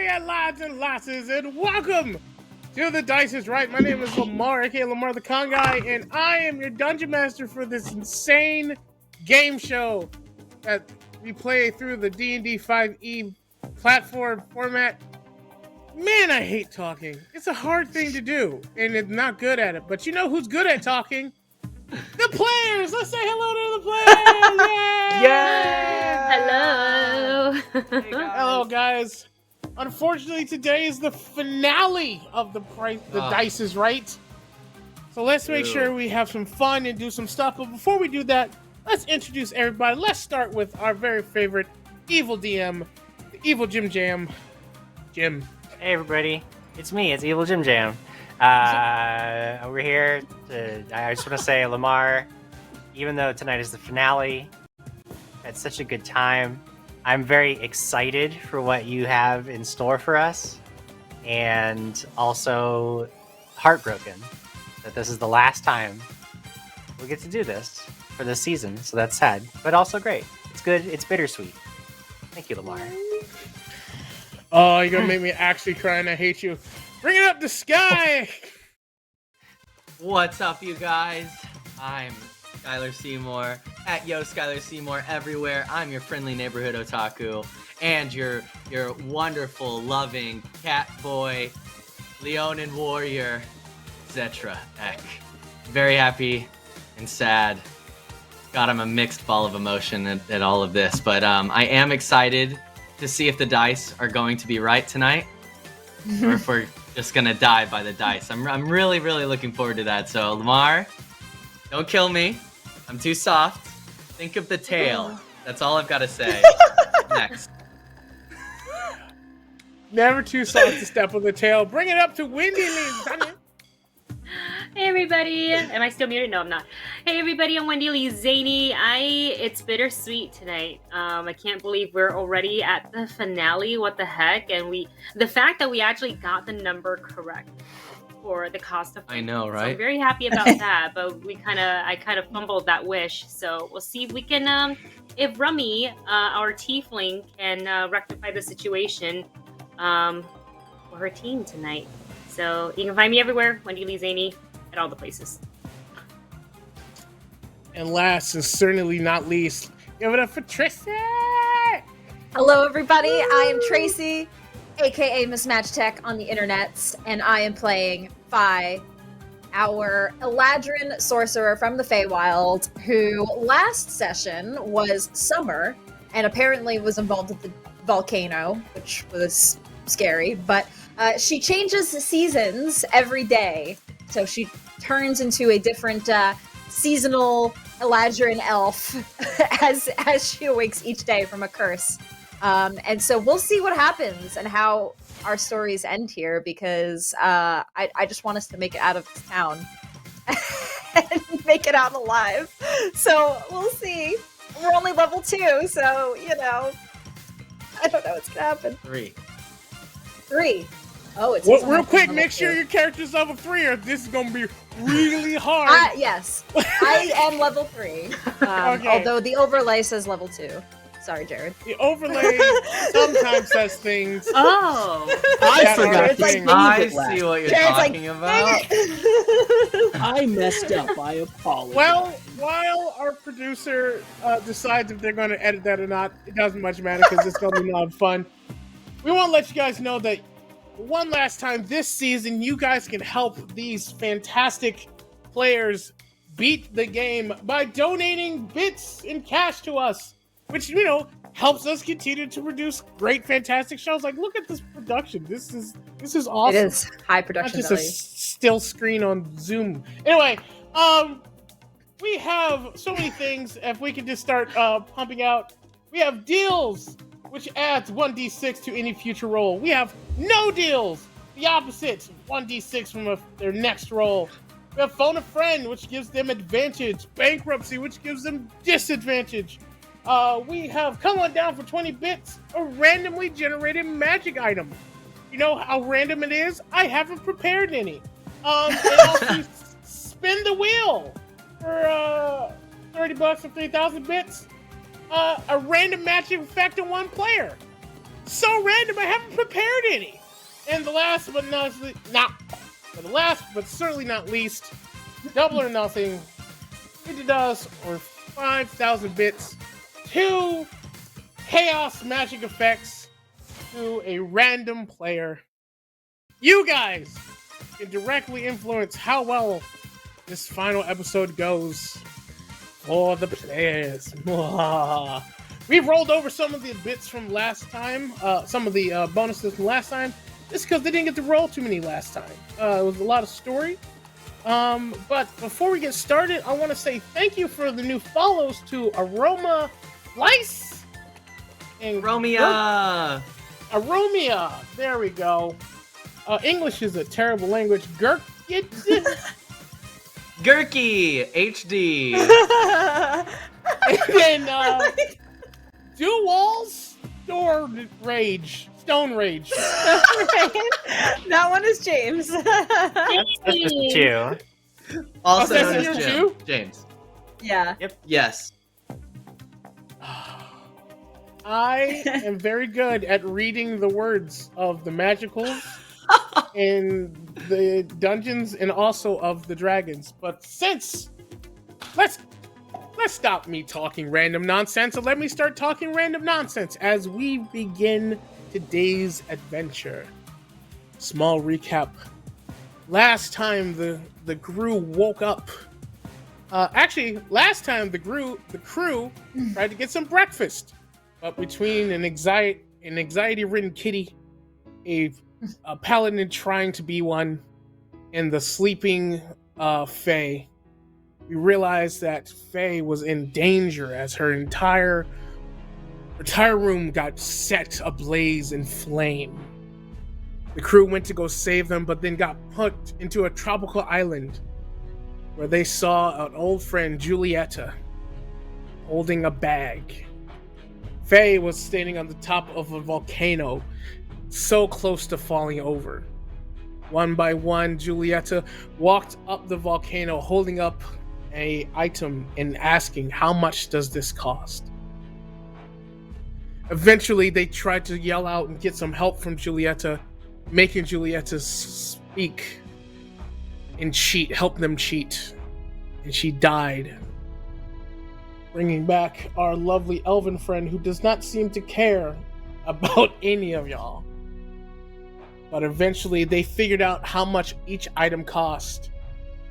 there, lads and lasses, and welcome to The Dice is Right. My name is Lemar, aka Lemar the Con Guy, and I am your Dungeon Master for this insane game show that we play through the D&D 5e platform format. Man, I hate talking. It's a hard thing to do, and I'm not good at it. But you know who's good at talking? The players! Let's say hello to the players! Yay! Yeah! Hello! Hey, guys. Hello, guys. Unfortunately, today is the finale of the Dice is Right. So let's make sure we have some fun and do some stuff. But before we do that, let's introduce everybody. Let's start with our very favorite evil DM, the Evil Jim Jam. Jim. Hey everybody, it's me, it's Evil Jim Jam. We're here I just want to say, Lemar, even though tonight is the finale, had such a good time. I'm very excited for what you have in store for us, and also heartbroken that this is the last time we get to do this for this season, so that's sad, but also great. It's good, it's bittersweet. Thank you, Lemar. Oh, you're gonna make me actually cry, and I hate you. Bring it up to Sky! What's up, you guys? I'm Skylar Seymour at Yo Skylar Seymour everywhere. I'm your friendly neighborhood otaku and your wonderful, loving cat boy, Leonin warrior, Zetra Ek. Very happy and sad. God, I'm a mixed ball of emotion at all of this, but I am excited to see if the dice are going to be right tonight, or if we're just gonna die by the dice. I'm really looking forward to that. So Lemar, don't kill me. I'm too soft. Think of the tail. That's all I've got to say. Next. Never too soft to step on the tail. Bring it up to Wendy Lee Szany. Hey everybody! Am I still muted? No, I'm not. Hey everybody, I'm Wendy Lee Szany. It's bittersweet tonight. I can't believe we're already at the finale. What the heck? And the fact that we actually got the number correct for the cost of. I know, right? So I'm very happy about that. But I kind of fumbled that wish. So we'll see if we can. If Rummy, our tiefling, can rectify the situation for her team tonight. So you can find me everywhere, Wendy Lee Szany, at all the places. And last and certainly not least, give it up for Tracie! Hello, everybody. I am Tracie, aka Mismatch Tech on the internets, and I am playing Fi, our Eladrin sorcerer from the Feywild, who last session was Summer, and apparently was involved with the volcano, which was scary, but she changes seasons every day, so she turns into a different seasonal Eladrin elf as she awakes each day from a curse. And so we'll see what happens and how our stories end here, because I just want us to make it out of this town and make it out alive. So we'll see. We're only level 2, so, you know, I don't know what's gonna happen. 3. Oh, it's real quick, make sure your character's level 3 or this is going to be really hard. Yes, I am level 3. Okay. Although the overlay says level 2. Sorry, Jared. The overlay sometimes says things. Oh! I forgot It's like to I save it last. see what you're Jared's like, talking about. I messed up. I apologize. Well, while our producer decides if they're going to edit that or not, it doesn't much matter because it's going to be a lot of fun. We want to let you guys know that one last time this season, you guys can help these fantastic players beat the game by donating bits in cash to us, which, you know, helps us continue to produce great, fantastic shows. Like, look at this production. This is awesome. It is high production Not just value. a still screen on Zoom. Anyway, we have so many things. If we could just start pumping out, we have deals, which adds 1d6 to any future roll. We have no deals, the opposite, 1d6 from their next roll. We have phone a friend, which gives them advantage. Bankruptcy, which gives them disadvantage. We have come on down for 20 bits, a randomly generated magic item. You know how random it is? I haven't prepared any. And also spin the wheel for $30 for 3,000 bits. A random matching effect on one player. So random, I haven't prepared Trinity. And the last but certainly not least, Double or Nothing, $50 or 5,000 bits, 2 chaos magic effects to a random player. You guys can directly influence how well this final episode goes for the players. We've rolled over some of the bits from last time, some of the bonuses from last time, just because they didn't get to roll too many last time. It was a lot of story. But before we get started, I want to say thank you for the new follows to Aroma Lice and Romeo. Aromia. There we go. English is a terrible language. Gurkit. Gurky HD. And then Dual Stone Rage. That one is James. That's just 2. Also Oh, known that's as your Jim. two? James. Yeah. Yes. I am very good at reading the words of the magicals in the dungeons and also of the dragons. But since let's stop me talking random nonsense and let me start talking random nonsense as we begin today's adventure. Small recap. Last time the crew woke up. Actually, last time the crew tried to get some breakfast. But between an anxiety-ridden kitty, a paladin trying to be one, and the sleeping Fae, we realized that Fae was in danger as her entire room got set ablaze in flame. The crew went to go save them, but then got put into a tropical island where they saw an old friend, Julieta, holding a bag. Faye was standing on the top of a volcano, so close to falling over. One by one, Julieta walked up the volcano holding up an item and asking, "How much does this cost?" Eventually, they tried to yell out and get some help from Julieta, making Julieta speak and help them cheat. And she died, bringing back our lovely elven friend who does not seem to care about any of y'all. But eventually they figured out how much each item cost,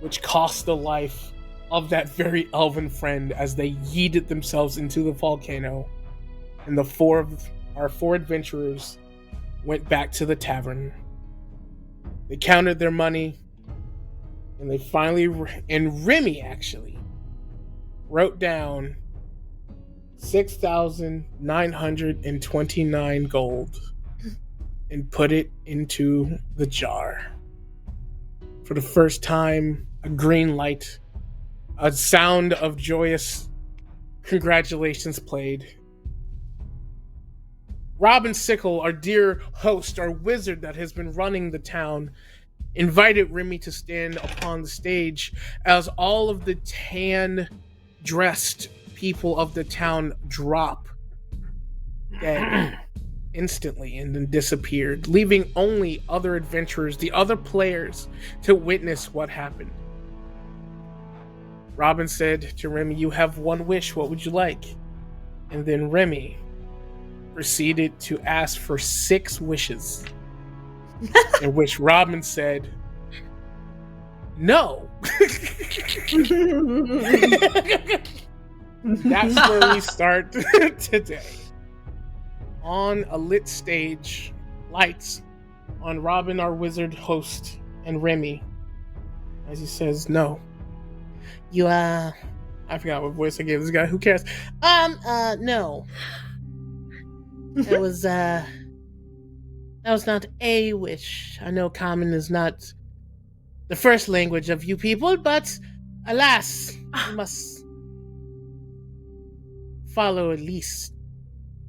which cost the life of that very elven friend as they yeeted themselves into the volcano. And our four adventurers went back to the tavern. They counted their money, and they finally, and Remy actually, wrote down 6,929 gold and put it into the jar. For the first time, a green light, a sound of joyous congratulations played. Robin Sickle, our dear host, our wizard that has been running the town, invited Remy to stand upon the stage as all of the tan-dressed people of the town drop dead instantly and then disappeared, leaving only other adventurers, the other players, to witness what happened. Robin said to Remy, "You have one wish, what would you like?" And then Remy proceeded to ask for 6 wishes, in which Robin said, "No." That's where we start today. On a lit stage, lights on Robin, our wizard host, and Remy, as he says, "No. You, I forgot what voice I gave this guy. Who cares? No. That was not a wish. I know common is not the first language of you people, but alas, you must follow at least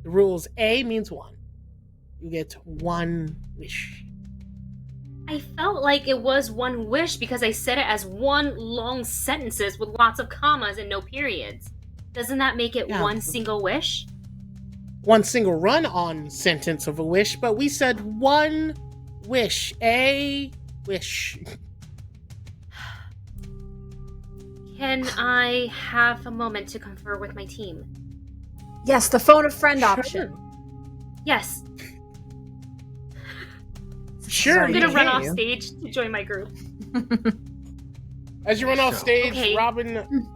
the rules. A means 1. You get 1 wish." I felt like it was 1 wish because I said it as 1 long sentences with lots of commas and no periods. Doesn't that make it Yeah. 1 single wish? one single run-on sentence of a wish, but we said one wish. A wish. Can I have a moment to confer with my team? Yes, the phone a friend Sure. option. Yes, Sure, I'm gonna you run can. off stage to join my group. As you run off stage, Okay. Robin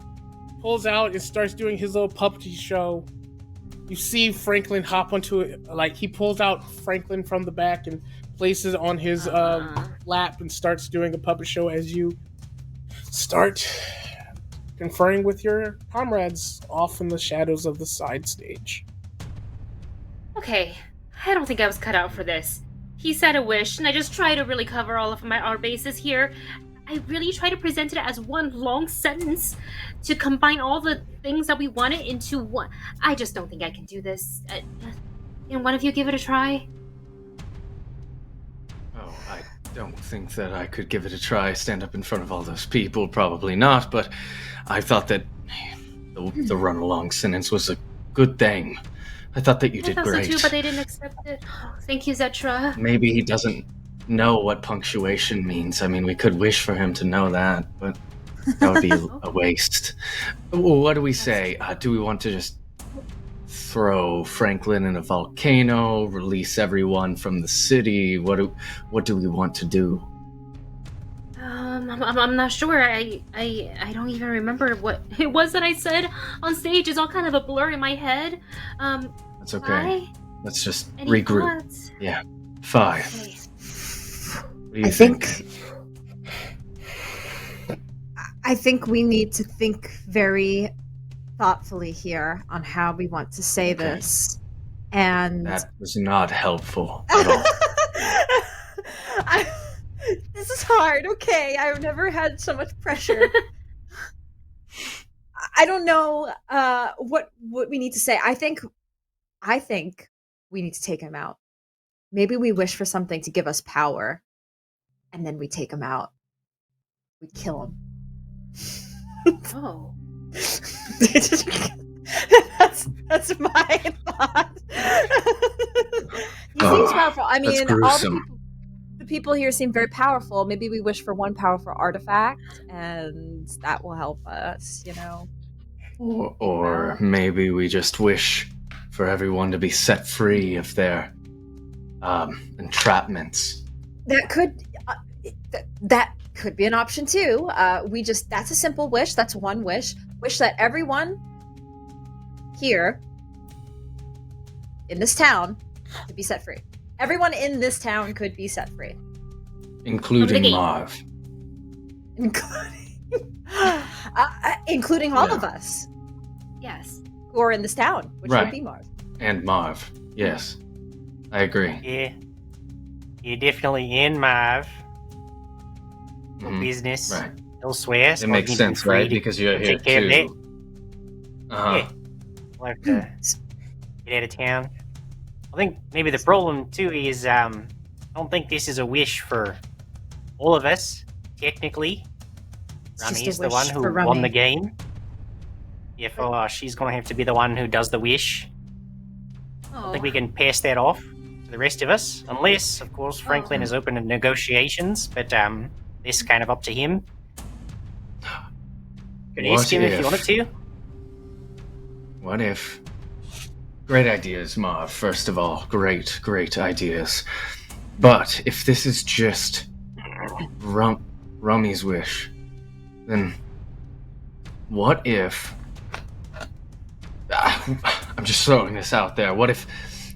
pulls out and starts doing his little puppety show. You see Franklin hop onto it, like he pulls out Franklin from the back and places it on his lap and starts doing a puppet show as you start conferring with your comrades off in the shadows of the side stage. Okay, I don't think I was cut out for this. He said a wish, and I just try to really cover all of our bases here. I really try to present it as one long sentence to combine all the things that we wanted into one. I just don't think I can do this. Can one of you give it a try? Oh, I don't think that I could give it a try. Stand up in front of all those people, probably not. But I thought that the run-along sentence was a good thing. I thought that you I did thought great. so too, but they didn't accept it. Oh, thank you, Zetra. Maybe he doesn't know what punctuation means. I mean, we could wish for him to know that, but that would be a waste. Well, what do we say? Do we want to just throw Franklin in a volcano, release everyone from the city? What do we want to do? I'm not sure. I don't even remember what it was that I said on stage. It's all kind of a blur in my head. That's okay. Fi? Let's just Any regroup. thoughts? Yeah. 5. Okay. What do you I think? I think we need to think very thoughtfully here on how we want to say Okay. this. And That was not helpful at all. this is hard. Okay, I've never had so much pressure. I don't know what we need to say. I think we need to take him out. Maybe we wish for something to give us power, and then we take him out. We kill him. Oh. that's my thought. He seems powerful. I that's mean, gruesome. the people here seem very powerful. Maybe we wish for one powerful artifact, and that will help us. Or maybe we just wish for everyone to be set free of their entrapments. That could that could be an option too. That's a simple wish. That's one wish. Wish that everyone here in this town to be set free. Everyone in this town could be set free, Including From the Marv. including all Yeah. of us Yes. who are in this town, which Right. would be Marv. And Marv. Yes. I agree. Yeah. You're definitely in Marv. No Mhm. business Right. elsewhere. so It makes I need to be sense, free right? to Because you're go here take care of that. too. Uh-huh. Yeah. We'll have to get out of town. I think maybe the problem too is I don't think this is a wish for all of us, technically. It's just a Rummy's the wish one who for won Rummy. the game. Therefore, she's going to have to be the one who does the wish. I Oh. think we can pass that off to the rest of us, unless, of course, Franklin is open to negotiations, but this kind of up to him. Could What ask him if you if- wanted to. What if? Great ideas, Marv. First of all, great ideas. But if this is just Rummy's wish, then what if? I'm just throwing this out there. What if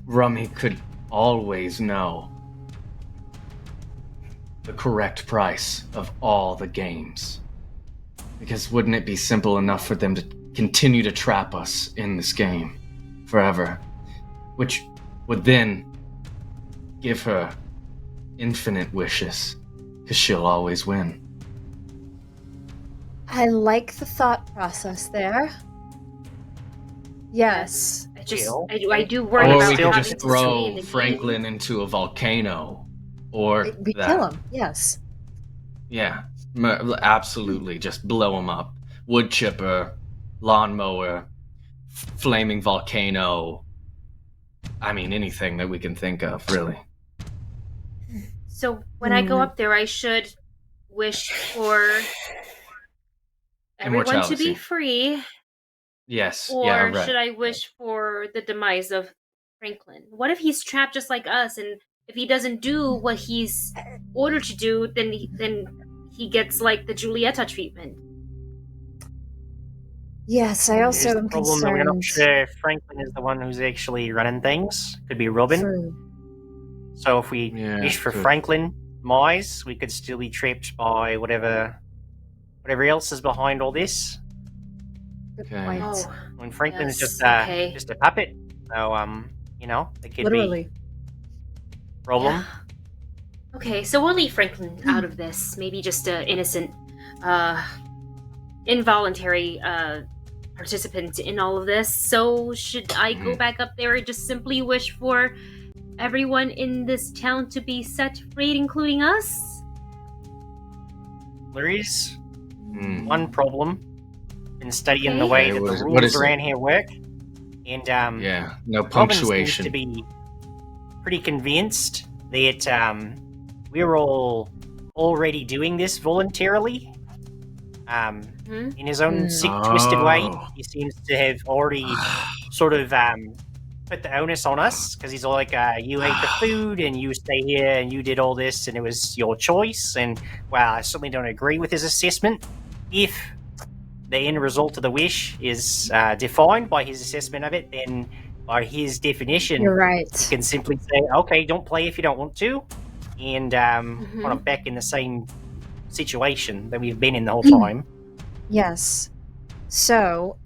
Rummy could always know the correct price of all the games? Because wouldn't it be simple enough for them to continue to trap us in this game forever? Which would then give her infinite wishes, because she'll always win. I like the thought process there. Yes. I do worry Or about we could having just to stay in throw the Franklin into a volcano. Or We that. kill him. Yes. Yeah, absolutely. Just blow him up. Wood chipper, lawnmower, flaming volcano, I mean, anything that we can think of, really. So when I go up there, I should wish for everyone to Immortality. be free, Yes. or yeah, right. should I wish for the demise of Franklin? What if he's trapped just like us, and if he doesn't do what he's ordered to do, then he gets like the Julieta treatment? Yes, I also Here's the am problem that we're not concerned. sure if Franklin is the one who's actually running things. Could be Robin. True. So if we Yeah, wish for could. Franklin Mize, we could still be trapped by whatever else is behind all this. Good Okay. point. Oh, When Franklin's Yes, just okay. just a puppet. So it could Literally. be problem. Okay, so we'll leave Franklin out of this. Maybe just an innocent, involuntary participant in all of this. So should I go back up there and just simply wish for everyone in this town to be set free, including us? There is Hmm. one problem in studying the Okay. way Okay, that what the is it? What rules is it? around here work. And Yeah, no Robin seems to punctuation. be pretty convinced that we're all already doing this voluntarily. In his own sick, twisted way, Oh. he seems to have already sort of put the onus on us because he's like, you ate the food and you stay here and you did all this and it was your choice. And well, I certainly don't agree with his assessment. If the end result of the wish is defined by his assessment of it, then by his definition, You're right. you can simply say, okay, don't play if you don't want to, and kind of back in the same situation that we've been in the whole time. Yes. So,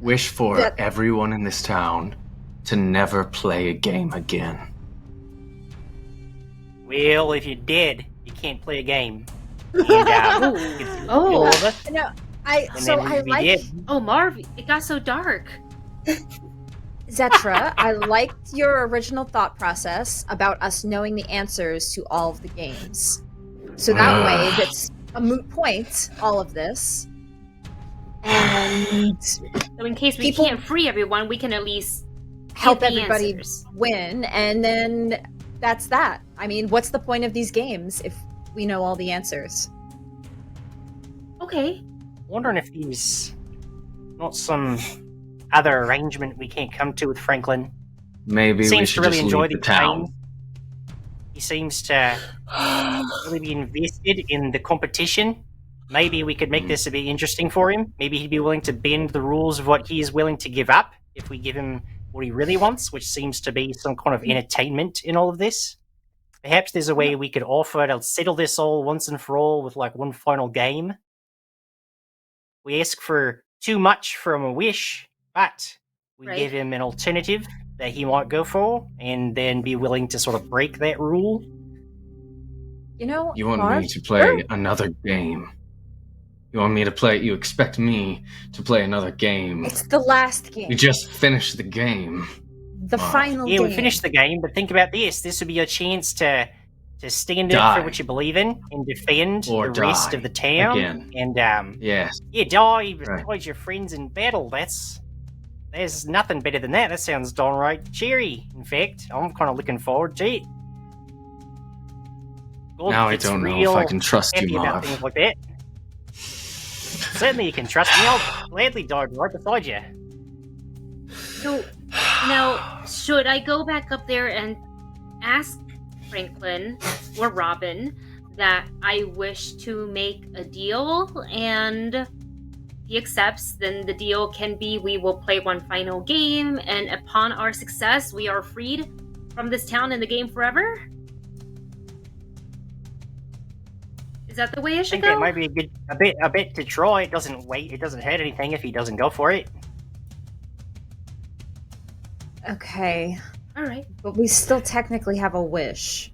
Wish for That- everyone in this town to never play a game again. Well, if you're dead, you can't play a game. And, you can Oh. kill all of us, no, and so then I you'd be like dead. Oh, Marv, it got so dark. Zetra. I liked your original thought process about us knowing the answers to all of the games. So that way, that's a moot point, all of this. And So in case we People- can't free everyone, we can at least help get the everybody answers. win, and then that's that. I mean, what's the point of these games if we know all the answers? Okay. Wondering if there's not some other arrangement we can't come to with Franklin. Maybe we Seems to should really just enjoy leave the the town. game. He seems to really be invested in the competition. Maybe we could make this a bit interesting for him. Maybe he'd be willing to bend the rules of what he is willing to give up if we give him what he really wants, which seems to be some kind of entertainment in all of this. Perhaps there's a way we could offer to settle this all once and for all with like one final game. We ask for too much from a wish, but we Right. give him an alternative that he might go for and then be willing to sort of break that rule. You know, You want Marv, me to play another game? You want me to play? You expect me to play another game? it's the last game, We just finished the game. the final Yeah, game. we finished the game, but think about this. This would be your chance to stand up Die. for what you believe in and defend Or the rest die of the town. again. And Yes. yeah, die Right. beside your friends in battle. There's nothing better than that. That sounds downright cheery. In fact, I'm kind of looking forward to it. God Now I gets don't know if real I can trust happy you, about Marv. things like that. Certainly, you can trust me. I'll gladly die right beside you. So now, should I go back up there and ask Franklin or Robin that I wish to make a deal, and he accepts? Then the deal can be we will play one final game, and upon our success, we are freed from this town and the game forever? Is that the way it I should think go? that might be a bit to try. It doesn't hurt anything if he doesn't go for it. Okay, All right. but we still technically have a wish.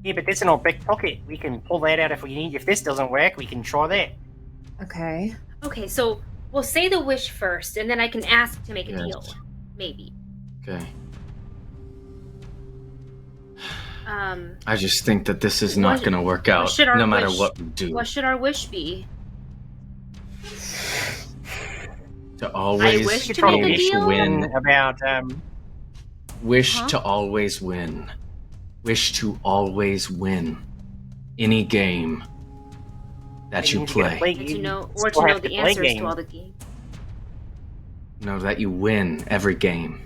Yeah, but that's in our back pocket. We can pull that out if we need. If this doesn't work, we can try that. Okay. Okay, so we'll say the wish first, and then I can ask to make a Yes. deal. Maybe. Okay. Um, I just think that this is not What- going to work out, should our no matter wish- what we do. what should our wish be? To always wish to Control make a deal? win. about Wish Huh? to always win. Wish to always win. Any game that you means you gotta play. And to know, still or to know have to the play answers games. to all the games. Know that you win every game.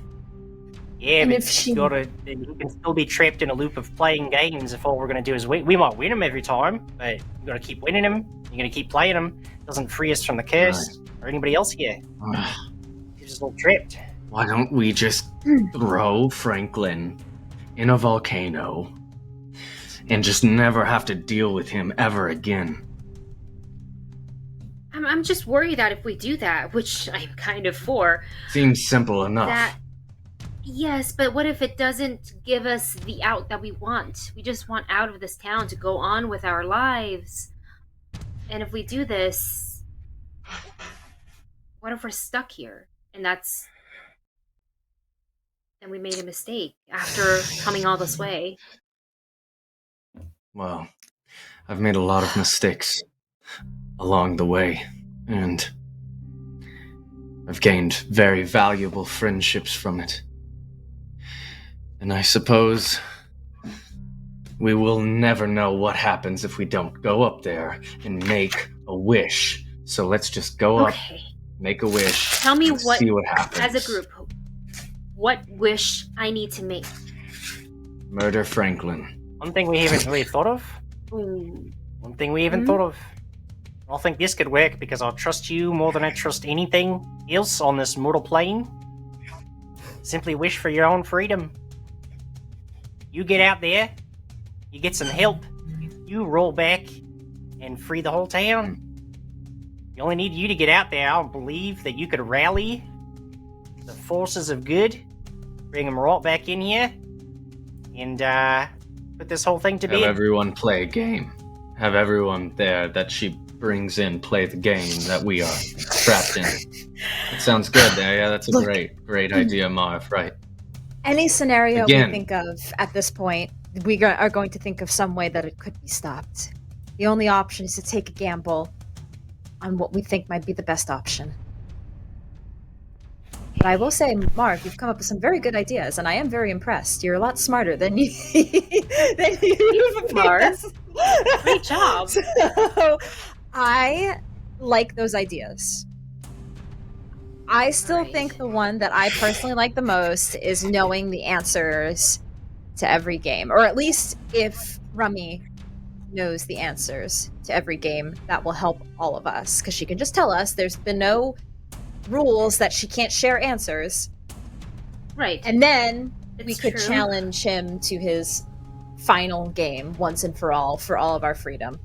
Yeah, And but if she- you can still be trapped in a loop of playing games if all we're going to do is win. We might win them every time, but you're going to keep winning them. You're going to keep playing them. Doesn't free us from the curse or anybody else here. Ugh. You're just all trapped. Why don't we just throw Franklin in a volcano and just never have to deal with him ever again? I'm just worried that if we do that, which I'm kind of for, Seems simple enough. that yes, but what if it doesn't give us the out that we want? We just want out of this town to go on with our lives. And if we do this, what if we're stuck here? And then we made a mistake after coming all this way. Well, I've made a lot of mistakes along the way, and I've gained very valuable friendships from it. And I suppose we will never know what happens if we don't go up there and make a wish. So let's just go up, Okay. make a wish, Tell me and see what happens. as a group, what wish I need to make. Murder Franklin. One thing we haven't really thought of. Ooh. One thing we haven't thought of. I think this could work because I trust you more than I trust anything else on this mortal plane. Simply wish for your own freedom. You get out there, you get some help, you roll back and free the whole town. You only need you to get out there. I believe that you could rally the forces of good, bring them right back in here, and put this whole thing to Have bed. everyone play a game. Have everyone there that she brings in play the game that we are trapped in. That sounds good there. Yeah, that's a Look. great idea, Marv. Right. Any scenario Again. we think of at this point, are going to think of some way that it could be stopped. The only option is to take a gamble on what we think might be the best option. But I will say, Mark, you've come up with some very good ideas, and I am very impressed. You're a lot smarter than you than you've Mark. made us. Great job. So, I like those ideas. I still Alright. think the one that I personally like the most is knowing the answers to every game, or at least if Rummy knows the answers to every game, that will help all of us because she can just tell us there's been no rules that she can't share answers, Right. and then It's we could true. challenge him to his final game once and for all of our freedom.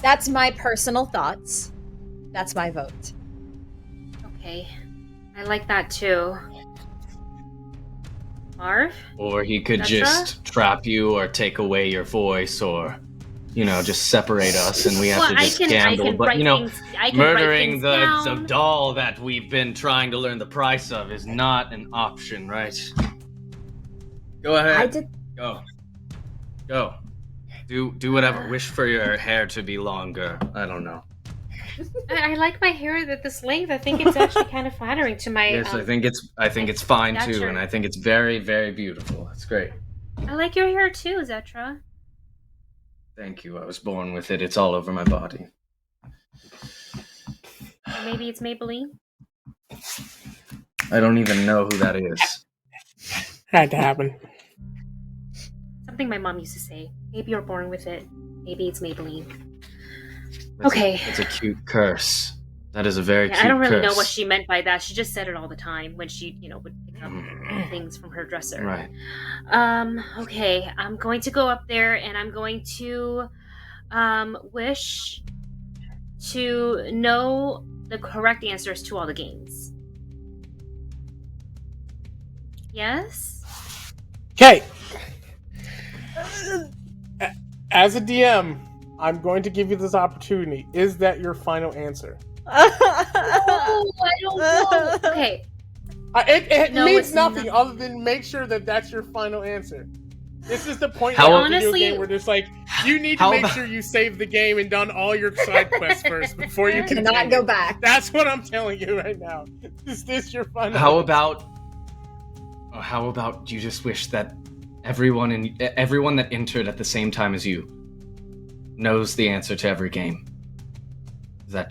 That's my personal thoughts. That's my vote. Okay. I like that too. Marv? Or he could Petra? just trap you or take away your voice or, just separate us and we have Well, to just I gamble. can But, write things, I can write murdering things the down. doll that we've been trying to learn the price of is not an option, right? Go ahead. I did. Go. Do whatever. Wish for your hair to be longer. I don't know. I like my hair at this length. I think it's actually kind of flattering to my. Yes, I think it's fine too, stature. and I think it's very, very beautiful. It's great. I like your hair too, Zetra. Thank you. I was born with it. It's all over my body. Or maybe it's Maybelline. I don't even know who that is. Had to happen. Something my mom used to say. Maybe you're born with it. Maybe it's Maybelline. That's Okay. It's a cute curse. That is a very Yeah, cute I don't really know curse. what she meant by that. She just said it all the time when she, would pick up things from her dresser. Right. Okay, I'm going to go up there and I'm going to wish to know the correct answers to all the games. Yes? Okay. As a DM, I'm going to give you this opportunity. Is that your final answer? Oh, I don't know. Okay, It No, means it's nothing not. other than make sure that that's your final answer. This is the point How- of a video Honestly- game where there's like, you need to How make about- sure you save the game and done all your side quests first before you Do can not go back. That's what I'm telling you right now. Is this your final? How about you just wish that everyone that entered at the same time as you knows the answer to every game? Is that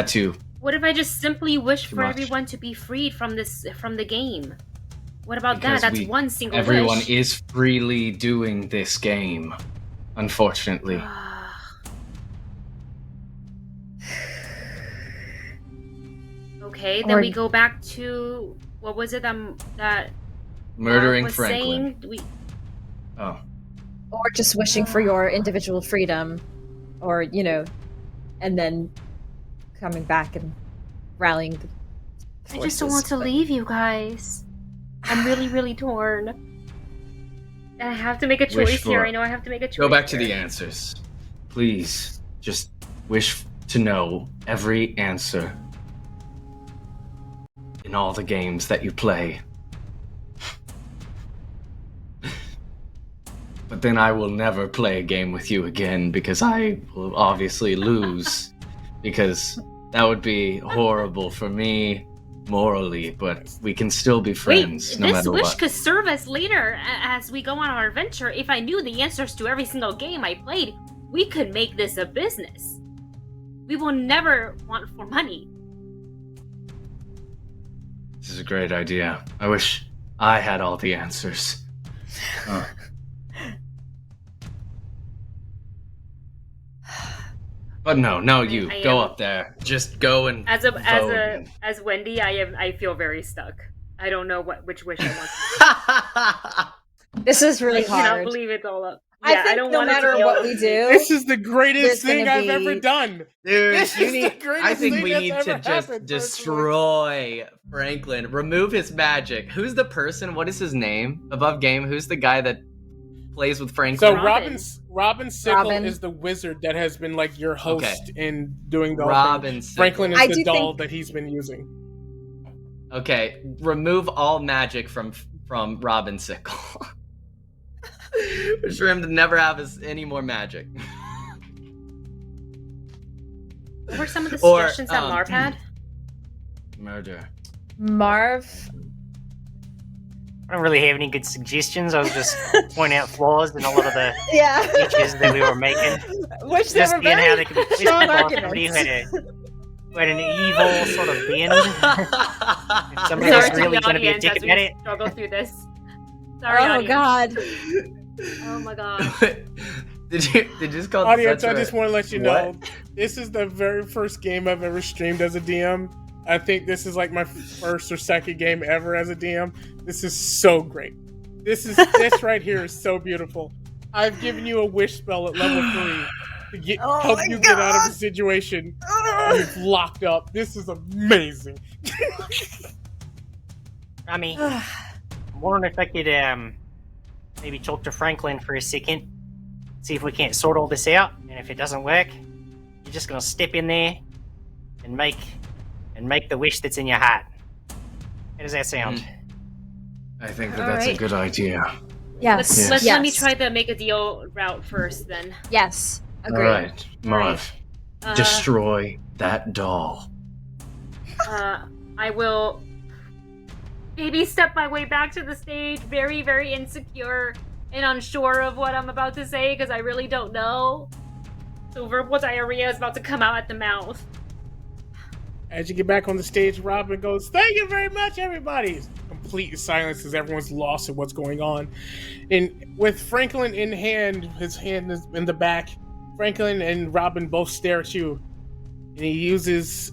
too? What if I just simply wish Too for much. everyone to be freed from the game? What about Because that? That's one single Everyone wish. is freely doing this game, unfortunately. Okay, then Or- we go back to what was it that Murdering Mark was Franklin. saying? Oh, Or just wishing for your individual freedom, or and then coming back and rallying the I just don't forces, want to but- leave you guys. I'm really, really torn. And I have to make a Wish choice here. for- I know I have to make a choice. go back to here. the answers, please. Just wish to know every answer in all the games that you play. But then I will never play a game with you again because I will obviously lose. Because that would be horrible for me morally, but we can still be friends Wait, no this matter wish what. could serve us later as we go on our adventure. If I knew the answers to every single game I played, we could make this a business. We will never want for money. This is a great idea. I wish I had all the answers. Uh, But no, you I go am- up there. Just go and As vote. Wendy, I feel very stuck. I don't know which wish I want. This is really I cannot hard. believe it's all up. I Yeah, think don't no want it to matter be what all- we do, This is the greatest There's thing gonna I've ever be- done. Dude, This you is the need. greatest I think thing we that's need to ever just happened, destroy Franklin. Remove his magic. Who's the person? What is his name? Above game. Who's the guy that plays with So Franklin? Robin Sickle Robin. is the wizard that has been like your host in doing the whole Robin. thing. Sickle. Franklin is I the do doll think- that he's been using. Okay, remove all magic from Robin Sickle. For him to never have any more magic. What were some of the Or, suggestions that Marv had? Murder. Marv. I don't really have any good suggestions. I was just pointing out flaws in a lot of the Yeah. features that we were making. Which they Just were seeing how very they could be twisted strong by somebody arguments. who had an evil sort of bend. Somebody Sorry was to really the going to be a audience dick as about we it. struggle through this. Sorry, Oh audience. God. Oh my god. Did you just call Audience, such I a- just want to let you What? know, this is the very first game I've ever streamed as a DM. I think this is like my first or second game ever as a DM. This is so great. This right here is so beautiful. I've given you a wish spell at level 3 to Oh help my you get out of God. a situation you've locked up. This is amazing. Rami, I'm wondering if I could maybe talk to Franklin for a second, see if we can't sort all this out, and if it doesn't work, you're just gonna step in there and make the wish that's in your heart. How does that sound? I think that All that's a right. good idea. Yes. Yes. Let me Yes. try the make a deal route first then. Yes. All Agreed. right, Marv, Uh, destroy that doll. I will maybe step my way back to the stage, very, very insecure and unsure of what I'm about to say because I really don't know. So verbal diarrhea is about to come out at the mouth. As you get back on the stage, Robin goes, "Thank you very much, everybody." Complete silence as everyone's lost at what's going on. And with Franklin in hand, his hand is in the back, Franklin and Robin both stare at you. And he uses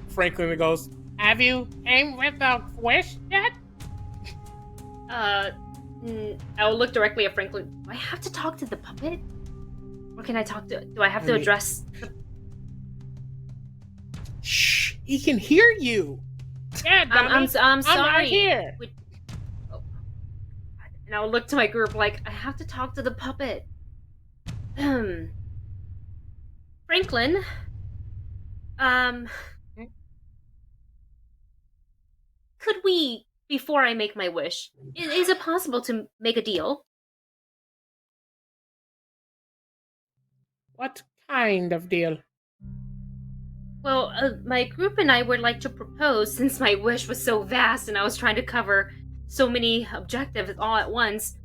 Franklin and goes, "Have you aimed with a wish yet?" I'll look directly at Franklin. Do I have to talk to the puppet? Or can I talk to... Do I have to address... Shh, he can hear you. Yeah, I'm I'm sorry. right here. Oh. And I'll look to my group like, I have to talk to the puppet. Franklin, could we, before I make my wish, is it possible to make a deal? What kind of deal? Well, my group and I would like to propose, since my wish was so vast and I was trying to cover so many objectives all at once,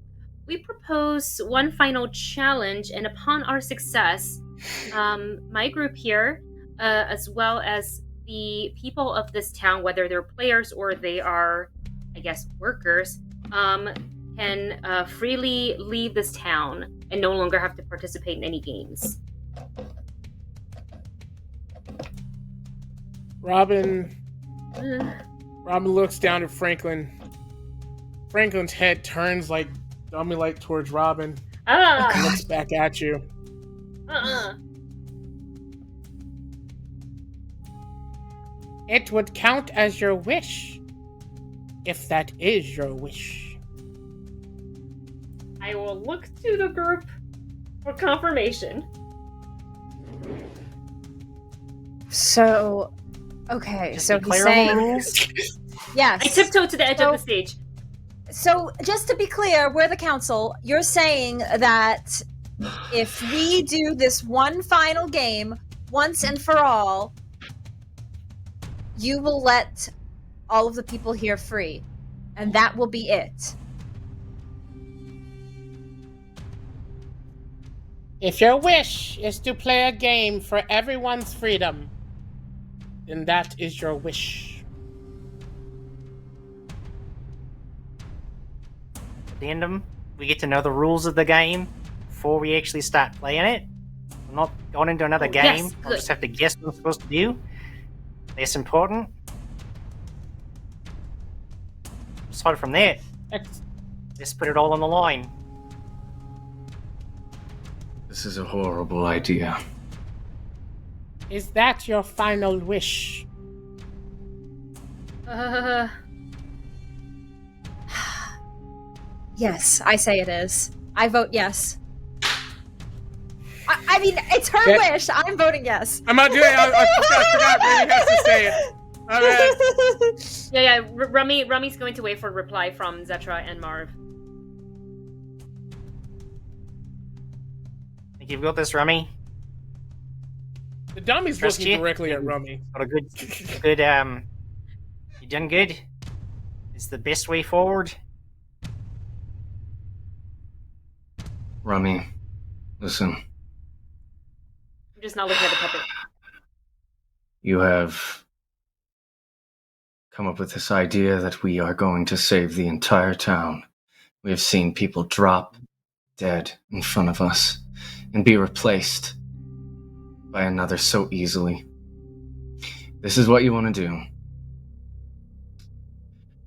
we propose one final challenge, and upon our success, my group here, as well as the people of this town, whether they're players or they are, I guess, workers, can freely leave this town and no longer have to participate in any games. Robin looks down at Franklin. Franklin's head turns like dummy-like towards Robin. And looks back at you. It would count as your wish, if that is your wish. I will look to the group for confirmation. So, okay, Just so be he's clear on the saying, rules. yes. I tiptoed to the edge of the stage. So, just to be clear, we're the council. You're saying that if we do this one final game once and for all, you will let all of the people here free, and that will be it. If your wish is to play a game for everyone's freedom, then that is your wish. Addendum, we get to know the rules of the game before we actually start playing it. We're not going into another game. yes, I'll good. just have to guess what I'm supposed to do. Less important. Aside from that, let's put it all on the line. This is a horrible idea. Is that your final wish? Yes, I say it is. I vote yes. I mean, it's her Yeah. wish. I'm voting yes. I'm not doing it. I forgot. Brady has to say it. All right. Yeah. Rummy's going to wait for a reply from Zetra and Marv. Think you've got this, Rummy? The dummy's Trust looking you? directly at Rummy. Got a good, you done good? Is the best way forward? Rummy, listen, I'm just not looking at the puppet. you have come up with this idea that we are going to save the entire town. We have seen people drop dead in front of us and be replaced by another so easily. This is what you want to do.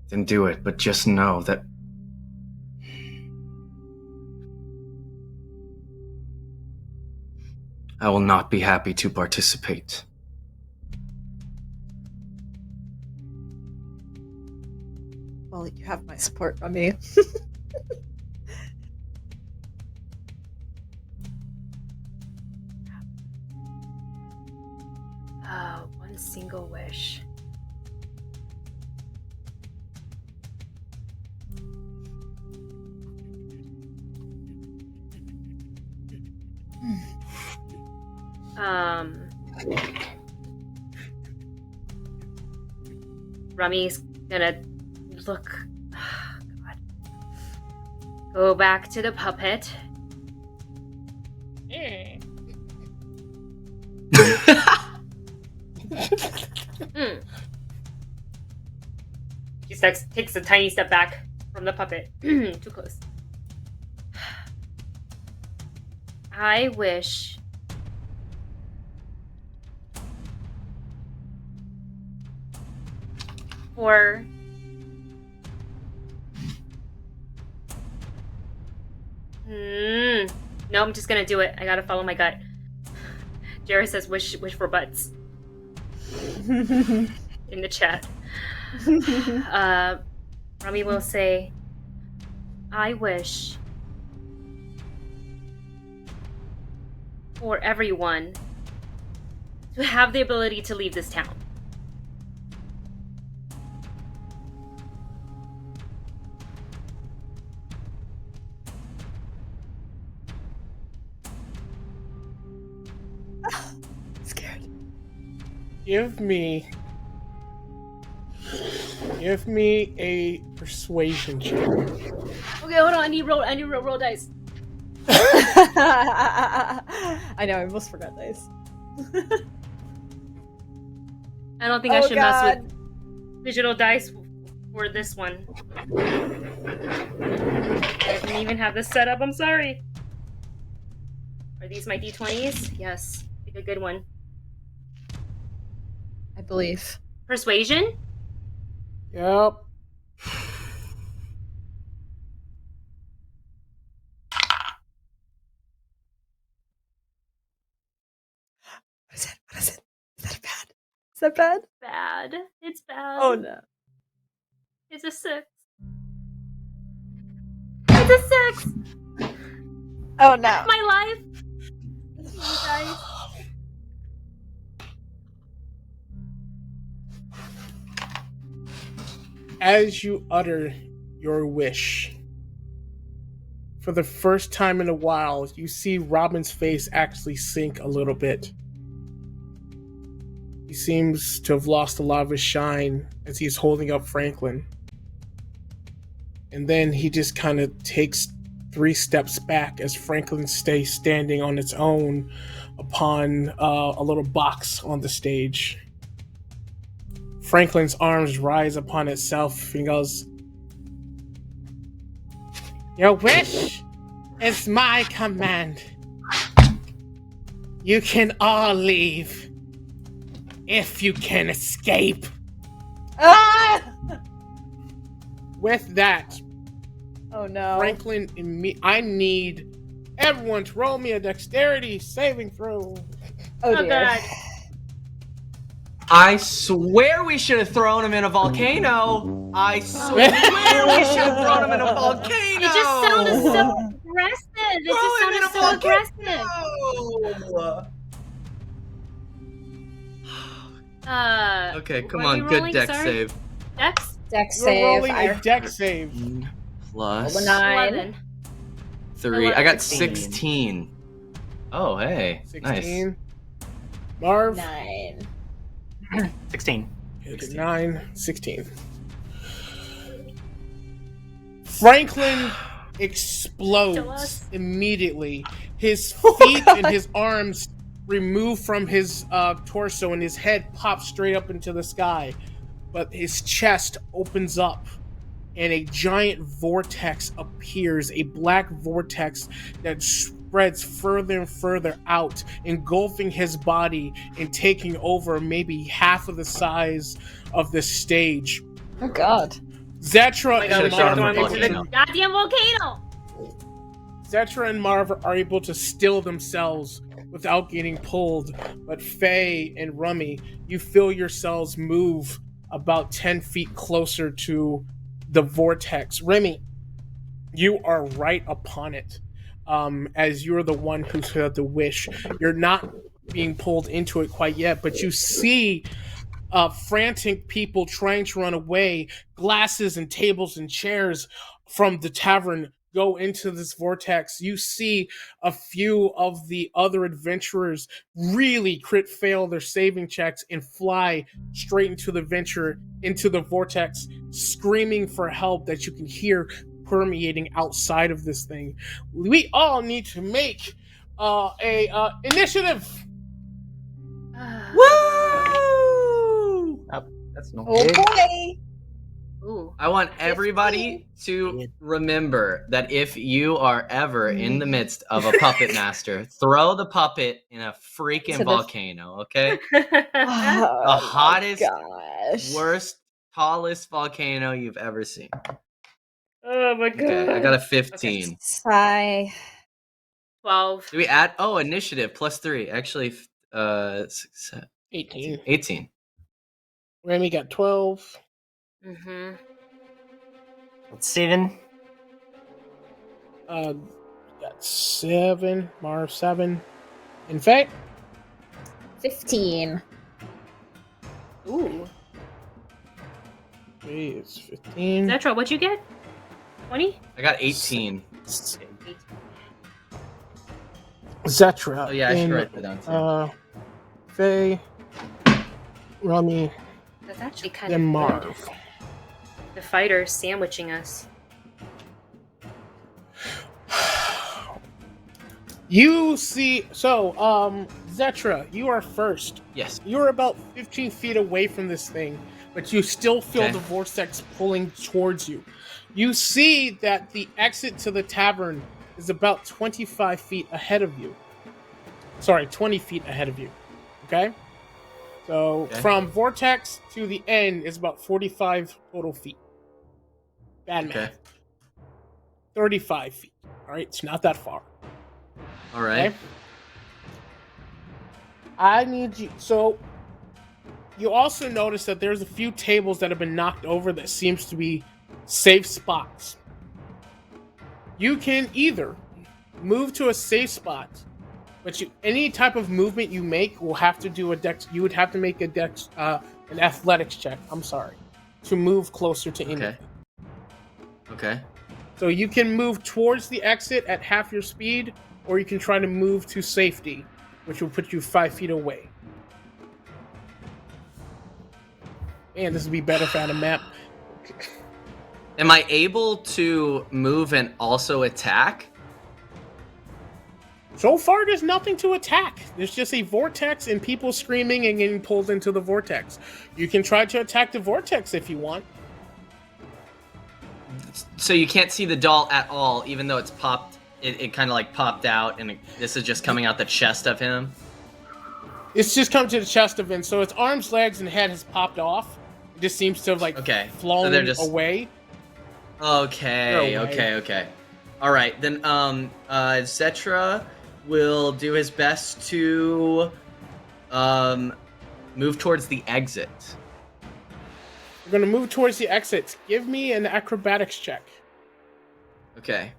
Then do it, but just know that I will not be happy to participate. Well, you have my support from me. One single wish. Rummy's gonna look. God. Go back to the puppet. She takes a tiny step back from the puppet. Too close. I wish for no, I'm just gonna do it. I gotta follow my gut. Jared says wish for butts in the chat. Rami will say, I wish for everyone to have the ability to leave this town. Give me a persuasion check. Okay, hold on. I need roll dice. I know, I almost forgot dice. I don't think I should mess with digital dice for this one. I didn't even have this set up. I'm sorry. Are these my d20s? Yes. Pick a good one. I believe. Persuasion? Yep. What is it? What is it? Is that bad? Is that bad? Bad. It's bad. Oh no. It's a 6. It's a 6! Oh no. My life! You guys. As you utter your wish, for the first time in a while, you see Robin's face actually sink a little bit. He seems to have lost a lot of his shine as he's holding up Franklin. And then he just kind of takes 3 steps back as Franklin stays standing on its own upon a little box on the stage. Franklin's arms rise upon itself and goes, "Your wish is my command. You can all leave if you can escape." Ah! With that, Oh no. Franklin and me, I need everyone to roll me a dexterity saving throw. Oh Oh dear. god. I swear we should have thrown him in a volcano. I swear we should have thrown him in a volcano. It just sounded so aggressive. It just Throw him in sounded a so aggressive. Okay, come what are we on, good rolling, dex sorry? save. Dex? Dex You're save. rolling I a dex save. Plus rolled a 9. 11. 3. I got 16. 16. Oh, hey. 16. Marv? 9. 16. Okay, 9, 16. Franklin explodes immediately. His feet and his arms remove from his torso, and his head pops straight up into the sky. But his chest opens up, and a giant vortex appears, a black vortex that spreads further and further out, engulfing his body and taking over maybe half of the size of the stage. Oh god. Zetra Oh my god, and we should have Marv thrown him into the goddamn volcano! Zetra and Marv are able to still themselves without getting pulled, but Faye and Rummy, you feel yourselves move about 10 feet closer to the vortex. Remy, you are right upon it. As you're the one who had the wish. You're not being pulled into it quite yet, but you see frantic people trying to run away, glasses and tables and chairs from the tavern go into this vortex. You see a few of the other adventurers really crit fail their saving checks and fly straight into the vortex, screaming for help that you can hear permeating outside of this thing. We all need to make a initiative. Woo! That's no Oh boy. Ooh. I want everybody to remember that if you are ever in the midst of a puppet master, throw the puppet in a freaking To the- volcano, okay? Oh, The hottest, gosh. worst, tallest volcano you've ever seen. Oh my god. Okay, I got a 15. Sigh. 12. Do we add? Oh, initiative plus 3. Actually, 18. 18. Remy got 12. Mm-hmm. Steven. Got 7. Marv 7. In fact, 15. Ooh. it's 15. Zetra, what'd you get? 20? I got 18. Zetra. Oh, yeah, I should and, write that down too. Faye. Rummy, That's actually kind then of Marv. good. The fighters sandwiching us. You see, so, Zetra, you are first. Yes. You're about 15 feet away from this thing, but you still feel Okay. the vortex pulling towards you. You see that the exit to the tavern is about 25 feet ahead of you. Sorry, 20 feet ahead of you. Okay? So, Okay. from vortex to the end is about 45 total feet. Bad math. Okay. 35 feet. Alright, it's not that far. All right. Okay? I need you. So, you also notice that there's a few tables that have been knocked over that seems to be safe spots. You can either move to a safe spot, but any type of movement you make will have to do a dex. You would have to make an athletics check. I'm sorry, to move closer to anything. Okay. So you can move towards the exit at half your speed, or you can try to move to safety, which will put you 5 feet away. Man, this would be better if I had a map. Am I able to move and also attack? So far, there's nothing to attack. There's just a vortex and people screaming and getting pulled into the vortex. You can try to attack the vortex if you want. So you can't see the doll at all, even though it's popped. It kind of like popped out, and this is just coming out the chest of him. It's just come to the chest of him, so its arms, legs, and head has popped off. It just seems to have like flown so they're just away. Okay. All right, then Zetra will do his best to move towards the exit. We're gonna move towards the exit. Give me an acrobatics check. Okay.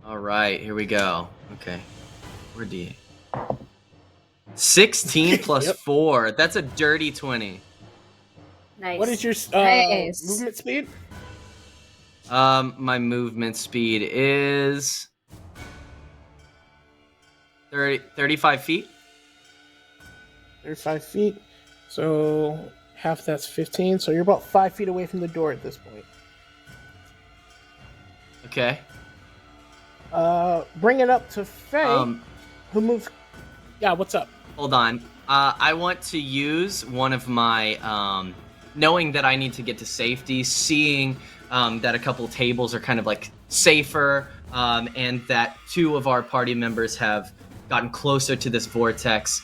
All right, here we go. Okay. Where D? 16 plus Yep. 4. That's a dirty 20. Nice. What is your Nice. movement speed? My movement speed is 35 feet. 35 feet. So half that's 15. So you're about 5 feet away from the door at this point. Okay. Bring it up to Faye, Um, who moves. Yeah, what's up? hold on. I want to use one of my, knowing that I need to get to safety, seeing that a couple tables are kind of like safer, and that 2 of our party members have gotten closer to this vortex.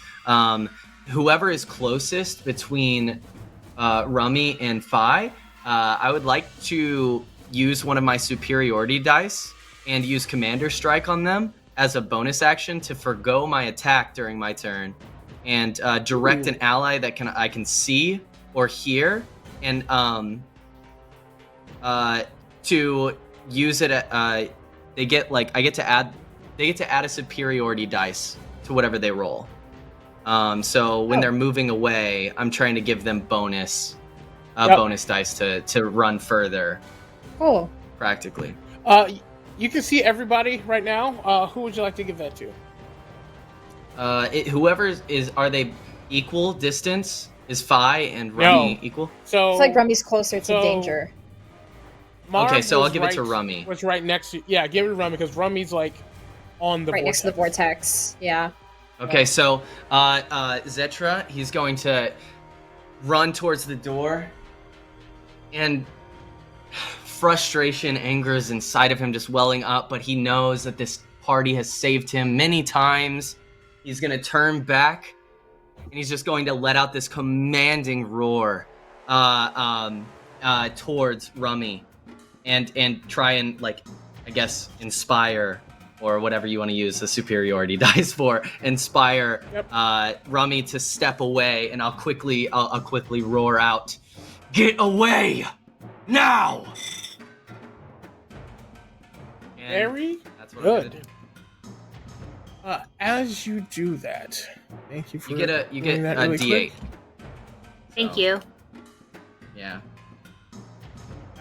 Whoever is closest between Rummy and Fi, I would like to use one of my superiority dice and use Commander Strike on them as a bonus action to forgo my attack during my turn, and direct an ally that I can see or hear, and to use it at, I get to add a superiority dice to whatever they roll. So when they're moving away, I'm trying to give them bonus dice to run further, Cool. practically. You can see everybody right now. Who would you like to give that to? Whoever is, are they equal distance? Is Fi and Rummy No. equal? So It's like Rummy's closer to so- danger. Marv Okay, so I'll was give it to Rummy. Was right next to yeah. Give it to Rummy because Rummy's like on the Right next to the vortex. vortex. Yeah. Okay, so Zetra, he's going to run towards the door, and frustration, anger is inside of him just welling up, but he knows that this party has saved him many times. He's going to turn back, and he's just going to let out this commanding roar towards Rummy, and try and, like, I guess, inspire, or whatever you want to use the superiority dice for, inspire Rummy to step away, and I'll quickly roar out, "Get away now!" And Very that's what I'm gonna good. do. As you do that, thank you for You get a doing that really D8. quick. Thank So, you. Yeah.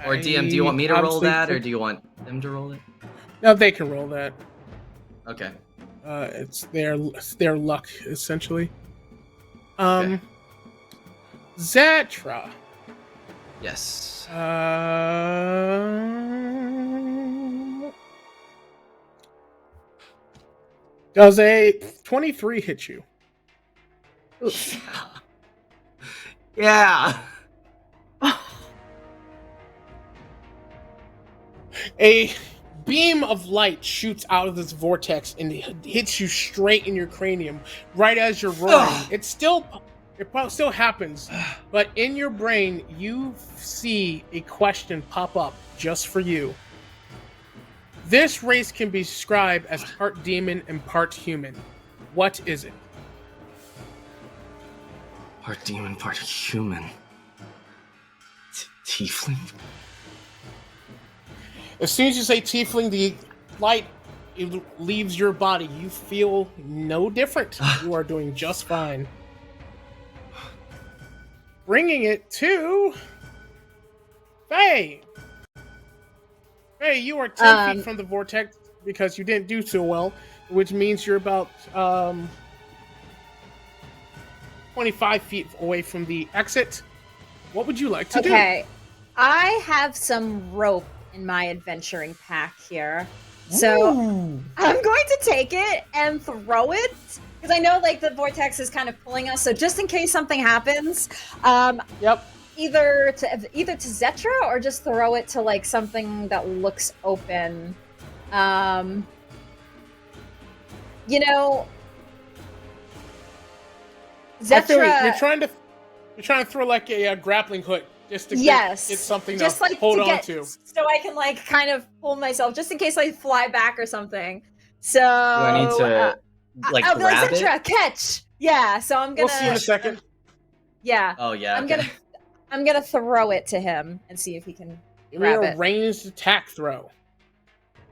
Or DM, do you want me to roll that, or do you want them to roll it? No, they can roll that. Okay. It's their luck essentially. Okay. Zetra. Yes. Does a 23 hit you? Oof. Yeah. A beam of light shoots out of this vortex and hits you straight in your cranium right as you're rolling. It probably still happens, but in your brain you see a question pop up just for you. This race can be described as part demon and part human. What is it? Part demon, part human. Tiefling? As soon as you say tiefling, the light leaves your body. You feel no different. You are doing just fine. Bringing it to Faye. Faye, you are 10 feet from the vortex because you didn't do so well, which means you're about 25 feet away from the exit. What would you like to do? Okay. I have some rope in my adventuring pack here. So Ooh. I'm going to take it and throw it because I know like the vortex is kind of pulling us. So just in case something happens, Yep. either to Zetra or just throw it to like something that looks open. You know, I feel Zetra. you're trying to throw like a grappling hook just to Yes, get something just to like hold to on get, to. so I can like kind of pull myself just in case I fly back or something. So Do I need to like I'll be grab it? Zetra, catch. Yeah, so I'm gonna. We'll see in a second. Yeah, Oh yeah. I'm Okay. gonna throw it to him and see if he can Give me grab a it. ranged attack throw.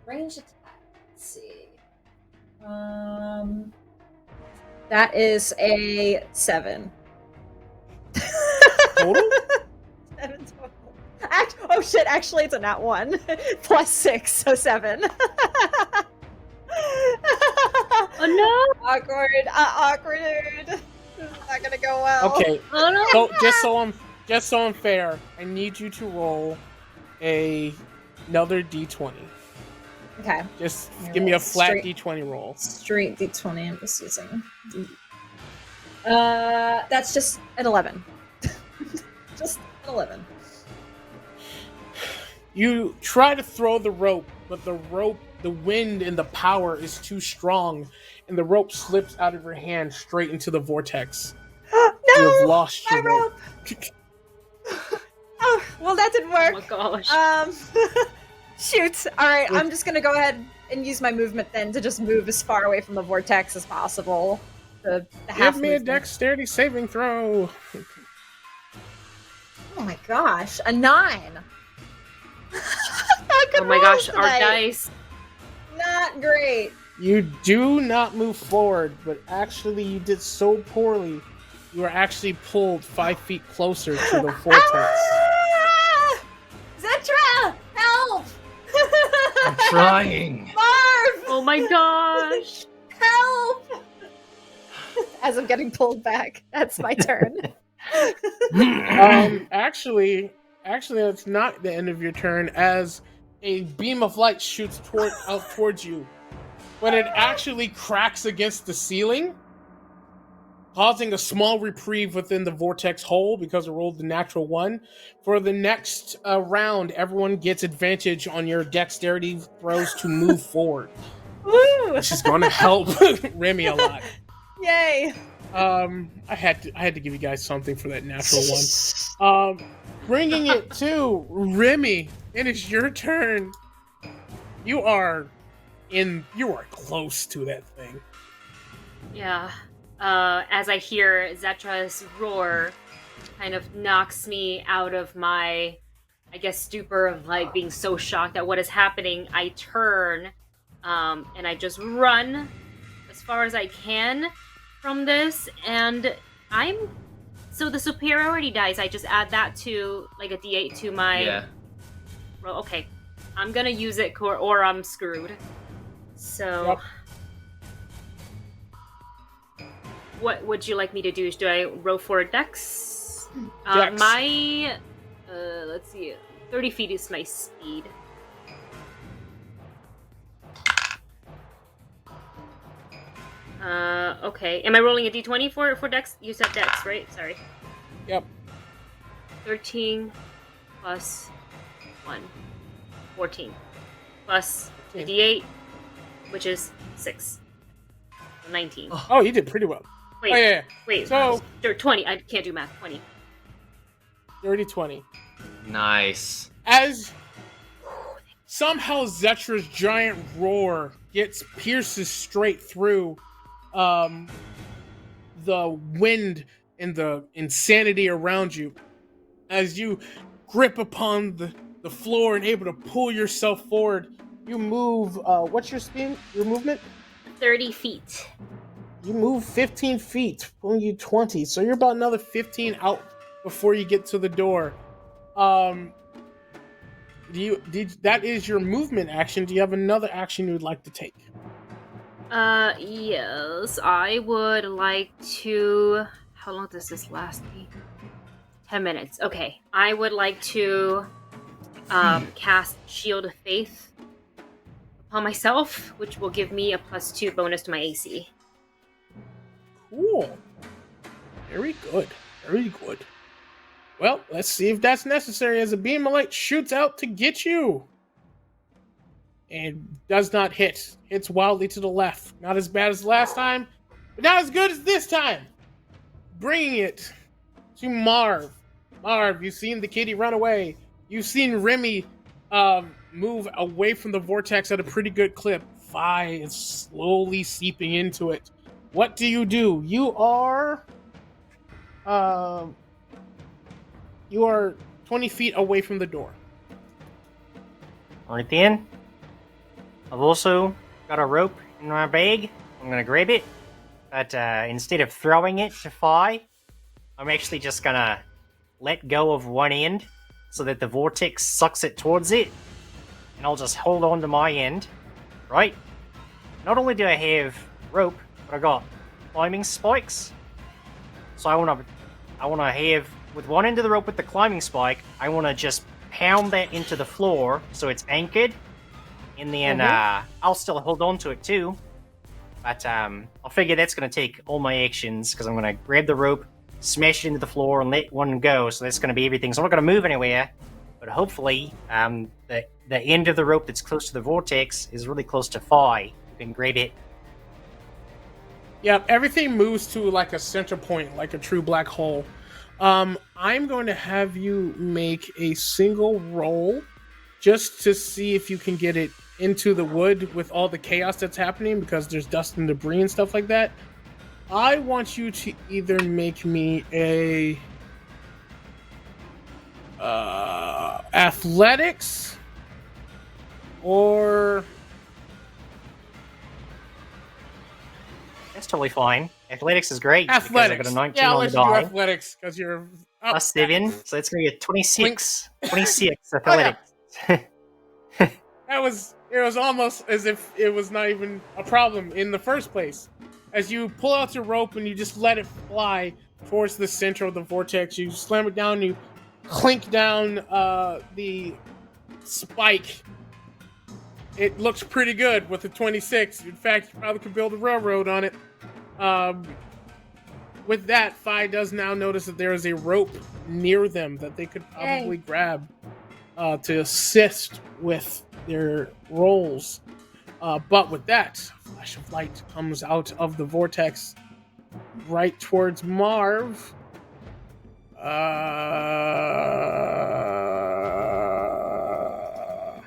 Range attack. Let's see. That is a 7. Total? 7 total. Oh shit! Actually, it's a nat 1 plus 6, so 7. Oh no! Awkward. Awkward. This is not gonna go well. Okay. Oh no! So just so I'm fair, I need you to roll another d20. Okay. Just Let me give me roll a flat straight. d20 roll. Straight d20. I'm just using. That's just an 11. Just an 11. You try to throw the rope, but the wind and the power is too strong, and the rope slips out of your hand straight into the vortex. No! You have lost my your rope. Oh, well, that didn't Oh work. my gosh! Shoot. All right, I'm just gonna go ahead and use my movement then to just move as far away from the vortex as possible. The half Give me a movement. dexterity saving throw. Oh my gosh, a 9. Oh my gosh, our dice. Not great. You do not move forward, but actually you did so poorly. You are actually pulled 5 feet closer to the vortex. Ah! Zetra, help! I'm trying. Marv, Oh my gosh! help! As I'm getting pulled back, that's my turn. Actually, that's not the end of your turn, as a beam of light shoots out towards you, but it actually cracks against the ceiling, causing a small reprieve within the vortex hole because it rolled the natural 1. For the next round, everyone gets advantage on your dexterity throws to move forward, Woo! which is going to help Remy a lot. Yay! I had to give you guys something for that natural 1. Bringing it to Remy, it is your turn. You are close to that thing. Yeah. As I hear Zetra's roar, kind of knocks me out of my, I guess, stupor of like being so shocked at what is happening. I turn, and I just run as far as I can from this, and so the superiority dice, I just add that to like a d8 to my roll. Okay, I'm gonna use it or I'm screwed. So, what would you like me to do? Do I roll for a dex? Dex. My, let's see, 30 feet is my speed. Okay. Am I rolling a d20 for Dex? You said Dex, right? Sorry. Yep. 13 plus 1. 14. Plus a d8, which is 6. 19. Oh, you did pretty well. Wait, Oh, yeah. wait. So- 20. I can't do math. 20. Dirty 20. Nice. As somehow Zetra's giant roar pierces straight through the wind and the insanity around you, as you grip upon the floor and able to pull yourself forward, you move. What's your speed? Your movement? 30 feet. You move 15 feet, pulling you 20. So you're about another 15 out before you get to the door. That is your movement action. Do you have another action you would like to take? Yes. I would like to... How long does this last me? 10 minutes. Okay. I would like to cast Shield of Faith upon myself, which will give me a +2 bonus to my AC. Cool. Very good. Very good. Well, let's see if that's necessary as a beam of light shoots out to get you. And does not hit. Hits wildly to the left. Not as bad as last time, but not as good as this time. Bringing it to Marv. Marv, you've seen the kitty run away. You've seen Remy move away from the vortex at a pretty good clip. Fi is slowly seeping into it. What do? You are 20 feet away from the door. Alright then. I've also got a rope in my bag. I'm gonna grab it. But instead of throwing it to Fi, I'm actually just gonna let go of one end so that the vortex sucks it towards it. And I'll just hold on to my end. Right? Not only do I have rope, but I got climbing spikes. So I wanna have, with one end of the rope with the climbing spike, I wanna just pound that into the floor so it's anchored. And then I'll still hold on to it too. But I'll figure that's gonna take all my actions, because I'm gonna grab the rope, smash it into the floor, and let one go. So that's gonna be everything. So I'm not gonna move anywhere. But hopefully, the end of the rope that's close to the vortex is really close to Fi. You can grab it. Yep, everything moves to like a center point, like a true black hole. I'm going to have you make a single roll just to see if you can get it into the wood with all the chaos that's happening, because there's dust and debris and stuff like that. I want you to either make me a athletics or... That's totally fine. Athletics is great. Athletics. Because I got a 19 yeah, on let's the do die. athletics because you're Plus 7, so it's going to be a 26. 26 Oh, athletics. It was almost as if it was not even a problem in the first place. As you pull out your rope and you just let it fly towards the center of the vortex, you slam it down, you clink down the spike. It looks pretty good with the 26. In fact, you probably could build a railroad on it. With that, Fi does now notice that there is a rope near them that they could probably grab to assist with their rolls. But with that, a flash of light comes out of the vortex right towards Marv.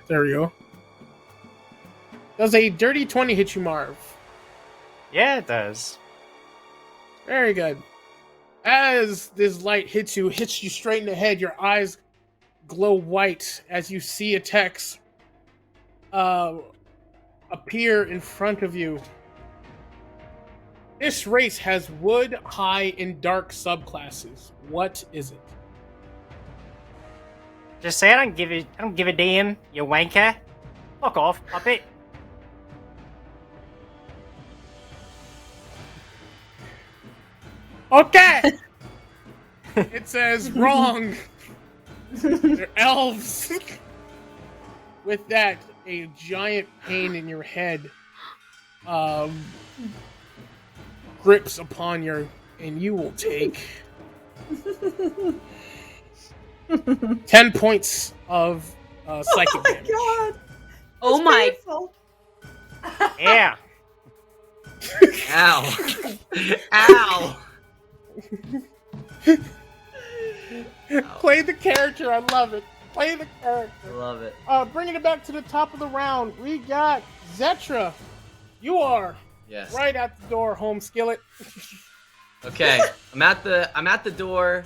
There we go. Does a dirty 20 hit you, Marv? Yeah, it does. Very good. As this light hits you straight in the head, your eyes glow white as you see a text appear in front of you. This race has wood, high, and dark subclasses. What is it? Just say I don't give a damn, you wanker. Fuck off, puppet. Okay! It says wrong. They're elves. With that, a giant pain in your head grips upon you, and you will take 10 points of psychic damage. God. Oh my! Painful. Yeah. Ow. Ow. Play the character. I love it. Play the character. I love it. Bringing it back to the top of the round, we got Zetra. You are Yes. right at the door, home skillet. Okay. I'm at the door.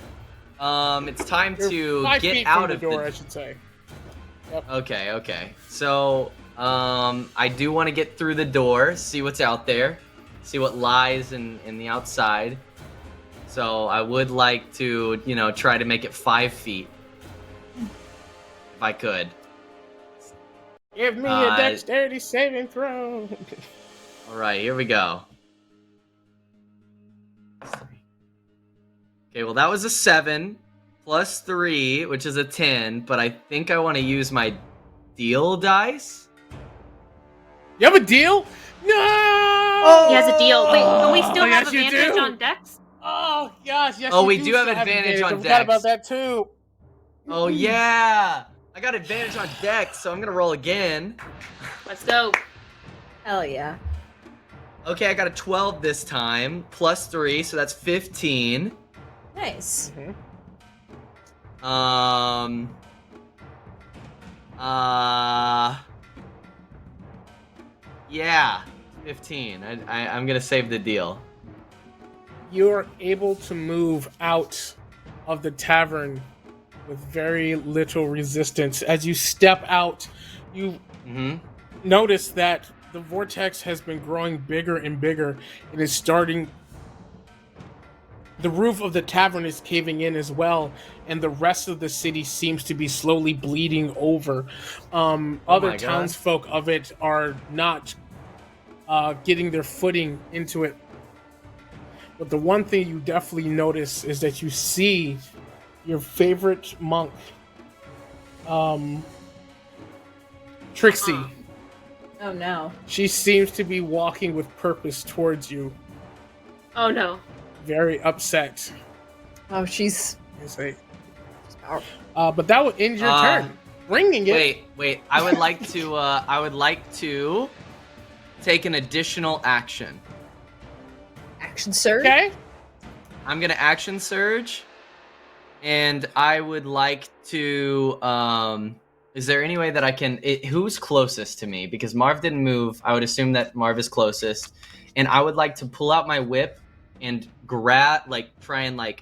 It's time You're to 5 get feet out from of the door, the I should say. Okay. So, I do want to get through the door, see what's out there, see what lies in the outside. So I would like to, try to make it 5 feet, if I could. Give me a dexterity saving throw. All right, here we go. Okay, well that was a 7 plus 3, which is a 10. But I think I want to use my deal dice. You have a deal? No! He has a deal. Wait, don't we still have yes, you advantage do. on Dex? Oh gosh, yes. Oh, you we do have still advantage on I forgot Dex. about that too. Oh yeah, I got advantage on Dex, so I'm gonna roll again. Let's go. Hell yeah. Okay, I got a 12 this time, plus 3, so that's 15. Nice. Yeah, 15. I'm gonna save the deal. You're able to move out of the tavern with very little resistance. As you step out, you notice that the vortex has been growing bigger and bigger and is starting. The roof of the tavern is caving in as well, and the rest of the city seems to be slowly bleeding over. Other my God. townsfolk of it are not getting their footing into it. But the one thing you definitely notice is that you see your favorite monk, Trixie. Oh no. She seems to be walking with purpose towards you, Oh no. very upset. Oh, she's But that would end your turn. Bringing it. Wait. I would like to take an additional action. action surge. Okay. I'm gonna action surge, and I would like to. Is there any way that I can? Who's closest to me? Because Marv didn't move. I would assume that Marv is closest, and I would like to pull out my whip and try and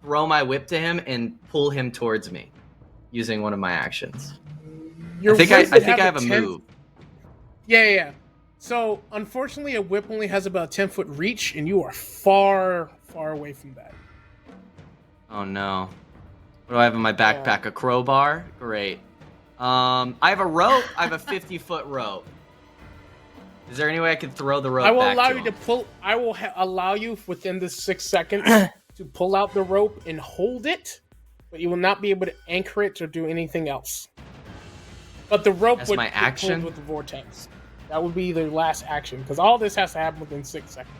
throw my whip to him and pull him towards me, using one of my actions. Your I think whip I would have a 10 move. Yeah. So, unfortunately, a whip only has about 10-foot reach, and you are far, far away from that. Oh no. What do I have in my backpack? A crowbar? Great. I have a rope. I have a 50-foot rope. Is there any way I could throw the rope I will back allow to you him? to pull. I will allow you within the 6 seconds to pull out the rope and hold it, but you will not be able to anchor it or do anything else. But the rope That's would my get pulled action? with the vortex. That would be the last action, because all this has to happen within 6 seconds.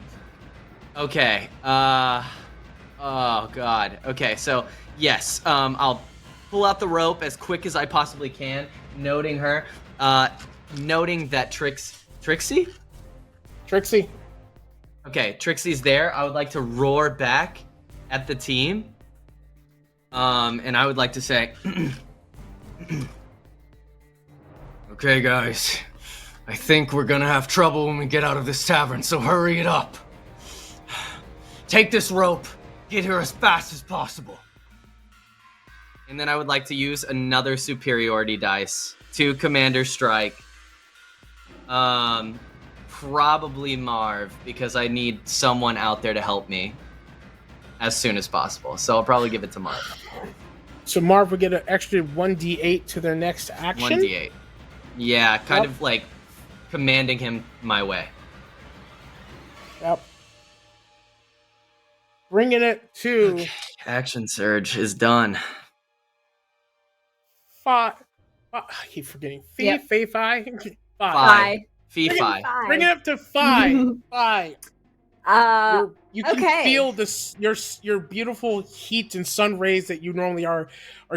Okay. Oh god. Okay, so yes, I'll pull out the rope as quick as I possibly can, noting that Trixie? Okay, Trixie's there. I would like to roar back at the team. And I would like to say, Okay, guys. I think we're gonna have trouble when we get out of this tavern, so hurry it up. Take this rope. Get here as fast as possible. and then I would like to use another superiority dice to Commander Strike. Probably Marv, because I need someone out there to help me as soon as possible. So I'll probably give it to Marv. So Marv will get an extra 1d8 to their next action. 1d8. Yeah, kind of like commanding him my way. Yep. bringing it to Okay. Action surge is done. 5. I keep forgetting. Yep. Five. Five. Bye. Fee fi. Bring it up to 5. 5. You can okay. feel this your beautiful heat and sun rays that you normally are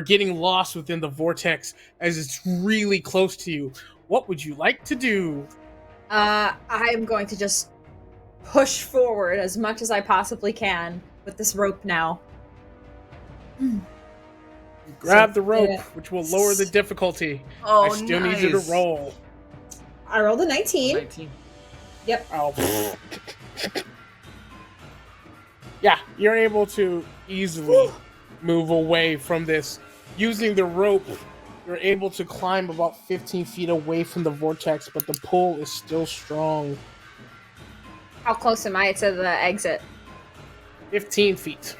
getting lost within the vortex as it's really close to you. What would you like to do? I am going to just push forward as much as I possibly can with this rope now. Grab So, the rope, yeah. which will lower the difficulty. Oh, I still need you to roll. I rolled a 19. 19. Oh. Yeah, you're able to easily move away from this. Using the rope, you're able to climb about 15 feet away from the vortex, but the pull is still strong. How close am I to the exit? 15 feet.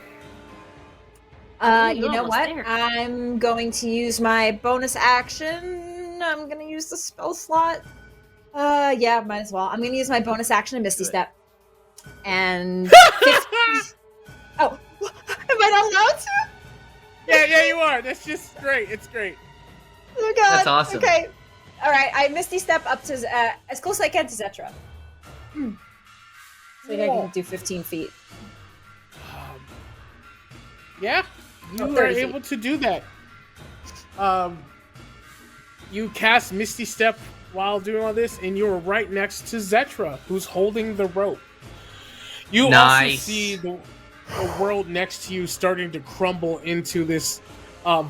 Ooh, You you're know almost what? there. I'm going to use my bonus action. I'm going to use the spell slot. Yeah, might as well. I'm going to use my bonus action and Misty Do it. Step. And... Oh, am I not allowed to? Yeah, you are. That's just great. It's great. Oh god. That's awesome. Okay. Alright, I Misty Step up to as close as I can to Zetra. So I think I can do 15 feet. Yeah, you Oh, are 30 feet. able to do that. You cast Misty Step while doing all this, and you're right next to Zetra, who's holding the rope. You also Nice. see the world next to you starting to crumble into this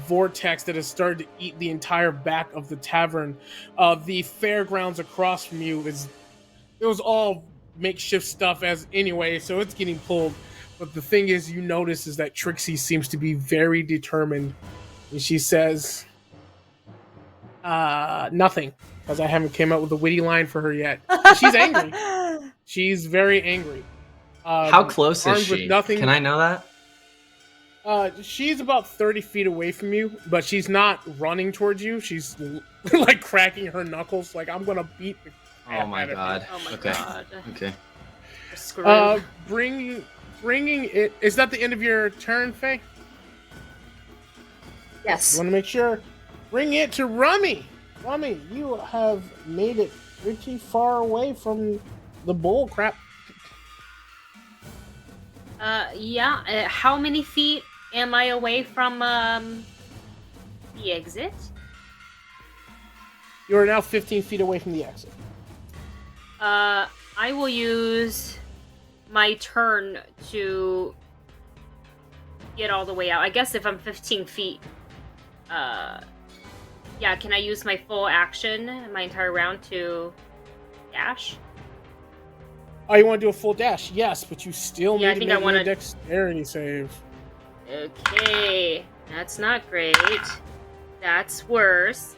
vortex that has started to eat the entire back of the tavern. The fairgrounds across from you it was all makeshift stuff as anyway, so it's getting pulled. But the thing is, you notice is that Trixie seems to be very determined, and she says, "Nothing," because I haven't came up with a witty line for her yet. She's angry. She's very angry. How close is armed she? with nothing. Can I know that? She's about 30 feet away from you, but she's not running towards you. She's like cracking her knuckles, like I'm gonna beat the crap Oh my out of you. god. Oh my Okay. god. Okay. We're screwed. Bringing it. Is that the end of your turn, Faye? Yes. I want to make sure. Bring it to Rummy. Rummy, you have made it pretty far away from the bull crap. Yeah. How many feet am I away from the exit? You are now 15 feet away from the exit. I will use my turn to get all the way out. I guess if I'm 15 feet, yeah, can I use my full action, my entire round to dash? Oh, you want to do a full dash? Yes, but you still Yeah, I need to think I make wanna- a dexterity save. Okay, that's not great. That's worse.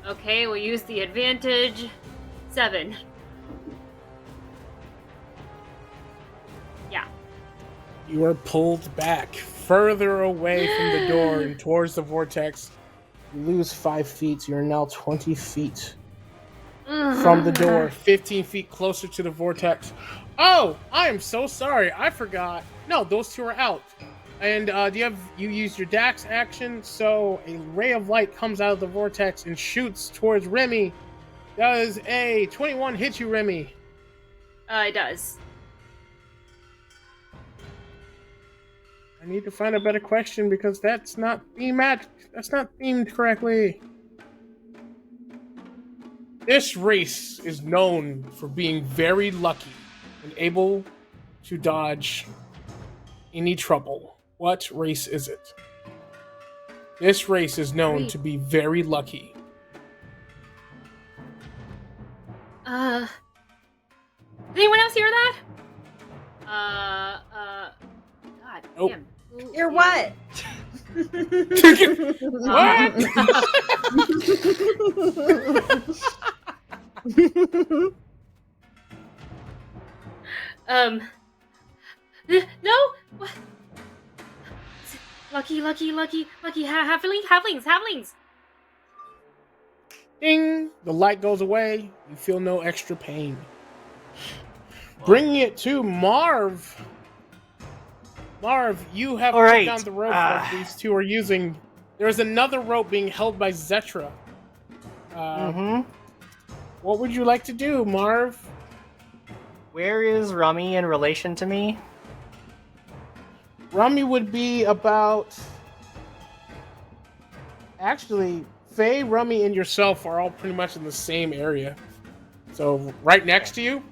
Okay, we'll use the advantage. 7. Yeah. You are pulled back further away from the door and towards the vortex. You lose 5 feet. So you're now 20 feet from the door, 15 feet closer to the vortex. Oh, I am so sorry. I forgot. No, those two are out. And you use your dax action, so a ray of light comes out of the vortex and shoots towards Remy. Does a 21 hit you, Remy? It does. I need to find a better question because that's not themed correctly. This race is known for being very lucky and able to dodge any trouble. What race is it? This race is known to be very lucky. Did anyone else hear that? God Nope. damn. Who You're is- what? No. What? Lucky. Halflings. Ding! The light goes away. You feel no extra pain. Bringing it to Marv. Marv, you have All put right, down the rope that these two are using. There's another rope being held by Zetra. What would you like to do, Marv? Where is Rummy in relation to me? Rummy would be about... Actually, Faye, Rummy, and yourself are all pretty much in the same area. So, right next to you?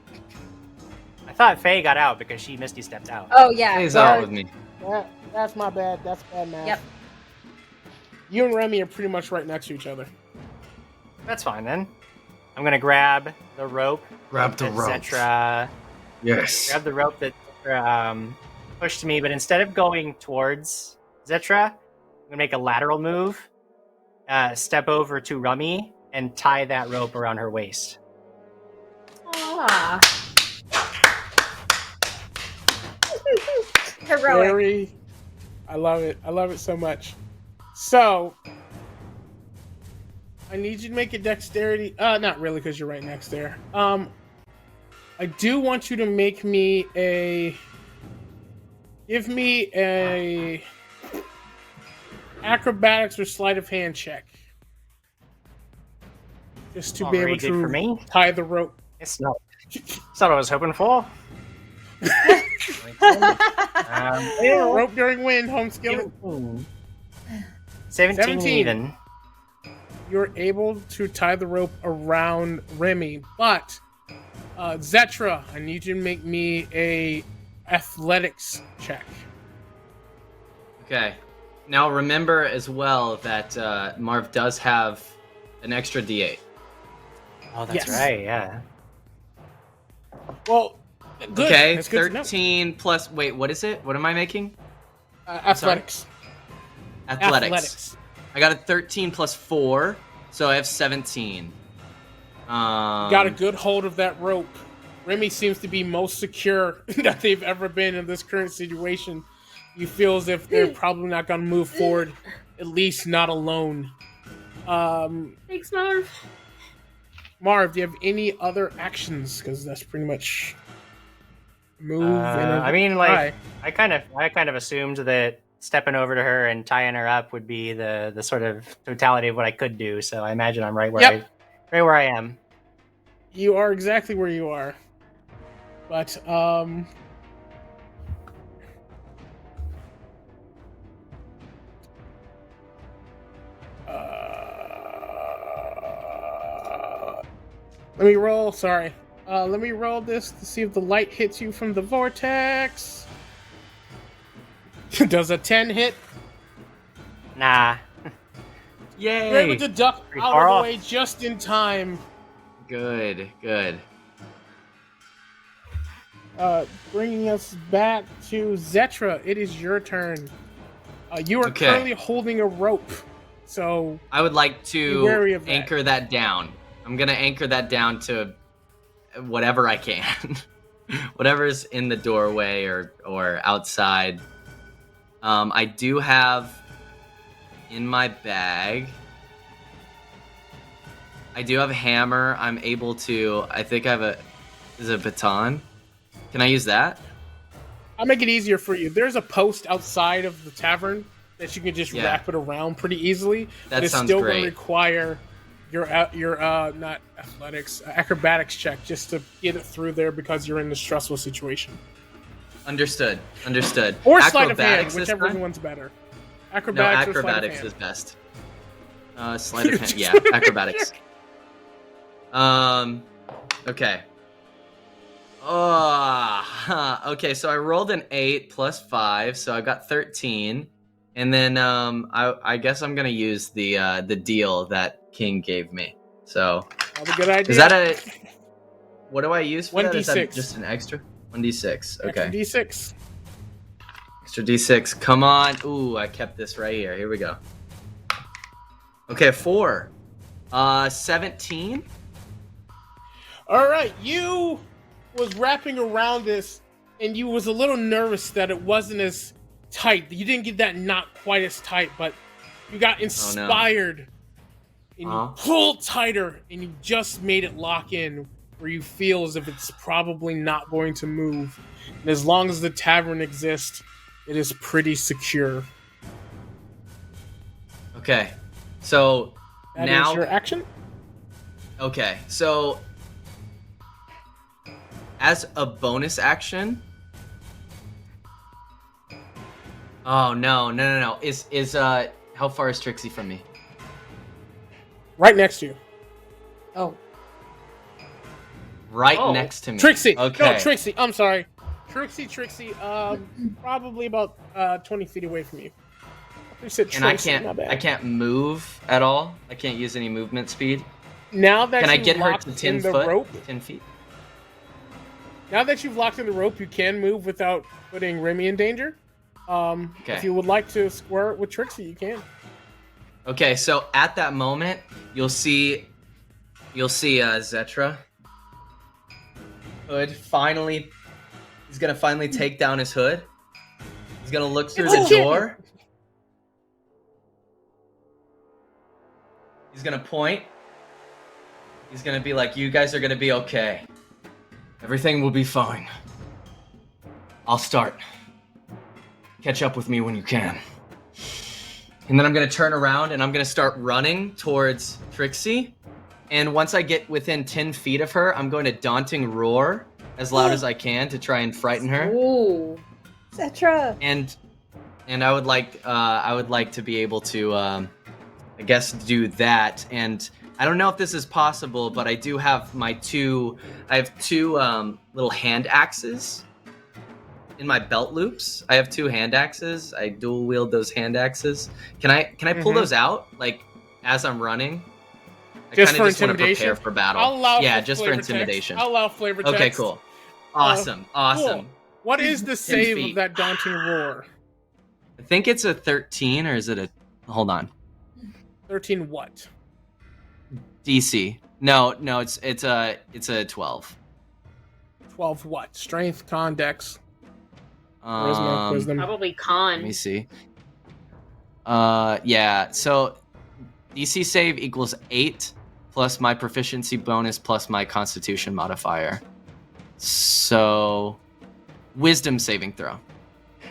I thought Faye got out because she Misty stepped out. Oh yeah. He's sorry. out with me. That's my bad. That's bad math. Yep. You and Remy are pretty much right next to each other. That's fine then. I'm gonna grab the rope. Grab the that rope. Zetra Yes. grab the rope that Zetra, pushed me, but instead of going towards Zetra, I'm gonna make a lateral move, step over to Rummy, and tie that rope around her waist. Aw. Heroic. I love it. I love it so much. So, I need you to make a dexterity. Not really, because you're right next there. I do want you to make me a. Give me a acrobatics or sleight of hand check, just to be able Already good for to me. tie the rope. It's not what I was hoping for. Rope during wind, home skill. 17 even. You're able to tie the rope around Remy, but Zetra, I need you to make me a athletics check. Okay. Now remember as well that Marv does have an extra D8. Oh, that's Yes. right, yeah. Well, good. Okay, That's good to know. 13 plus. Wait, what is it? What am I making? Athletics. Athletics. I got a 13 plus 4, so I have 17. Got a good hold of that rope. Remy seems to be most secure that they've ever been in this current situation. You feel as if they're probably not going to move forward, at least not alone. Thanks, Marv. Marv, do you have any other actions? Because that's pretty much move. I mean, like, I kind of assumed that stepping over to her and tying her up would be the sort of totality of what I could do. So I imagine I'm right where I am. You are exactly where you are. But let me roll. Sorry. Let me roll this to see if the light hits you from the vortex. Does a 10 hit? Nah. Yay! You're able to duck Pretty out far of the off. way just in time. Good, good. Bringing us back to Zetra. It is your turn. You are Okay. currently holding a rope. So I would like Be wary to of that. anchor that down. I'm gonna anchor that down to whatever I can. Whatever's in the doorway or outside. I do have in my bag. I do have a hammer. I'm able to. I think I have a. Is it a baton? Can I use that? I'll make it easier for you. There's a post outside of the tavern that you can just Yeah. wrap it around pretty easily. That but it's sounds still great. going to require your not athletics, acrobatics check just to get it through there because you're in this stressful situation. Understood. Understood. Or sleight of hand, Acrobatics this whichever time? one's better. No, Acrobatics or sleight of acrobatics hand. is best. Sleight of hand. Yeah, acrobatics. Okay. Okay, so I rolled an 8 plus 5, so I got 13. And then I guess I'm gonna use the deal that King gave me. So That's a good idea. is that a what do I use for that? Is that 1d6. just an extra? 1d6. Okay. Extra D6? Extra d6. Come on. Ooh, I kept this right here. Here we go. Okay, 4. 17. All right, you was wrapping around this, and you was a little nervous that it wasn't as tight. You didn't get that not quite as tight, but you got inspired, and you pulled tighter, and you just made it lock in, where you feel as if it's probably not going to move. And as long as the tavern exists, It is pretty secure. Okay. So That now is your action. Okay, so as a bonus action. Oh no. Is how far is Trixie from me? Right next to you. Oh. Right Oh. next to me. Trixie. Okay. No, Trixie. I'm sorry. Trixie. Probably about 20 feet away from you. You said And I Tracy, my bad. can't move at all. I can't use any movement speed. Now that Can I you've get her locked to 10 in the foot? rope, 10 feet? now that you've locked in the rope, you can move without putting Remy in danger. Okay. If you would like to square it with Trixie, you can. Okay, so at that moment, you'll see Zetra hood finally. He's gonna finally take down his hood. He's gonna look through It's the a door. He's gonna point. He's gonna be like, "You guys are gonna be okay. Everything will be fine. I'll start. Catch up with me when you can." And then I'm gonna turn around and I'm gonna start running towards Trixie. And once I get within 10 feet of her, I'm going to daunting roar as loud as I can to try and frighten her. Ooh. Cetra. And I would like to be able to I guess do that. And I don't know if this is possible, but I do have two little hand axes in my belt loops. I have 2 hand axes. I dual wield those hand axes. Can I pull those out like as I'm running? Just kinda for wanna intimidation? prepare for battle. I'll allow yeah, for just for flavor text. intimidation. I'll allow flavor text. Okay, cool. Awesome. Cool. What is the save feet. of that daunting roar? I think it's a 13 or is it a hold on. 13 what? DC. No, it's a 12. 12 what? Strength, con, dex, charisma, wisdom. Probably Let con. me see. Yeah. So DC save equals 8 plus my proficiency bonus plus my Constitution modifier. So wisdom saving throw.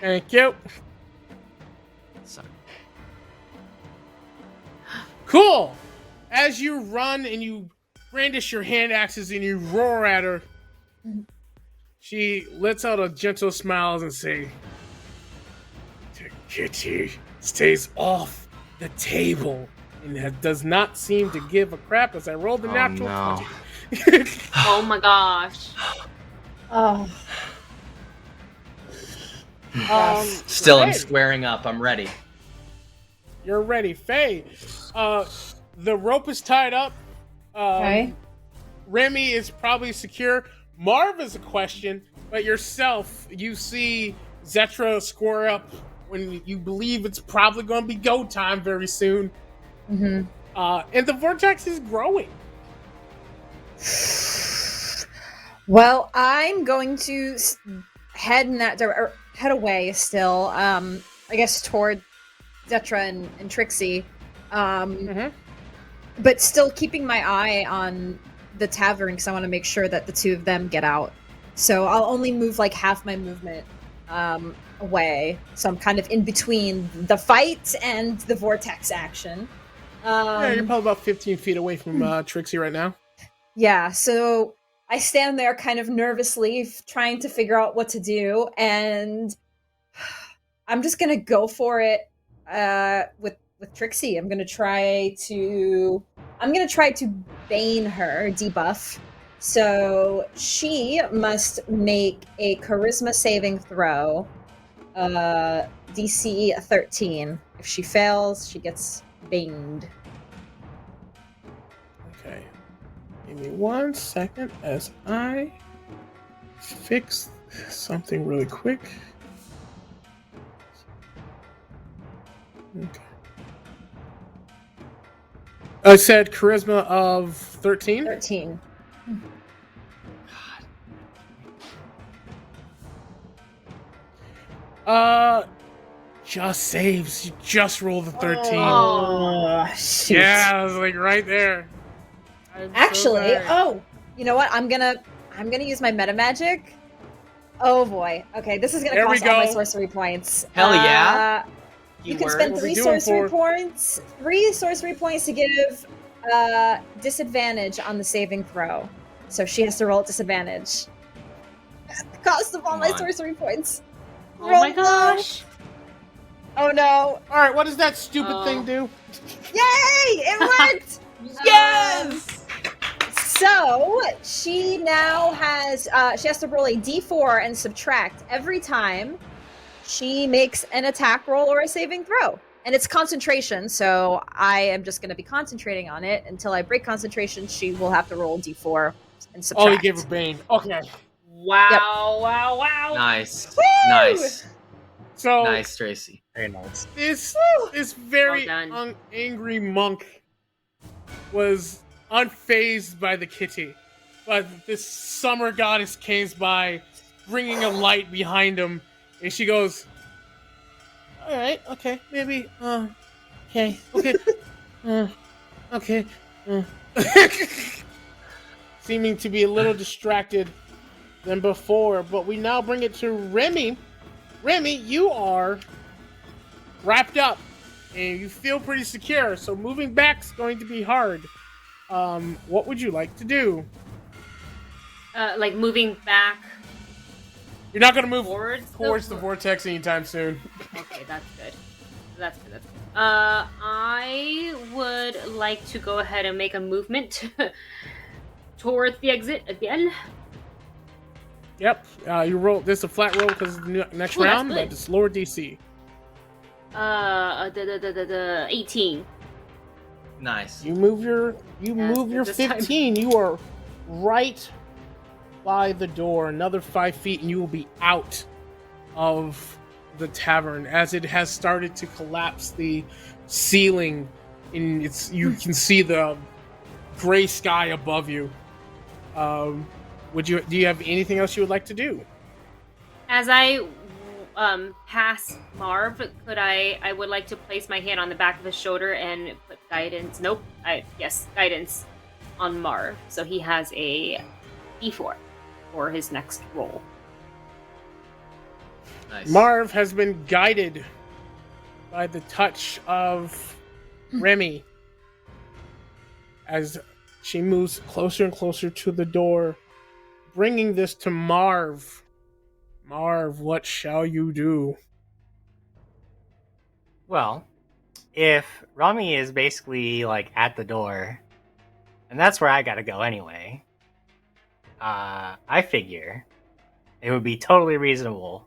Thank you. Sorry. Cool. As you run and you brandish your hand axes and you roar at her, she lets out a gentle smile and say, "The kitty stays off the table and does not seem to give a crap." As I rolled the natural no. 20. Oh my gosh. Oh. Still, I'm Faye. squaring up. I'm ready. You're ready, Faye. The rope is tied up. Okay. Remy is probably secure. Marv is a question, but yourself, you see Zetra square up when you believe it's probably going to be go time very soon. Mm-hmm. And the vortex is growing. Well, I'm going to head in that head away still. I guess toward Zetra and Trixie. But still keeping my eye on the tavern because I want to make sure that the two of them get out. So I'll only move like half my movement away. So I'm kind of in between the fight and the vortex action. Yeah, you're probably about 15 feet away from Trixie right now. Yeah, so I stand there kind of nervously trying to figure out what to do, and I'm just gonna go for it with Trixie. I'm gonna try to bane her, debuff. So she must make a charisma saving throw, DC 13. If she fails, she gets baned. Okay. Give me 1 second as I fix something really quick. Okay. I said charisma of 13. 13. Just saves. You just rolled a 13. Oh, shoot. Yeah, I was like right there. I'm so Actually, sorry. you know what? I'm gonna use my meta magic Oh boy. Okay, this is gonna There we cost all my go. sorcery points. Hell yeah. You can spend What 3 we doing sorcery for? points. 3 sorcery points to give disadvantage on the saving throw. So she has to roll at disadvantage. At the cost of all Come my on. sorcery points. Oh Roll my low. gosh. Oh no! All right, what does that stupid Oh. thing do? Yay! It worked! Yes! So she now has she has to roll a d4 and subtract every time she makes an attack roll or a saving throw. And it's concentration, so I am just going to be concentrating on it until I break concentration. She will have to roll d4 and subtract. Oh, you gave her Bane. Okay. Wow, wow, wow. Nice. Woo! Nice. So Nice, Tracie. Very nice. this very Well done. angry monk was unfazed by the kitty, but this summer goddess came by, bringing a light behind him, and she goes, "All right, okay, maybe, okay, okay, seeming to be a little distracted than before, but we now bring it to Remy. Remy, you are wrapped up, and you feel pretty secure, so moving back's going to be hard. What would you like to do? Like moving back You're not going to move towards the vortex anytime soon. Okay, that's good. That's good. I would like to go ahead and make a movement towards the exit again. Yep, you roll. This is a flat roll because the next Ooh, that's round, good. but it's lower DC. 18. Nice. You move your this time. 15. You are right by the door. Another 5 feet, and you will be out of the tavern as it has started to collapse the ceiling. You can see the gray sky above you. Do you have anything else you would like to do? As I pass Marv, I would like to place my hand on the back of his shoulder and put guidance. Nope. Guidance on Marv. So he has a D4 for his next roll. Nice. Marv has been guided by the touch of Remy as she moves closer and closer to the door, bringing this to Marv. Marv, what shall you do? Well, if Rami is basically like at the door, and that's where I gotta go anyway, I figure it would be totally reasonable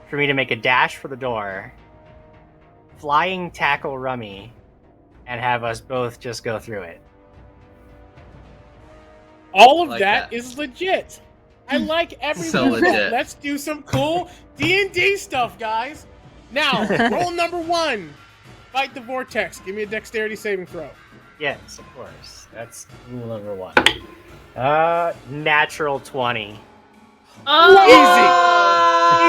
for me to make a dash for the door, flying tackle Rummy, and have us both just go through it. All of Like that that. is legit. I like every So bit of that. legit. Let's do some cool D&D stuff, guys. Now, roll number 1. Fight the vortex. Give me a dexterity saving throw. Yes, of course. That's rule number 1. Natural 20. Oh!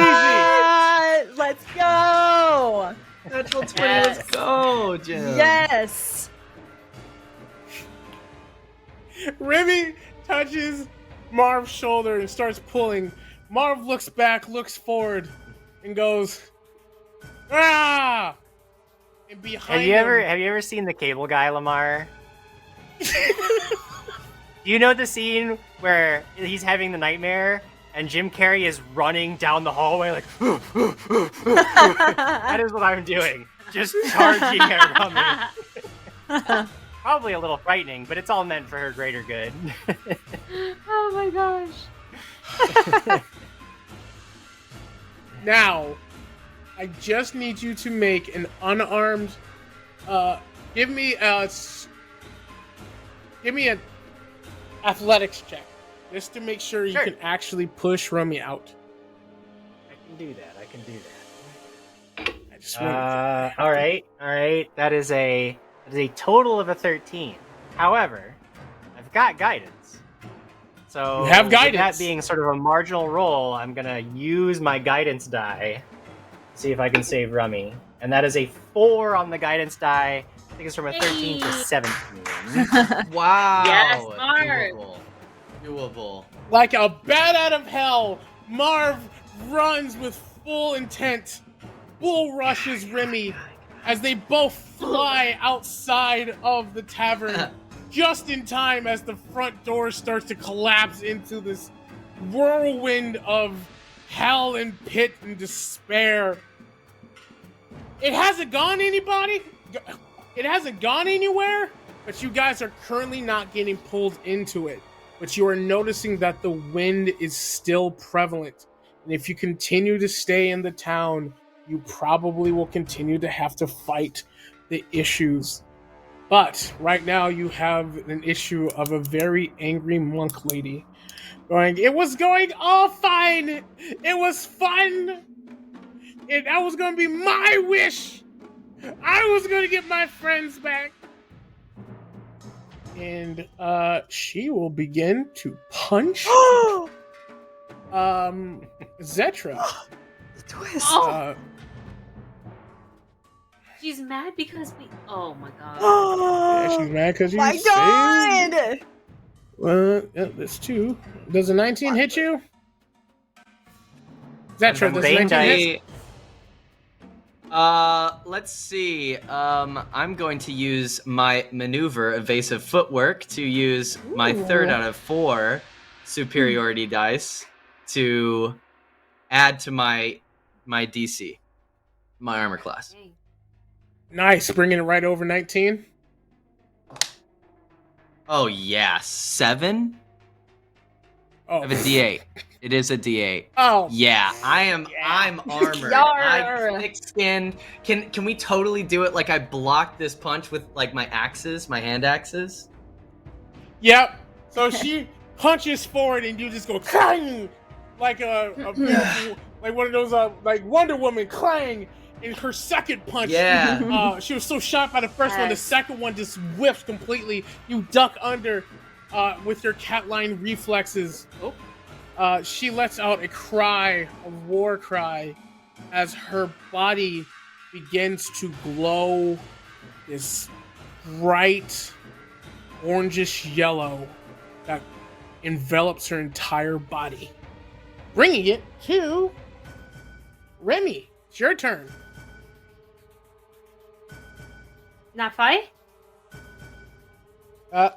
Easy. Let's go! Natural 20, Yes. let's go, Jim. Yes! Remy touches Marv's shoulder and starts pulling. Marv looks back, looks forward, and goes, "Ah!" And behind Have him, you ever seen The Cable Guy, Lemar? Do you know the scene where he's having the nightmare and Jim Carrey is running down the hallway like that is what I'm doing. Just charging at Rummy. Probably a little frightening, but it's all meant for her greater good. Oh my gosh. Now, I just need you to make an unarmed. Give me an athletics check, just to make sure you Sure. can actually push Rummy out. I can do that. I just want. All right. That is a total of a 13. However, I've got guidance. So You have with guidance. that being sort of a marginal roll, I'm gonna use my guidance die. See if I can save Rummy. And that is a 4 on the guidance die. I think it's from a 13 to Hey. 17. Wow. Yes, Marv. Doable. Like a bat out of hell, Marv runs with full intent, bull rushes Remy as they both fly outside of the tavern just in time as the front door starts to collapse into this whirlwind of hell and pit and despair. It hasn't gone anybody. It hasn't gone anywhere, but you guys are currently not getting pulled into it. But you are noticing that the wind is still prevalent. And if you continue to stay in the town, you probably will continue to have to fight the issues. But right now you have an issue of a very angry monk lady going, it was going all fine. It was fun. And that was going to be my wish. I was going to get my friends back. And she will begin to punch Zetra. The twist. She's mad because we. Oh my god. Yeah, she's mad because you My saved. God! Well, yeah, that's 2. Does a 19 hit you? Zetra, does a 19 hit? Let's see. I'm going to use my maneuver, evasive footwork, to use my 3rd out of 4 superiority dice to add to my DC, my armor class. Dang. Nice, bringing it right over 19. Oh yeah, 7. Oh, I have a D8. It is a D8. Oh, Yeah, I'm armored. Yarr. I'm thick-skinned. Can we totally do it like I blocked this punch with like my axes, my hand axes? yep. So she punches forward, and you just go clang, like a beautiful, like one of those like Wonder Woman clang. In her second punch, Yeah. she was so shocked by the first one. The Yes. second one just whiffed completely. You duck under with your cat-line reflexes. She lets out a cry, a war cry, as her body begins to glow this bright orangish yellow that envelops her entire body. Bringing it to Remy. It's your turn. Not fight? Oh,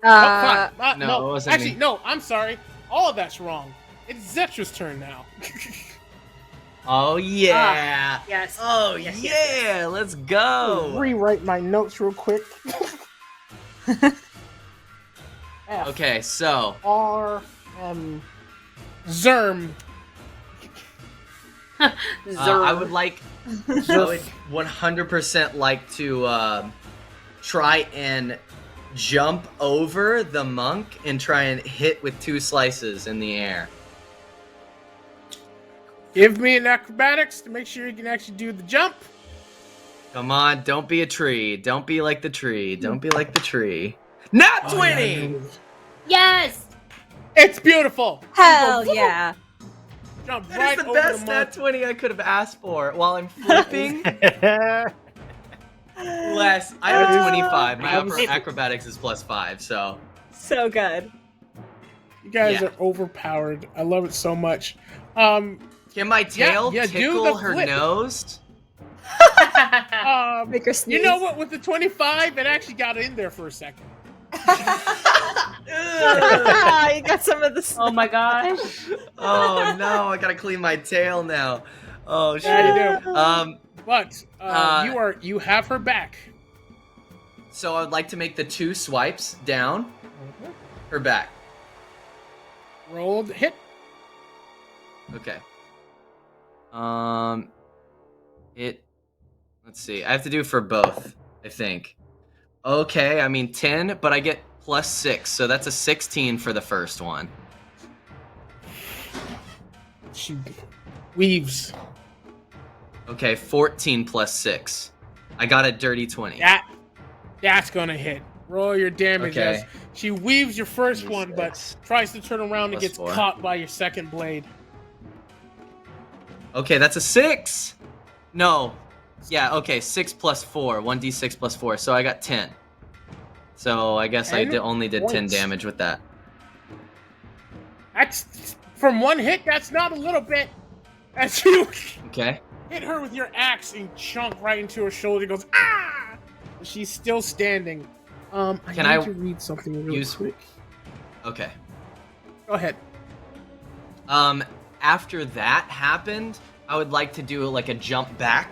fine. No, No, it wasn't actually, me. no, I'm sorry. All of that's wrong. It's Zetra's turn now. Oh yeah. Yes. Oh Yes, yeah. yes, Let's go. Rewrite my notes real quick. F, Okay, so R, M, Zerm. I would like. I would 100% like to try and jump over the monk and try and hit with 2 slices in the air. Give me an acrobatics to make sure you can actually do the jump. Come on, don't be a tree. Don't be like the tree. Don't be like the tree. Nat 20! Yes! It's beautiful. Hell You go, yeah. Jump That right is the over best the Nat monk. 20 I could have asked for while I'm flipping. Less. I have a 25. My acrobatics is +5, so. So good. You guys Yeah. are overpowered. I love it so much. Can my tail yeah, do tickle the her flip. nose? Make her sneeze. You know what? With the 25, it actually got in there for a second. You got some of this. Oh my gosh. Oh no, I gotta clean my tail now. Oh shit. Yeah, you do. But Uh, you have her back. So I would like to make the 2 swipes down her back. Rolled hit. Okay. Let's see. I have to do for both, I think. Okay, I mean 10, but I get +6, so that's a 16 for the first one. She weaves. Okay, 14 +6. I got a dirty 20. That's gonna hit. Roll your damage Okay. as she weaves your first one, but tries to turn around and gets +4. caught by your second blade. Okay, that's a 6. No. Yeah, okay, 6 +4. 1d6 +4. So I got 10. So I guess I 10 only did 10 points. damage with that. That's from one hit, that's not a little bit. As you Okay. hit her with your axe and chunk right into her shoulder, goes ah. She's still standing. I Can need I to read something real use- quick. Okay. Go ahead. After that happened, I would like to do like a jump back,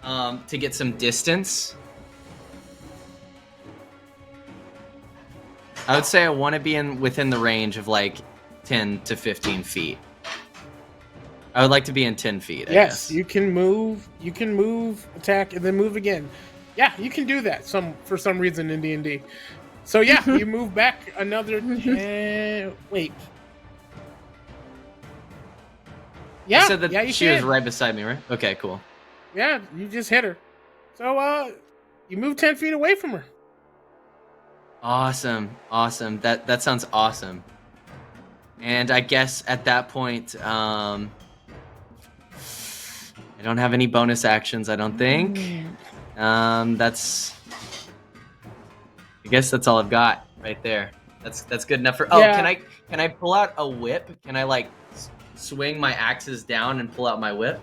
to get some distance. I would say I want to be within the range of like 10 to 15 feet. I would like to be in 10 feet. I Yes, guess. you can move. You can move, attack, and then move again. Yeah, you can do that. For some reason in D&D. So yeah, you move back another. Wait. Yeah, You said that yeah, you she can. was right beside me, right? Okay, cool. Yeah, you just hit her. So you move 10 feet away from her. Awesome. That sounds awesome. And I guess at that point, I don't have any bonus actions, I don't think. I guess that's all I've got right there. That's good enough for. Oh, Yeah. can I pull out a whip? Can I like swing my axes down and pull out my whip?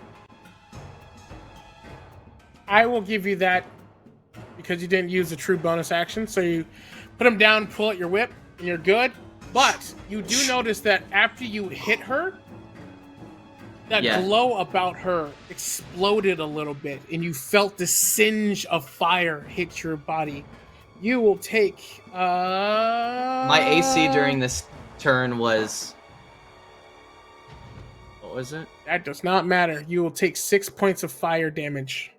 I will give you that because you didn't use a true bonus action. So you put them down, pull out your whip, and you're good. But you do notice that after you hit her, that Yeah. glow about her exploded a little bit, and you felt the singe of fire hit your body. You will take My AC during this turn was. What was it? that does not matter. You will take 6 points of fire damage.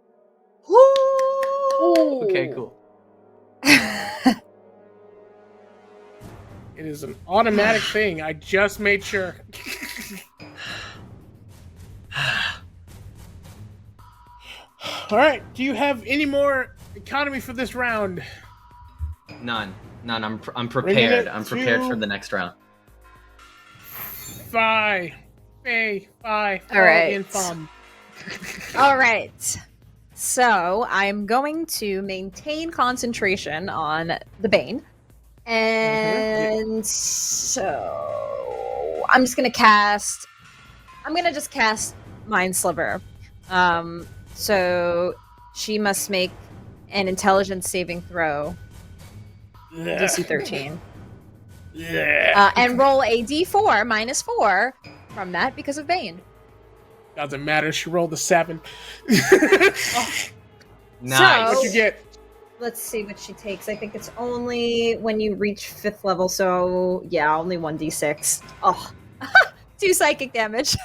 Okay, cool. It is an automatic thing. I just made sure. All right. Do you have any more economy for this round? None. I'm Bringing prepared. it I'm prepared to- for the next round. Five. All right. All right. So I'm going to maintain concentration on the Bane. And so I'm just going to cast... I'm going to just cast Mind Sliver. So she must make an intelligence saving throw. DC 13. And roll a d4 minus 4 from that because of Bane. Doesn't matter. She rolled a 7. Nice. What'd you get? Let's see what she takes. I think it's only when you reach 5th level, so yeah, only 1d6. Oh, 2 psychic damage. 2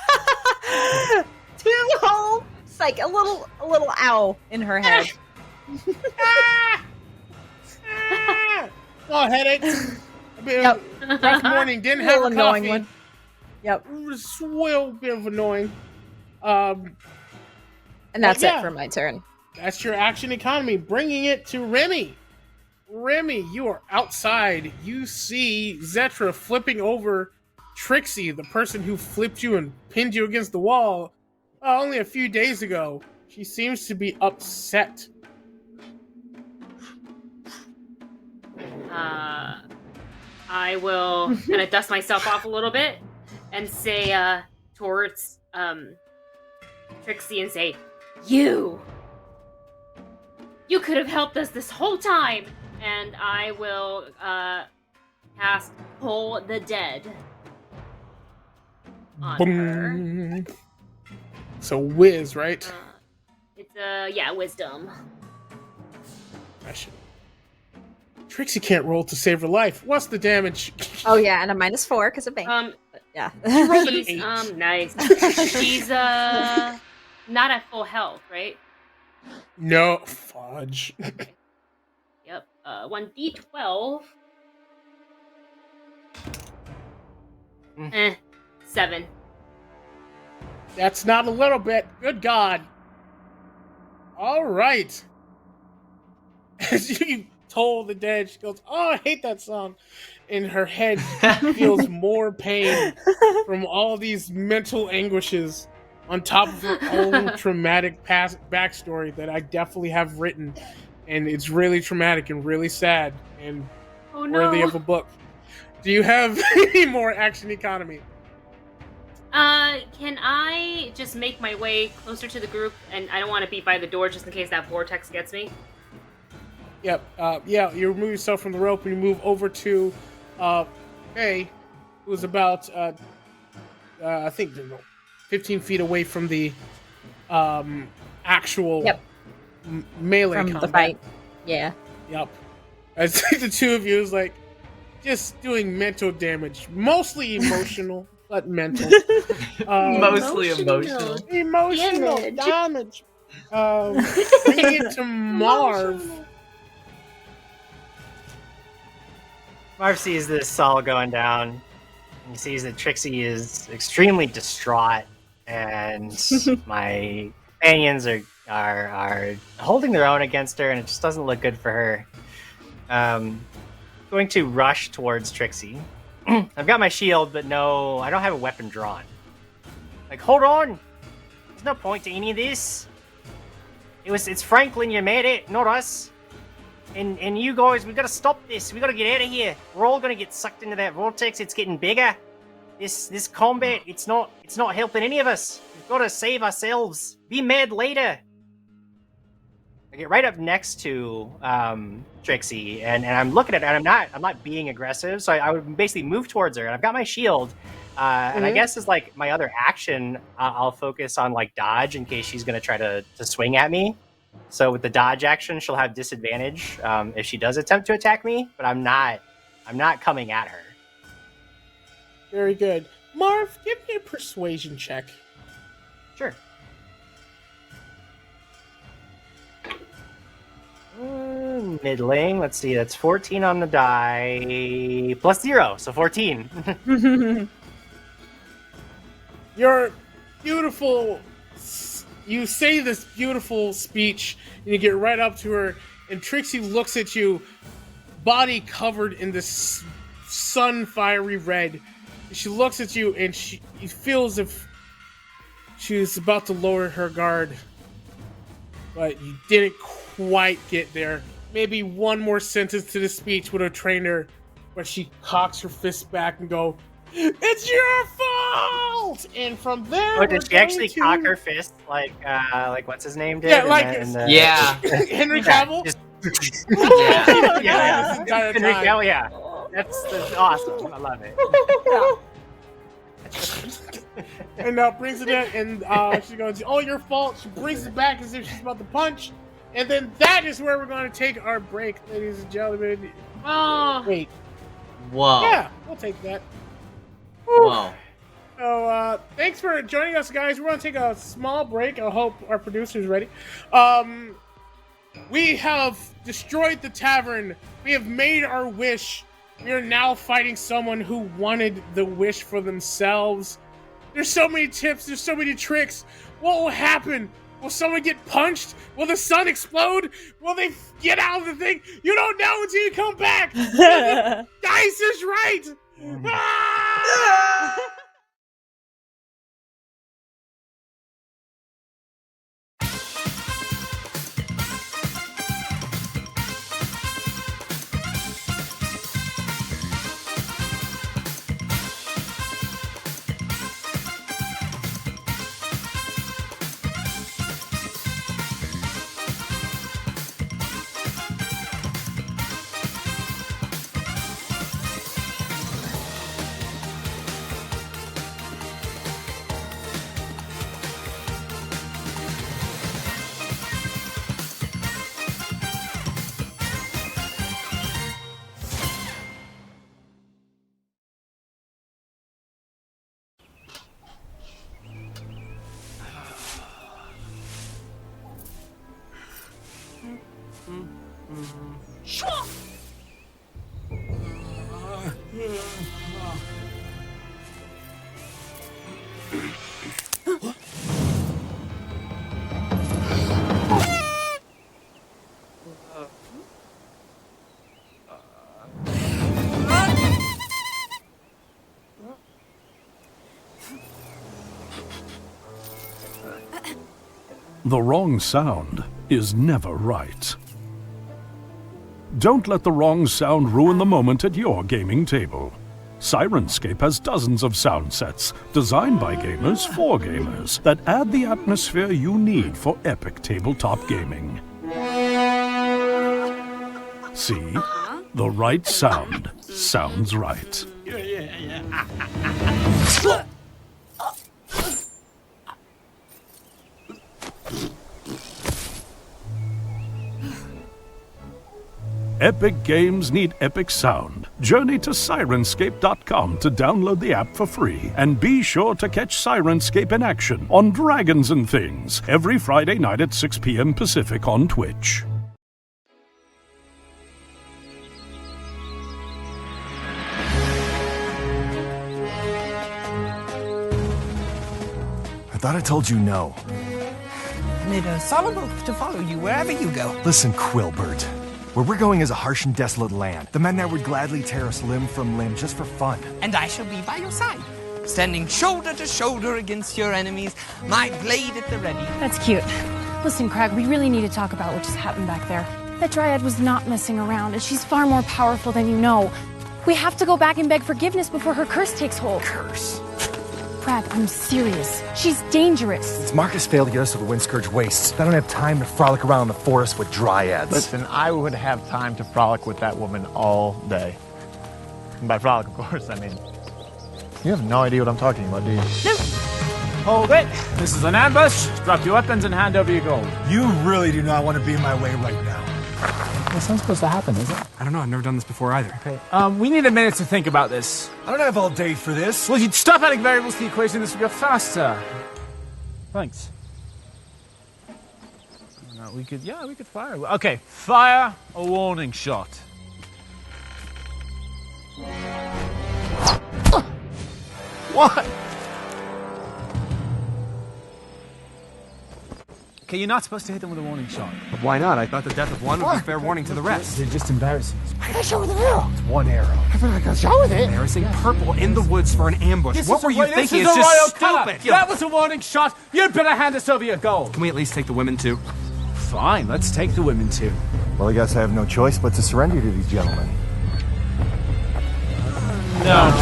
whole psych. A little ow in her head. Oh, headaches. A bit Yep. of rough morning. Didn't have Little a annoying coffee. one. Yep. It was a little bit of annoying. And that's yeah. it for my turn. That's your action economy. Bringing it to Remy. Remy, you are outside. You see Zetra flipping over Trixie, the person who flipped you and pinned you against the wall only a few days ago. She seems to be upset. I will kind of dust myself off a little bit and say towards Trixie and say, You could have helped us this whole time. And I will cast Pull the Dead on her. Boom. So whiz, right? It's wisdom. I should. Trixie can't roll to save her life. What's the damage? Oh yeah, and a minus 4 because of Bane. But yeah. rolled an She's 8. nice. She's not at full health, right? No, fudge. Yep. 1d12. 7. That's not a little bit. Good God. All right. As you toll the dead, she goes, "Oh, I hate that song." And her head feels more pain from all these mental anguishes on top of her own traumatic past backstory that I definitely have written. And it's really traumatic and really sad and Oh no. worthy of a book. Do you have any more action economy? can I just make my way closer to the group? And I don't want to be by the door just in case that vortex gets me. Yep. Yeah, you remove yourself from the rope and you move over to Faye, who's about I think 15 feet away from the actual melee From combat. the fight. Yeah. Yep. I think the two of you is like just doing mental damage, mostly emotional, but mental. Mostly emotional. Emotional damage. Bringing it to Marv. Marv sees this all going down, and he sees that Trixie is extremely distraught, and my companions are holding their own against her, and it just doesn't look good for her. Going to rush towards Trixie. I've got my shield, but no, I don't have a weapon drawn. Like, hold on! There's no point to any of this. It's Franklin, you made it, not us. And you guys, we gotta stop this. We gotta get out of here. We're all gonna get sucked into that vortex. It's getting bigger. This combat, it's not helping any of us. We've gotta save ourselves. Be mad later. I get right up next to Trixie, and I'm looking at her, and I'm not being aggressive, so I would basically move towards her, and I've got my shield. And I guess as like my other action, I'll focus on like dodge in case she's gonna try to swing at me. So with the dodge action, she'll have disadvantage if she does attempt to attack me, but I'm not coming at her. Very good. Marv, give me a persuasion check. Sure. Middling. Let's see. That's 14 on the die plus 0, so 14. You're beautiful. You say this beautiful speech, and you get right up to her, and Trixie looks at you, body covered in this sun-fiery red. She looks at you, and you feel as if she's about to lower her guard, but you didn't quite get there. Maybe one more sentence to the speech would have trained her, but she cocks her fist back and go, "It's your fault!" And from there, Oh, did she actually cock her fist like what's his name did? Yeah, like Yeah. Henry Cavill. Yeah. This entire Henry time. Cavill, yeah. That's awesome. I love it. And brings it in, and she goes, "Oh, your fault." She brings it back as if she's about to punch, and then that is where we're going to take our break, ladies and gentlemen. Oh. Wait, Whoa. yeah, we'll take that. Whoa. So, thanks for joining us, guys. We're going to take a small break. I hope our producer's ready. We have destroyed the tavern. We have made our wish. We are now fighting someone who wanted the wish for themselves. There's so many tips. There's so many tricks. What will happen? Will someone get punched? Will the sun explode? Will they get out of the thing? You don't know until you come back. The dice is right. Ah! The wrong sound is never right. Don't let the wrong sound ruin the moment at your gaming table. Sirenscape has dozens of sound sets designed by gamers for gamers that add the atmosphere you need for epic tabletop gaming. See? The right sound sounds right. Epic games need epic sound. Journey to Sirenscape.com to download the app for free. And be sure to catch Sirenscape in action on Dragons and Things every Friday night at 6 p.m. Pacific on Twitch. I thought I told you no. I made a solemn oath to follow you wherever you go. Listen, Quilbert. Where we're going is a harsh and desolate land. The men there would gladly tear us limb from limb just for fun. And I shall be by your side, standing shoulder to shoulder against your enemies, my blade at the ready. That's cute. Listen, Crag, we really need to talk about what just happened back there. That Dryad was not messing around, and she's far more powerful than you know. We have to go back and beg forgiveness before her curse takes hold. Curse? Crag, I'm serious. She's dangerous. Since Marcus failed to get us to the Windscourge Wastes, I don't have time to frolic around in the forest with dryads. Listen, I would have time to frolic with that woman all day. And by frolic, of course, I mean, you have no idea what I'm talking about, do you? No. Hold it. This is an ambush. Drop your weapons and hand over your gold. You really do not want to be in my way right now. That's not supposed to happen, is it? I don't know. I've never done this before either. Okay. We need a minute to think about this. I don't have all day for this. Well, you'd stop adding variables to the equation, this would go faster. Thanks. No, we could fire. Okay, fire a warning shot. What? Okay, you're not supposed to hit them with a warning shot. But why not? I thought the death of one would be fair warning to the rest. They're just embarrassing. I got shot with an arrow. It's one arrow. I thought I got shot with it. Embarrassing purple in the woods for an ambush. What were you thinking? It's just stupid. That was a warning shot. You'd better hand us over your gold. Can we at least take the women too? Fine, let's take the women too. Well, I guess I have no choice but to surrender to these gentlemen. No.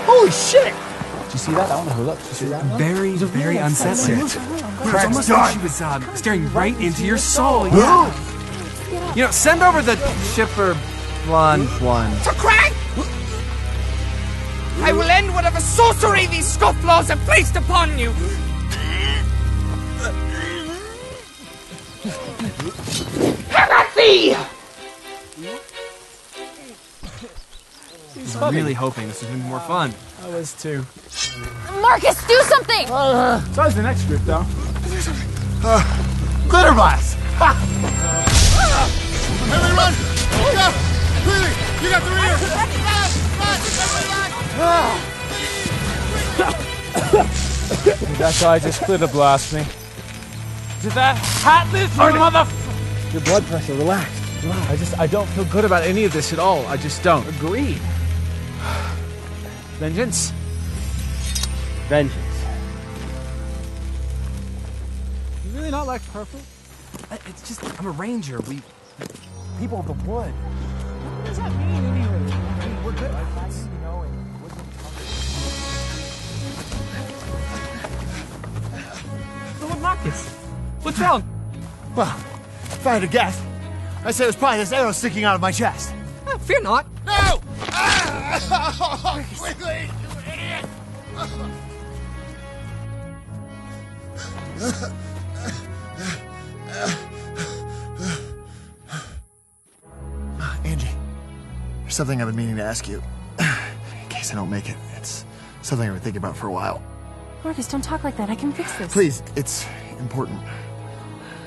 Holy shit! Did you see that? I want to hold up. Did you see that? Very, very unsettling. It was almost like she was staring right into your soul. Yeah. You know, send over the chipper blonde one. To Crag! I will end whatever sorcery these scofflaws have placed upon you! Heresy! I was really hoping this was going to be more fun. I was too. Marcus, do something! So is the next group, though. Glitter blast! Everyone, go! Clearly, you got the rear! That guy just glitter blast me. Did that hatless motherfucker? Your blood pressure, relax. I don't feel good about any of this at all. I just don't. Agreed. Vengeance? Vengeance. You really not like purple? It's just, I'm a ranger. We people of the wood. What does that mean anyway? I mean, we're good. Lord Marcus, what's wrong? Well, if I had to guess, I'd say it was probably this arrow sticking out of my chest. Oh, fear not. No! Quickly, you idiot! Angie, there's something I've been meaning to ask you. In case I don't make it, it's something I've been thinking about for a while. Marcus, don't talk like that. I can fix this. Please, it's important.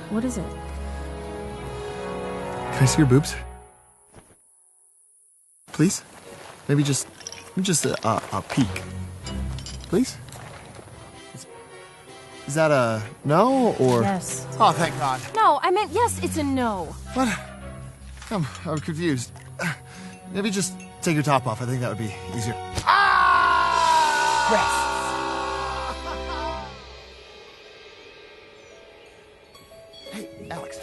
What is it? Can I see your boobs? Please? Maybe just a peek. Please? Is that a no, or? Yes. Oh, thank God. No, I meant yes, it's a no. What? I'm confused. Maybe just take your top off. I think that would be easier. Hey, Alex.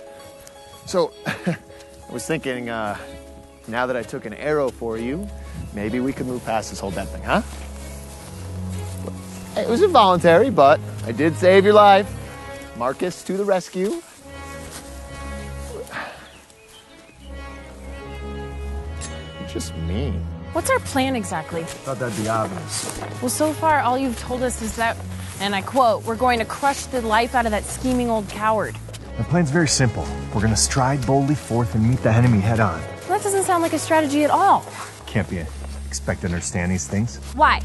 So, I was thinking, Now that I took an arrow for you, maybe we could move past this whole death thing, huh? It was involuntary, but I did save your life. Marcus to the rescue. You're just mean. What's our plan exactly? Thought that'd be obvious. Well, so far, all you've told us is that, and I quote, we're going to crush the life out of that scheming old coward. The plan's very simple. We're gonna stride boldly forth and meet the enemy head on. That doesn't sound like a strategy at all. Can't be expect to understand these things. Why?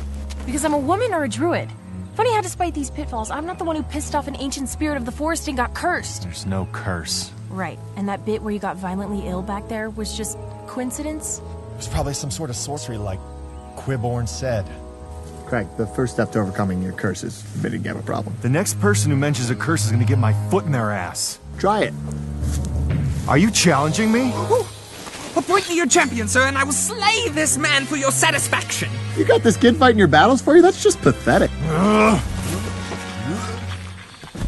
Because I'm a woman or a druid? Funny how despite these pitfalls, I'm not the one who pissed off an ancient spirit of the forest and got cursed. There's no curse. Right, and that bit where you got violently ill back there was just coincidence? It was probably some sort of sorcery like Quiborn said. Craig, the first step to overcoming your curse is admitting you have a problem. The next person who mentions a curse is gonna get my foot in their ass. Try it. Are you challenging me? Appoint me your champion, sir, and I will slay this man for your satisfaction. You got this kid fighting your battles for you? That's just pathetic.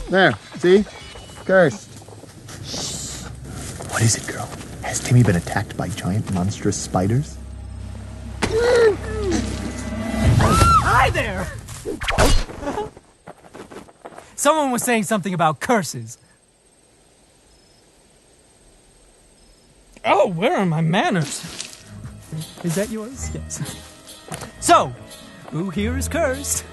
There, see? Cursed. What is it, girl? Has Timmy been attacked by giant monstrous spiders? Hi there! Someone was saying something about curses. Oh, where are my manners? Is that yours? Yes. So, who here is cursed?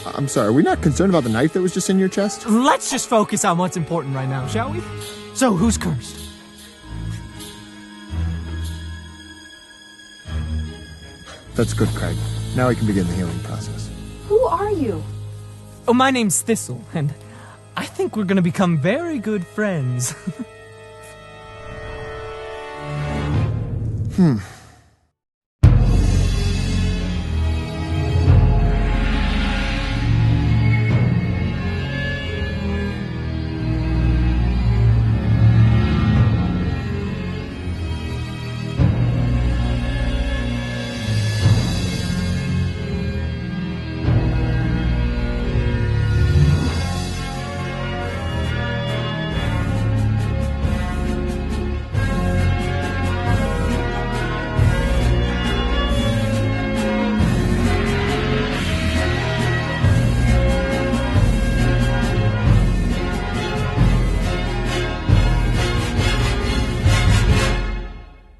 I'm sorry, are we not concerned about the knife that was just in your chest? Let's just focus on what's important right now, shall we? So, who's cursed? That's good, Craig. Now we can begin the healing process. Who are you? Oh, my name's Thistle, and I think we're gonna become very good friends.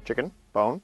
Chicken, bone.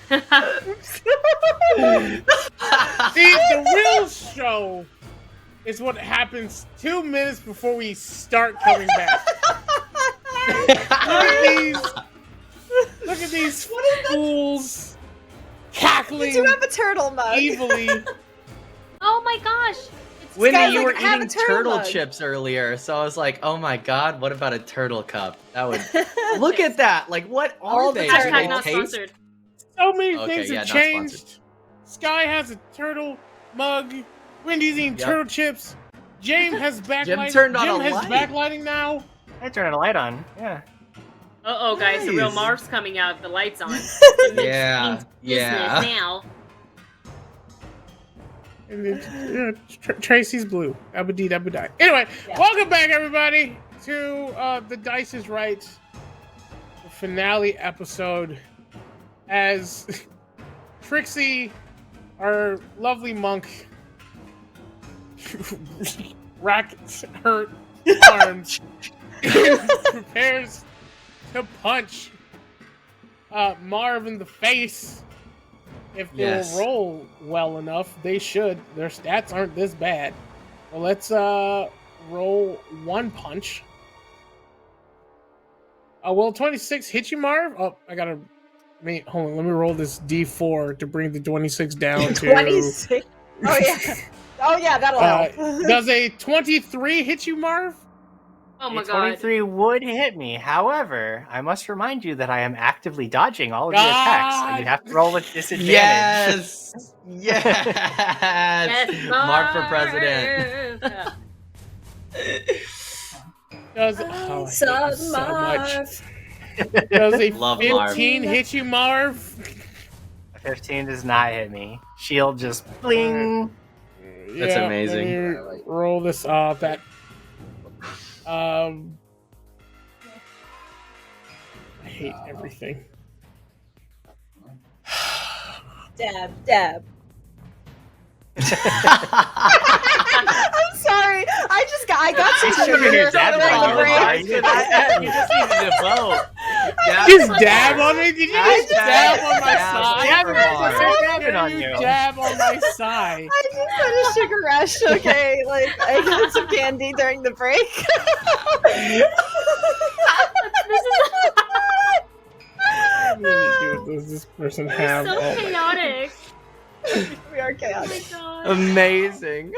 The real show is what happens 2 minutes before we start coming back. Look at these fools cackling. You do have a turtle mug. Evilly. Oh my gosh! Wendy, Guys, you like, were have eating a turtle turtle mug. chips earlier, so I was like, oh my god, what about a turtle cup? That would look at that. Like, what are All the they? turtles. Do they Not taste? sponsored. So many Okay, things yeah, have not sponsored. changed. Sky has a turtle mug. Wendy's eating Yep. turtle chips. James has backlighting. turned on Jim a has light. backlighting now. I turned a light on. Yeah. Uh-oh, guys, the real Nice. Marv's coming out. The lights on. Yeah, Means yeah. business now. And then, Tracy's blue. Abadee, abadai. Anyway, welcome back, everybody, to The Dice is Right, the finale episode. As Trixie, our lovely monk, rackets her arms and prepares to punch Marv in the face. If they Yes. will roll well enough, they should. Their stats aren't this bad. Well, let's roll one punch. Will 26 hit you, Marv? Oh, I gotta. Hold on. Let me roll this D4 to bring the 26 down to 26. Oh yeah. Oh yeah, that'll help. Does a 23 hit you, Marv? Oh my A god. 23 would hit me. However, I must remind you that I am actively dodging all of your attacks, so you have to roll with disadvantage. Yes! Yes! Yes, Mark for president. Does I hate So this so Marv. much. Does a Love 15 Marv. hit you, Marv? A 15 does not hit me. Shield just bling. That's Yeah, amazing. Let me roll this off. That I hate everything. Dab. I'm sorry. I got some Should've sugar been dabbing during the on break. you. You just needed to vote. Just dab on me? Did you just Dab. dab on my Dab. side? Dab on dabbing on You you. dab on my side. I just had a sugar rush. Okay, like I got some candy during the break. What does this person have? So Oh my chaotic. We are Oh chaotic. my god. Amazing.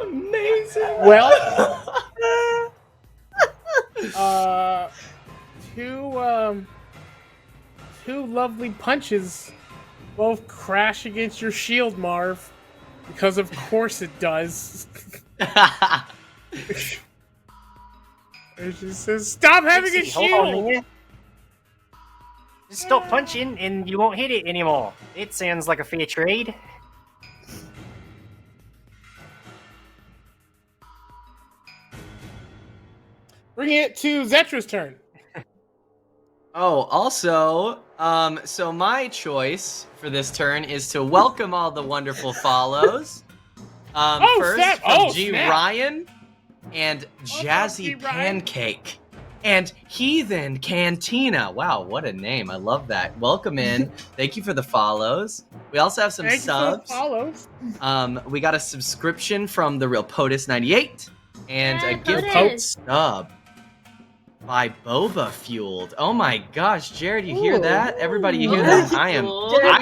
Amazing. Well, two lovely punches both crash against your shield, Marv. Because of course it does. And she says, "Stop having a Trixie, hold on a shield." minute. Just stop punching and you won't hit it anymore. It sounds like a fair trade. Bring it to Zetra's turn. Oh, also, so my choice for this turn is to welcome all the wonderful follows. Oh, First snap. from Oh, G. snap. Ryan and G. Jazzy Ryan? Pancake and Heathen Cantina. Wow, what a name. I love that. Welcome in. Thank you for the follows. We also have some Thank you for the subs. follows. We got a subscription from the real POTUS98 and Yeah, a gift POTUS. sub by Boba Fueled. Oh my gosh, Jared, you hear that? Everybody, you hear that? I'm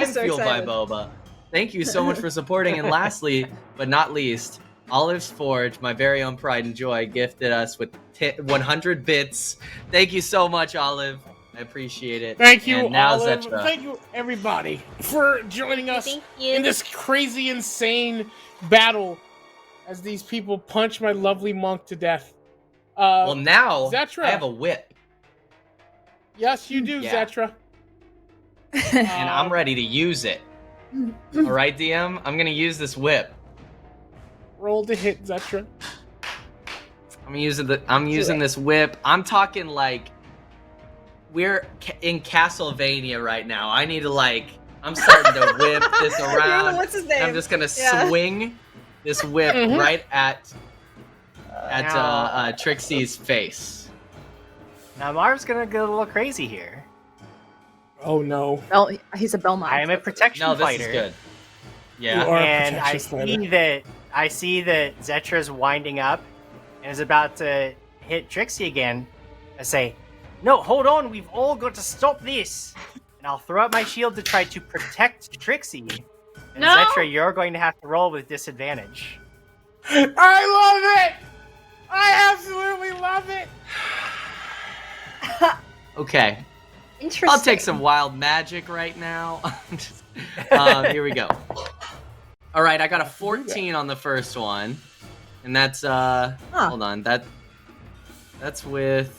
so fueled excited. by Boba. Thank you so much for supporting. And lastly, but not least, Olive's Forge, my very own pride and joy, gifted us with 100 bits. Thank you so much, Olive. I appreciate it. Thank you, And now Olive. Zetra. Thank you, everybody, for joining us Thank you. in this crazy, insane battle as these people punch my lovely monk to death. Well, now Zetra. I have a whip, Yes, you do, Yeah. Zetra. and I'm ready to use it. All right, DM, I'm gonna use this whip. Roll to hit, Zetra. I'm using this whip. I'm talking like we're in Castlevania right now. I need to I'm starting to whip this around. What's his name? I'm just gonna Yeah. swing this whip Mhm. right at Trixie's face. Now Marv's gonna go a little crazy here. Oh no. Bell, he's a Belmont. I am a protection No, this fighter. is good. You Yeah. are a And protection fighter. I see that Zetra's winding up and is about to hit Trixie again. I say, "No, hold on, we've all got to stop this." And I'll throw out my shield to try to protect Trixie. And No! Zetra, you're going to have to roll with disadvantage. I love it! I absolutely love it! Okay. Interesting. I'll take some wild magic right now. Here we go. All right, I got a 14 on the first one, and that's hold on, that's with.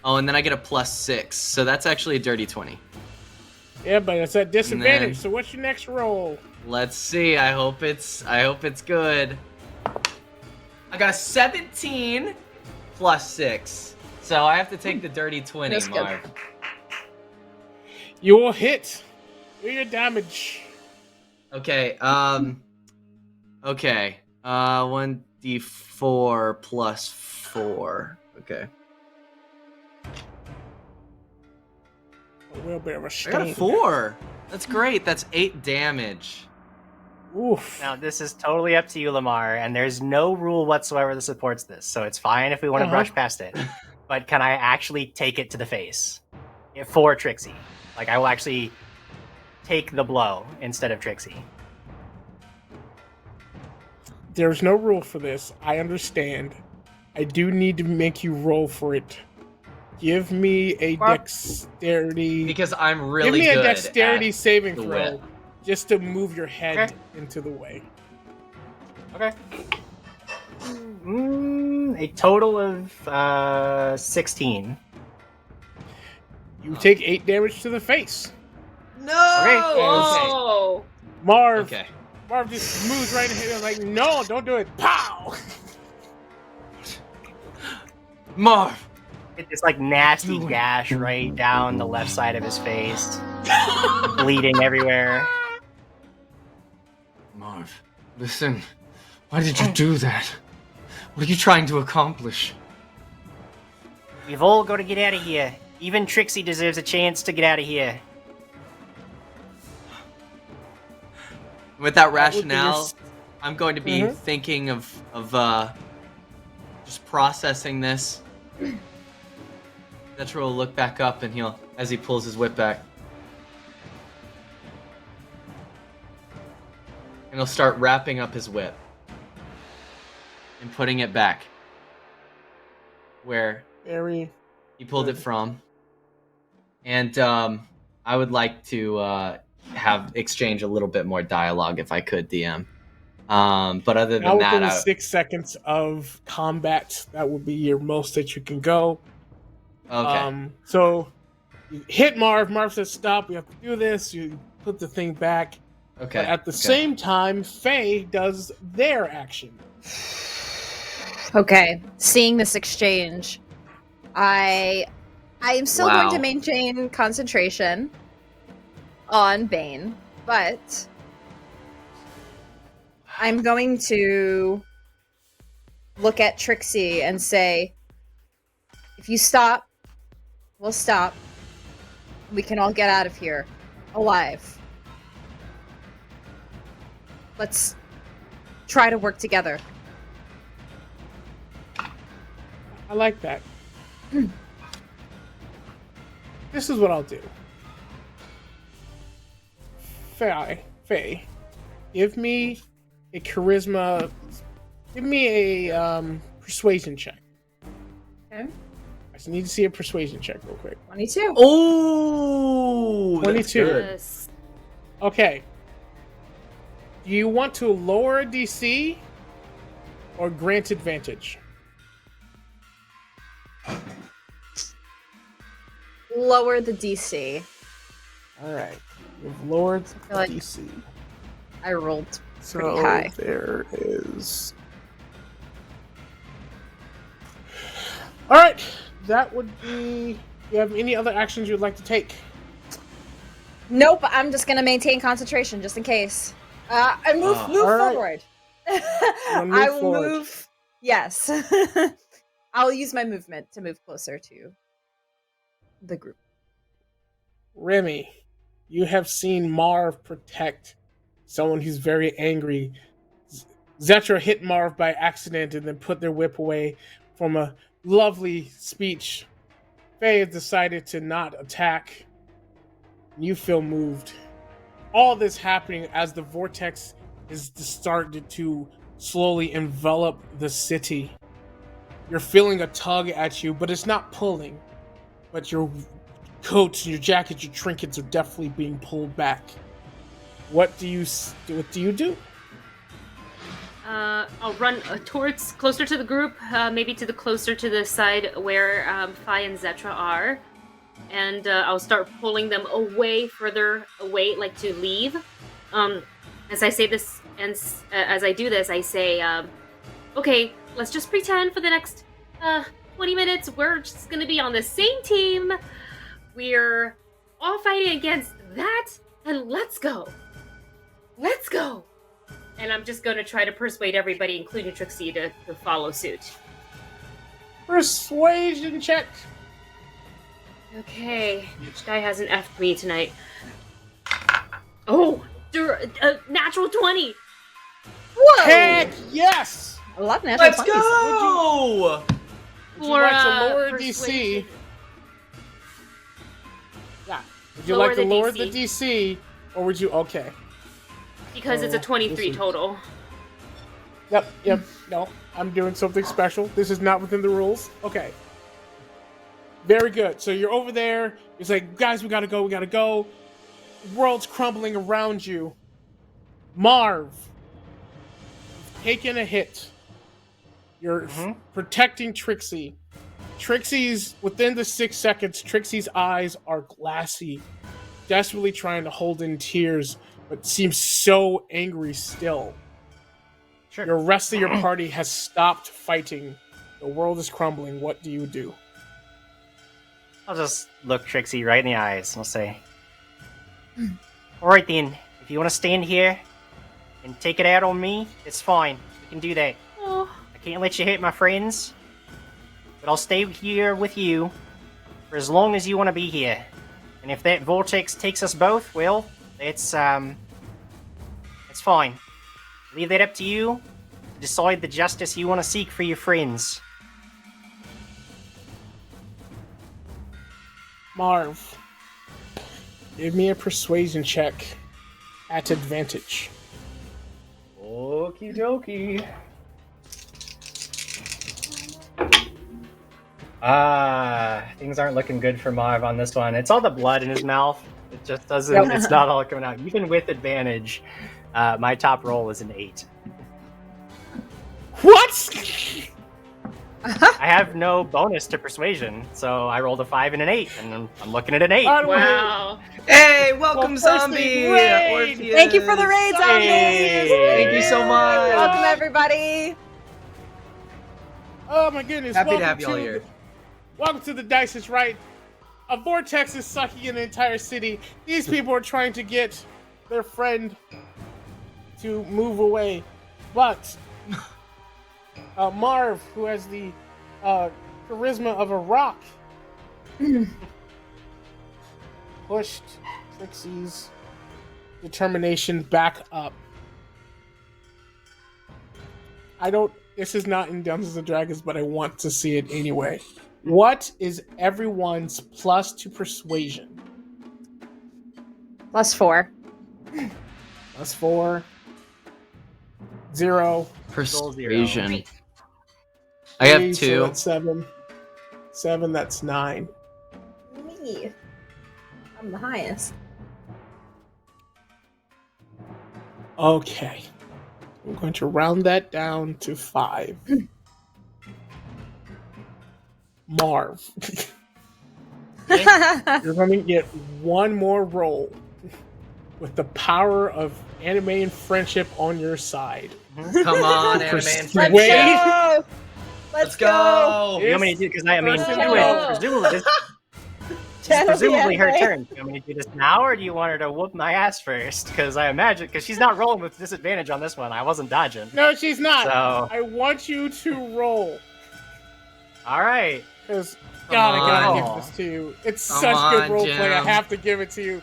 Oh, and then I get a +6, so that's actually a dirty 20. Yeah, but it's at disadvantage. then- So what's your next roll? Let's see. I hope it's good. I got a 17 +6, so I have to take the dirty 20, That's good. Marv. You will hit. Do your damage. Okay. Okay. 1d4 +4. Okay. A little bit of a I stain. got a 4. That's great. That's 8 damage. Oof. Now, this is totally up to you, Lemar, and there's no rule whatsoever that supports this, so it's fine if we want to brush past it. But can I actually take it to the face? For Trixie. Like, I will actually take the blow instead of Trixie. There's no rule for this. I understand. I do need to make you roll for it. Give me a dexterity. Because I'm really Give me good a dexterity at saving the throw, whip. just to move your head into the way. Okay. A total of 16. You take 8 damage to the face. No! Okay. Whoa! Marv. Okay. Marv just moves right in here like, no, don't do it. Pow! Marv! It's this like nasty gash right down the left side of his face, bleeding everywhere. Marv, listen. Why did you do that? What are you trying to accomplish? We've all got to get out of here. Even Trixie deserves a chance to get out of here. With that would be rationale, your s- I'm going to be thinking of just processing this. Zetra will look back up and as he pulls his whip back. And he'll start wrapping up his whip. And putting it back. Where Very. he pulled it from. And I would like to have exchange a little bit more dialogue if I could, DM. But other Now than within that, 6 seconds of combat, that would be your most that you can go. Okay. So you hit Marv. Marv says, stop. We have to do this. You put the thing back. Okay. But at the same time, Faye does their action. Okay, seeing this exchange, I am still going to maintain concentration on Bane, but I'm going to look at Trixie and say, if you stop, we'll stop. We can all get out of here alive. Let's try to work together. I like that. This is what I'll do. Faye, give me a charisma. Give me a persuasion check. Okay. I just need to see a persuasion check real quick. 22. Oh, 22. Yes. Okay. Do you want to lower a DC or grant advantage? Lower the DC. All right. You've lowered the feel like DC. I rolled So pretty high. there is. All right. That would be. Do you have any other actions you'd like to take? Nope, I'm just gonna maintain concentration just in case. And move all right. forward. Move I will forward. move. Yes. I'll use my movement to move closer to the group. Remy, you have seen Marv protect someone who's very angry. Zetra hit Marv by accident and then put their whip away from a lovely speech. Faye has decided to not attack. You feel moved. All this happening as the vortex is started to slowly envelop the city. You're feeling a tug at you, but it's not pulling. But your coats, your jackets, your trinkets are definitely being pulled back. What do you do? I'll run towards closer to the group, maybe closer to the side where Fi and Zetra are, and I'll start pulling them further away, like to leave. As I say this, and as I do this, I say, "Okay, let's just pretend for the next 20 minutes we're just gonna be on the same team. We're all fighting against that, and let's go. Let's go." And I'm just going to try to persuade everybody, including Trixie, to follow suit. Persuasion check. Okay. Which guy hasn't effed me tonight? Oh! Natural 20! Whoa! Heck yes! I love natural 20s. Let's go! Would you like to lower DC? Yeah. Would you like to lower the DC? Or would you... Okay. Because it's a 23 total. Yep. No, I'm doing something special. This is not within the rules. Okay. Very good. So you're over there. It's like, guys, we gotta go. The world's crumbling around you. Marv, you've taken a hit. You're protecting Trixie. Trixie's, within the 6 seconds, Trixie's eyes are glassy, desperately trying to hold in tears, but seems so angry still. Sure. The rest of your party has stopped fighting. The world is crumbling. What do you do? I'll just look Trixie right in the eyes and I'll say, "Alright then, if you want to stand here and take it out on me, it's fine. We can do that. Oh. I can't let you hit my friends, but I'll stay here with you for as long as you want to be here. And if that vortex takes us both, well, it's fine. Leave that up to you to decide the justice you want to seek for your friends." Marv, give me a persuasion check at advantage. Okie dokie. Things aren't looking good for Marv on this one. It's all the blood in his mouth. It just doesn't, it's not all coming out. Even with advantage, my top roll is an 8. What? I have no bonus to persuasion, so I rolled a 5 and an 8, and I'm looking at an 8. Wow. Hey, welcome, Zombie! Orpheus. Thank you for the raid, Zombies! Hey. Thank you so much! Welcome, everybody! Oh my goodness. Happy to have you all here. Welcome to The Dice is Right. A vortex is sucking in the entire city. These people are trying to get their friend to move away. But Marv, who has the charisma of a rock, pushed Trixie's determination back up. This is not in Dungeons & Dragons, but I want to see it anyway. What is everyone's plus to persuasion? +4. +4. 0. Persuasion. I have 2. So that's 7. 7, that's 9. Me. I'm the highest. Okay. I'm going to round that down to 5. Marv. You're going to get one more roll with the power of anime and friendship on your side. Come on, anime and friendship. Let's go! You want me to do, because presumably her turn. Do you want me to do this now, or do you want her to whoop my ass first? Because I imagine, because she's not rolling with disadvantage on this one. I wasn't dodging. No, she's not. So I want you to roll. All right. Because God, I gotta on. give this to you. It's Come such good on, roleplay. I Jim. have to give it to you.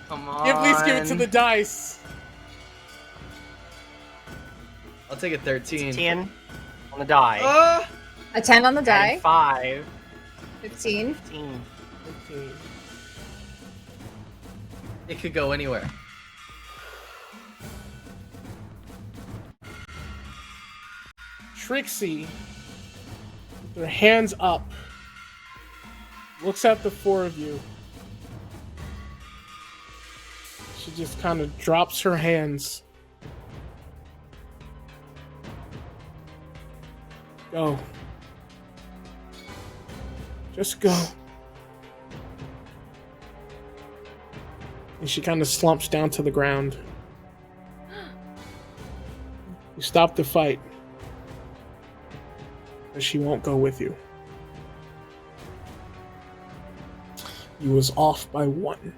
Come on. At least give it to the dice. I'll take a 13. 10 on the die. A 10 on the die. And 5. 15. 15. It could go anywhere. Trixie, with her hands up, looks at the four of you. She just kind of drops her hands. Go. Just go. And she kind of slumps down to the ground. You stop the fight. But she won't go with you. You was off by 1.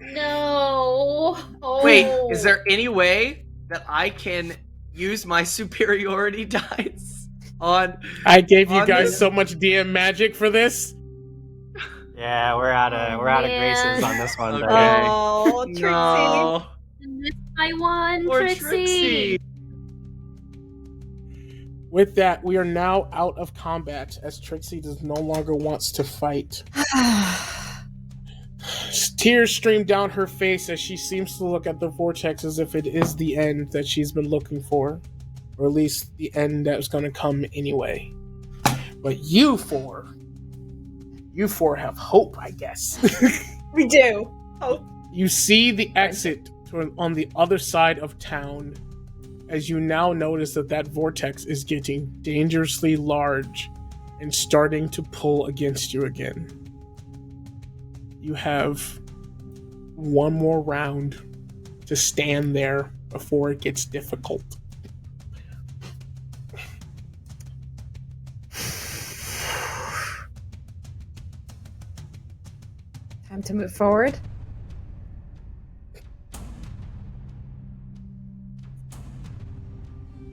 No. Oh. Wait, is there any way that I can use my superiority dice on? I gave you on guys this? so much DM magic for this. Yeah, we're out of graces on this one. Okay. Buddy. Oh, Trixie. No. I won, Poor Trixie. With that, we are now out of combat as Trixie no longer wants to fight. Tears stream down her face as she seems to look at the vortex as if it is the end that she's been looking for. Or at least the end that was going to come anyway. But you four have hope, I guess. We do. Hope. You see the exit on the other side of town as you now notice that vortex is getting dangerously large and starting to pull against you again. You have one more round to stand there before it gets difficult. Time to move forward.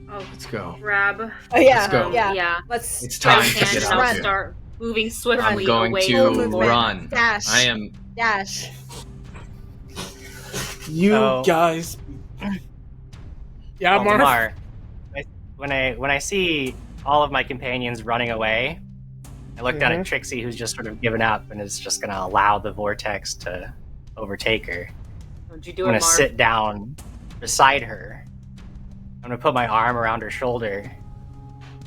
Oh, Let's go. grab. Oh yeah, Let's go. yeah. Let's. It's time to and get I'll out here. start moving swiftly I'm going away. to from the run. Dash. I am. Dash. You Oh. guys. Yeah, Oh, Marv. Lemar, when I see all of my companions running away, I look down Mhm. at Trixie, who's just sort of given up and is just going to allow the vortex to overtake her. Don't you do I'm going it, to Marv? sit down beside her. I'm going to put my arm around her shoulder.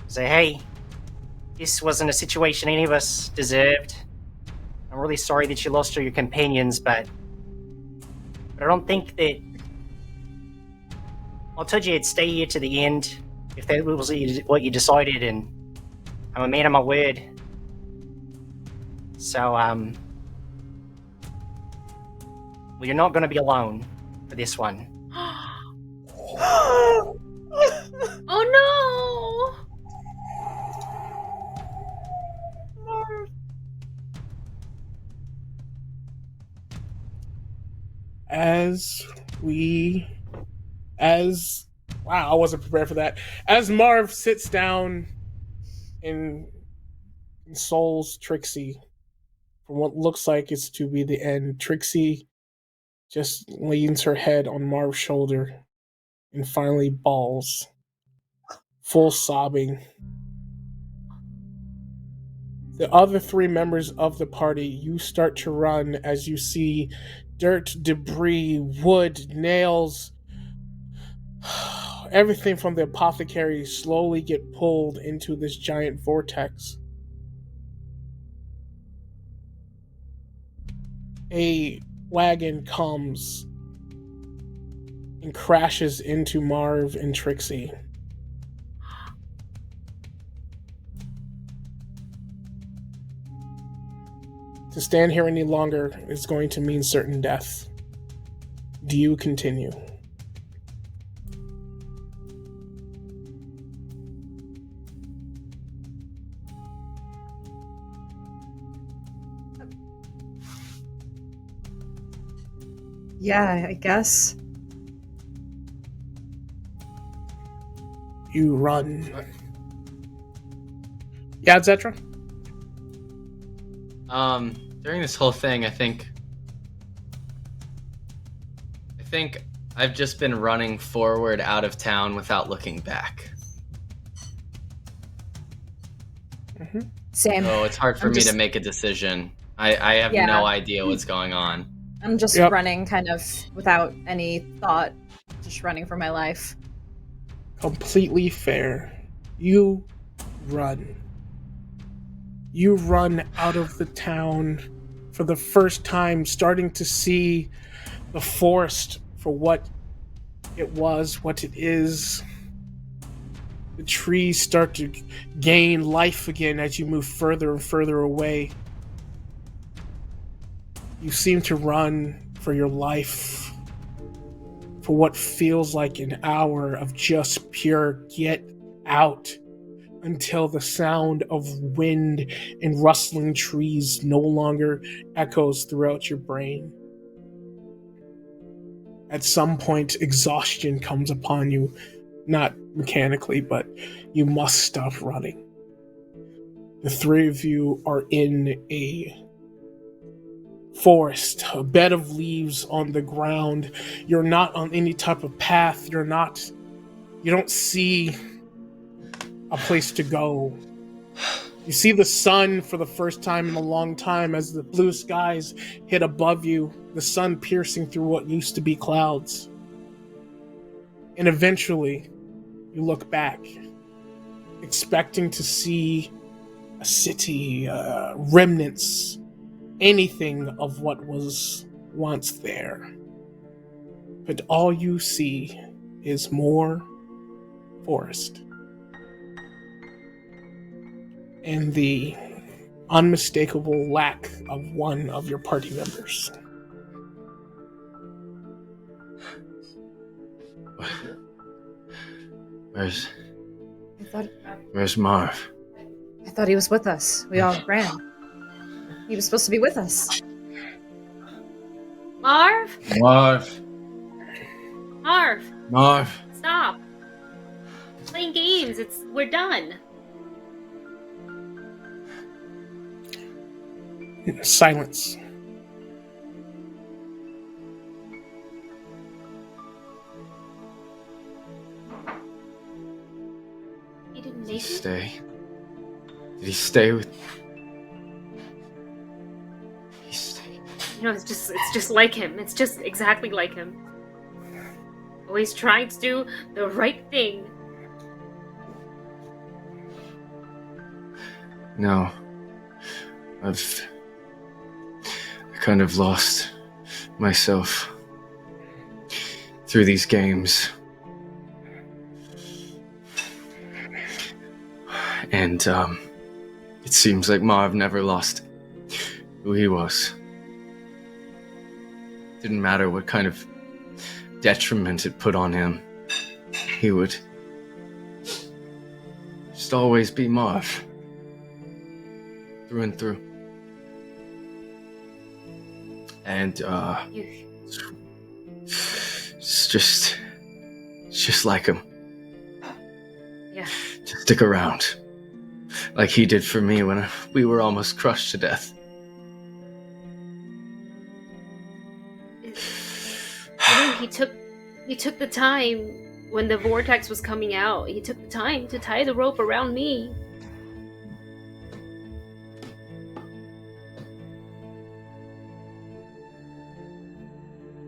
Say, hey, this wasn't a situation any of us deserved. I'm really sorry that you lost all your companions, but I don't think that... I told you I'd stay here to the end if that was what you decided, and I'm a man of my word. So, well, you're not going to be alone for this one. Oh no! Wow, I wasn't prepared for that. As Marv sits down and consoles Trixie for what looks like it's to be the end, Trixie just leans her head on Marv's shoulder and finally bawls, full sobbing. The other 3 members of the party, you start to run as you see dirt, debris, wood, nails, everything from the apothecary slowly get pulled into this giant vortex. A wagon comes and crashes into Marv and Trixie. To stand here any longer is going to mean certain death. Do you continue? Yeah, I guess. You run. Yeah, Zetra? During this whole thing, I think I've just been running forward out of town without looking back. Mm-hmm. Same. So it's hard for me to make a decision. I have no idea what's going on. I'm just running kind of without any thought, just running for my life. Completely fair. You run. You run out of the town for the first time, starting to see the forest for what it was, what it is. The trees start to gain life again as you move further and further away. You seem to run for your life, for what feels like an hour of just pure get out, until the sound of wind and rustling trees no longer echoes throughout your brain. At some point, exhaustion comes upon you, not mechanically, but you must stop running. The three of you are in a forest, a bed of leaves on the ground. You're not on any type of path. You don't see a place to go. You see the sun for the first time in a long time as the blue skies hit above you, the sun piercing through what used to be clouds. And eventually, you look back, expecting to see a city, remnants, anything of what was once there. But all you see is more forest. And the unmistakable lack of one of your party members. Where's Marv? I thought he was with us. We all ran. He was supposed to be with us. Marv? Marv. Stop. Playing games. We're done. Silence. He didn't Did he make it? stay? Did he stay with... He stayed. It's just like him. It's just exactly like him. Always trying to do the right thing. No. I kind of lost myself through these games. And, it seems like Marv never lost who he was. Didn't matter what kind of detriment it put on him. He would just always be Marv. Through and through. And, it's just like him. Yeah. Just stick around. Like he did for me when we were almost crushed to death. He took the time when the vortex was coming out. He took the time to tie the rope around me.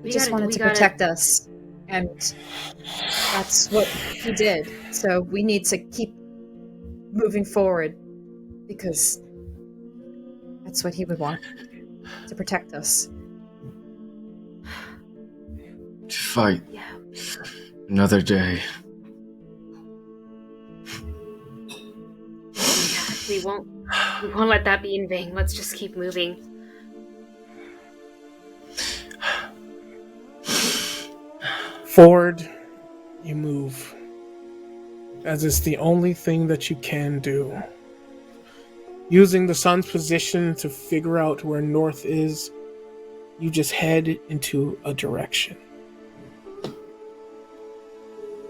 He just wanted to protect us, and that's what he did. So we need to keep moving forward, because that's what he would want, to protect us. To fight. Another day. We won't let that be in vain. Let's just keep moving. Forward, you move, as it's the only thing that you can do. Using the sun's position to figure out where north is, you just head into a direction.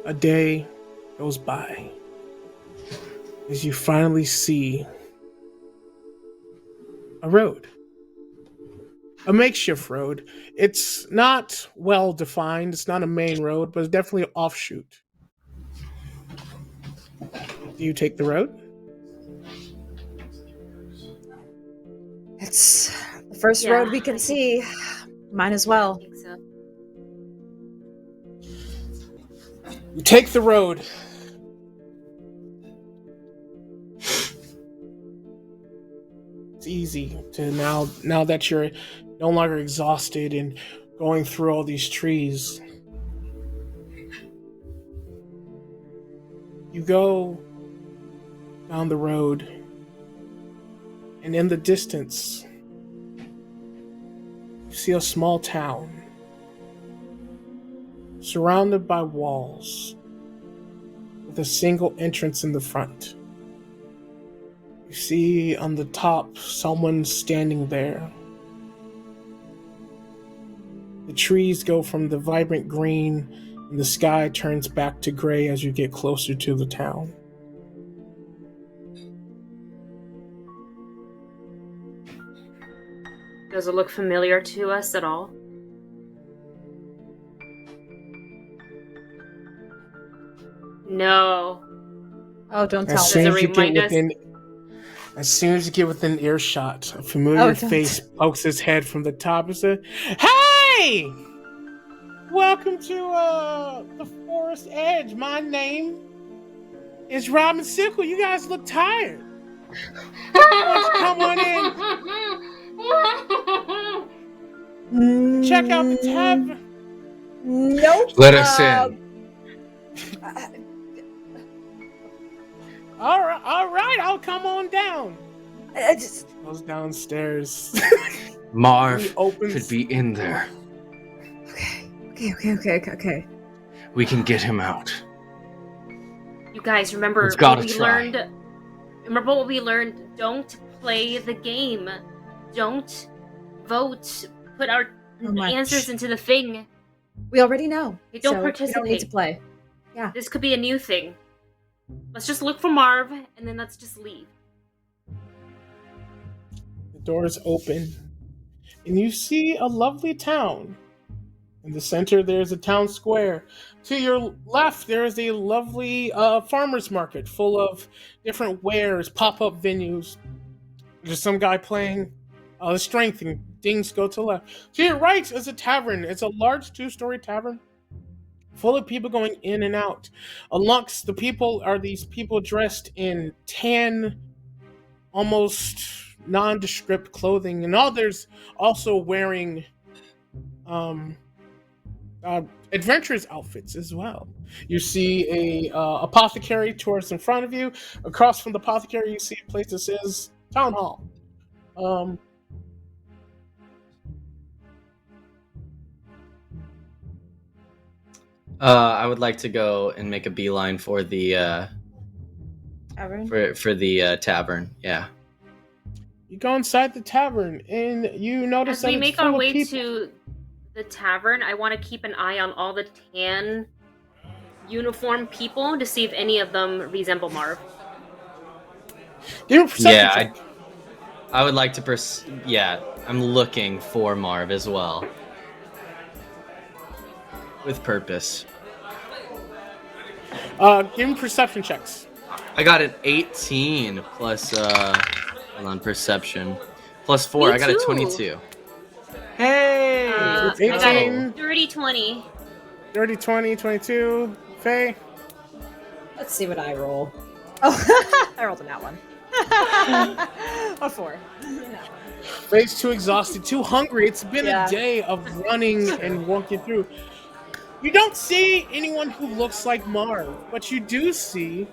A day goes by as you finally see a road. A makeshift road. It's not well defined. It's not a main road, but it's definitely an offshoot. Do you take the road? It's the first road we can see. Might as well. I think so. You take the road. It's easy to now that you're no longer exhausted and going through all these trees. You go down the road, and in the distance, you see a small town surrounded by walls with a single entrance in the front. You see on the top someone standing there. The trees go from the vibrant green and the sky turns back to gray as you get closer to the town. Does it look familiar to us at all? No. Oh, don't tell As me. soon as you get within earshot, a familiar face pokes his head from the top and says, "Hey! Welcome to the Forest Edge. My name is Robin Sickle. You guys look tired. Why don't you come on in? Check out the tavern." Nope. Let us in. All right, I'll come on down. I just Goes downstairs. Marv opens- could be in there. Okay. We can get him out. You guys remember We've gotta what we try. learned? Remember what we learned? Don't play the game. Don't vote. Put our answers into the thing. We already know. They don't so participate. We don't need to play. Yeah. This could be a new thing. Let's just look for Marv, and then let's just leave. The doors open, and you see a lovely town. In the center, there's a town square. To your left, there is a lovely farmer's market full of different wares, pop-up venues. There's some guy playing the strength, and things go to the left. To your right is a tavern. It's a large 2-story tavern full of people going in and out. Amongst the people are these people dressed in tan, almost nondescript clothing, and others also wearing adventurous outfits as well. You see a apothecary towards in front of you. Across from the apothecary, you see a place that says Town Hall. I would like to go and make a beeline for the tavern. For the tavern. Yeah. You go inside the tavern, and you notice As that we it's make full our of way people. to the tavern, I want to keep an eye on all the tan uniform people to see if any of them resemble Marv. Give me a perception Yeah, check. I would like to I'm looking for Marv as well. With purpose. Give me perception checks. I got an 18 plus hold on, perception. Plus 4, Me I got a too. 22. Hey! It's I got 18. a 30-20. 30, 20, 22. Faye? Let's see what I roll. Oh, I rolled a nat one. A 4. Faye's too exhausted, too hungry. It's been Yeah. a day of running and walking through. You don't see anyone who looks like Marv, but you do see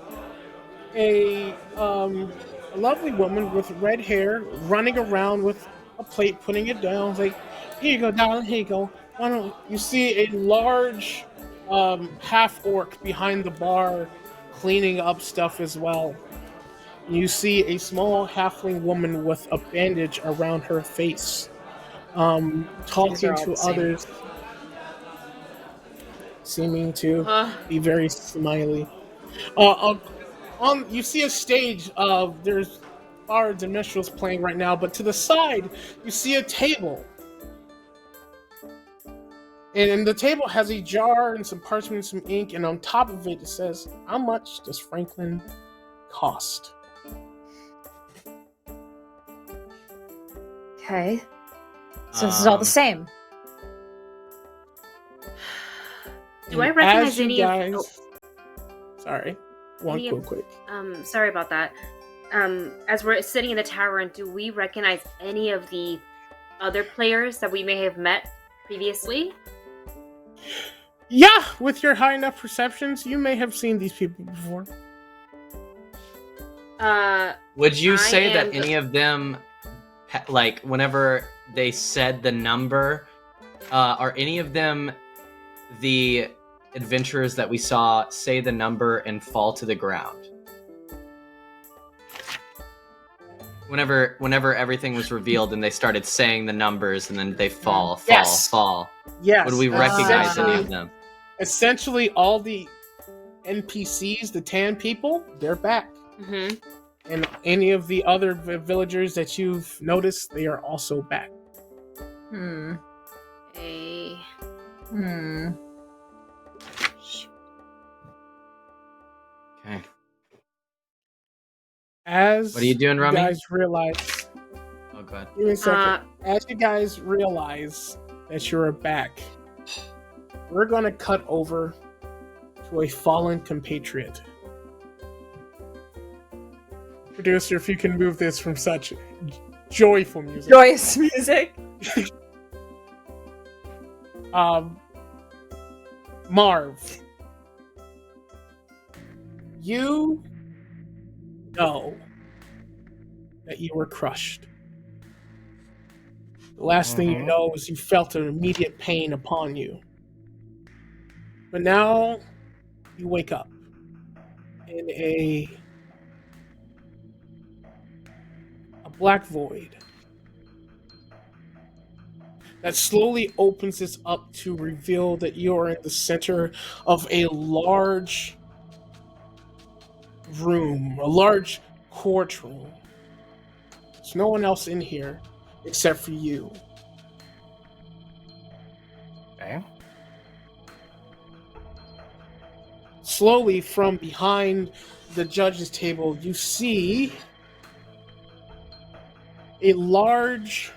a lovely woman with red hair running around with a plate, putting it down. It's like, here you go, darling, here you go. Why don't you see a large half orc behind the bar cleaning up stuff as well. You see a small halfling woman with a bandage around her face, talking all to the same. others, seeming to be very smiley. You see a stage. There's bards and minstrels playing right now, but to the side, you see a table. And the table has a jar and some parchment and some ink, and on top of it, it says, "How much does Franklin cost?" Okay. So this is all the same. Do I recognize As you any guys, of... Sorry, one Any real of- quick. Sorry about that. As we're sitting in the tavern, do we recognize any of the other players that we may have met previously? Yeah, with your high enough perceptions, you may have seen these people before. Would you I say that am- any of them, like, whenever they said the number, are any of them the adventurers that we saw say the number and fall to the ground? Whenever everything was revealed and they started saying the numbers and then they fall. Yes. Yes. Would we recognize any essentially- of them? Essentially, all the NPCs, the tan people, they're back. Mm-hmm. And any of the other villagers that you've noticed, they are also back. Okay. As What are you doing, Rummy? guys realize... Oh, God. Give me a second. As you guys realize that you're back, we're going to cut over to a fallen compatriot. Producer, if you can move this from such joyful music. Joyous music. Marv, you know that you were crushed. The last thing you know is you felt an immediate pain upon you. But now you wake up in a black void that slowly opens this up to reveal that you are in the center of a large room, a large courtroom. There's no one else in here except for you. Okay. Slowly from behind the judge's table, you see a large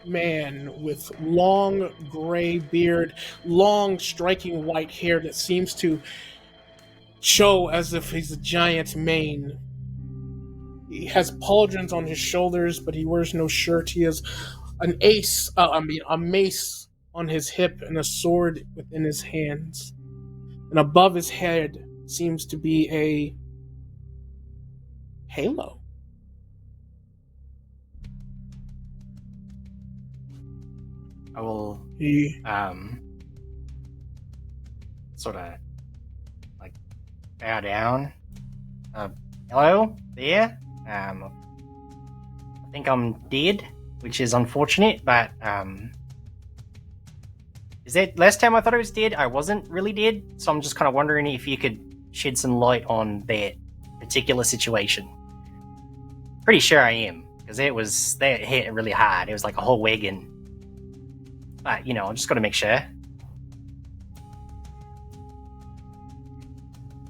man with long gray beard, long striking white hair that seems to show as if he's a giant mane. He has pauldrons on his shoulders, but he wears no shirt. He has a mace on his hip and a sword within his hands. And above his head seems to be a halo. I will sort of like bow down. Hello there. I think I'm dead, which is unfortunate, but is that last time I thought I was dead? I wasn't really dead, so I'm just kind of wondering if you could shed some light on that particular situation. Pretty sure I am, because that hit really hard. It was like a whole wagon. But, you know, I'm just got to make sure.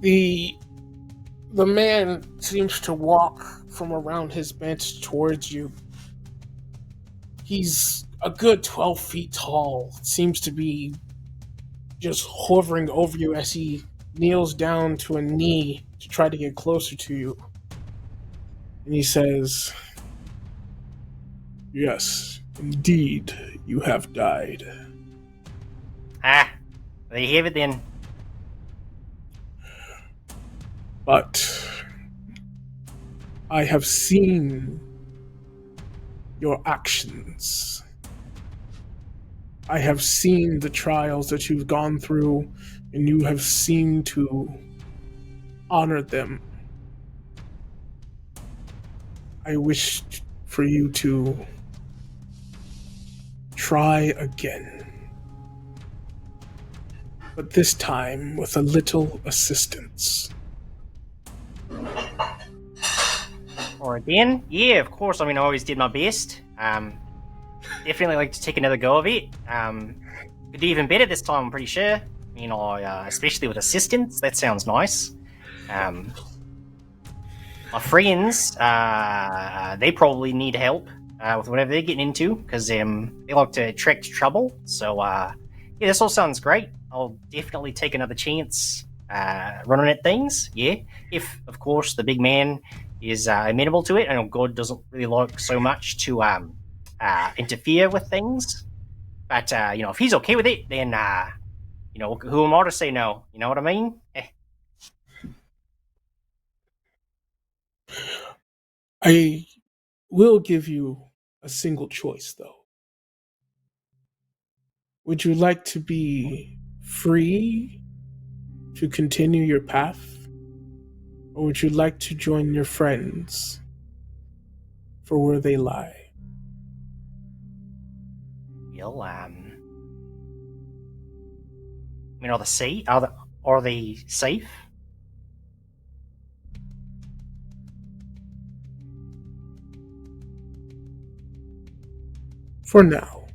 The man seems to walk from around his bench towards you. He's a good 12 feet tall. Seems to be just hovering over you as he kneels down to a knee to try to get closer to you. And he says, "Yes, indeed, you have died." Ah, they have it then. But I have seen your actions. I have seen the trials that you've gone through, and you have seemed to honor them. I wish for you to try again. But this time with a little assistance. Alright then. Yeah, of course. I mean, I always did my best. Definitely like to take another go of it. Could do even better this time, I'm pretty sure. You know, especially with assistance. That sounds nice. My friends, they probably need help with whatever they're getting into, because they like to attract trouble. So, yeah, this all sounds great. I'll definitely take another chance running at things, yeah. If, of course, the big man is amenable to it, and God doesn't really like so much to interfere with things. But, you know, if he's okay with it, then, you know, who am I to say no? You know what I mean? I will give you a single choice, though. Would you like to be free to continue your path? Or would you like to join your friends for where they lie? You'll, you know, are they safe? For now.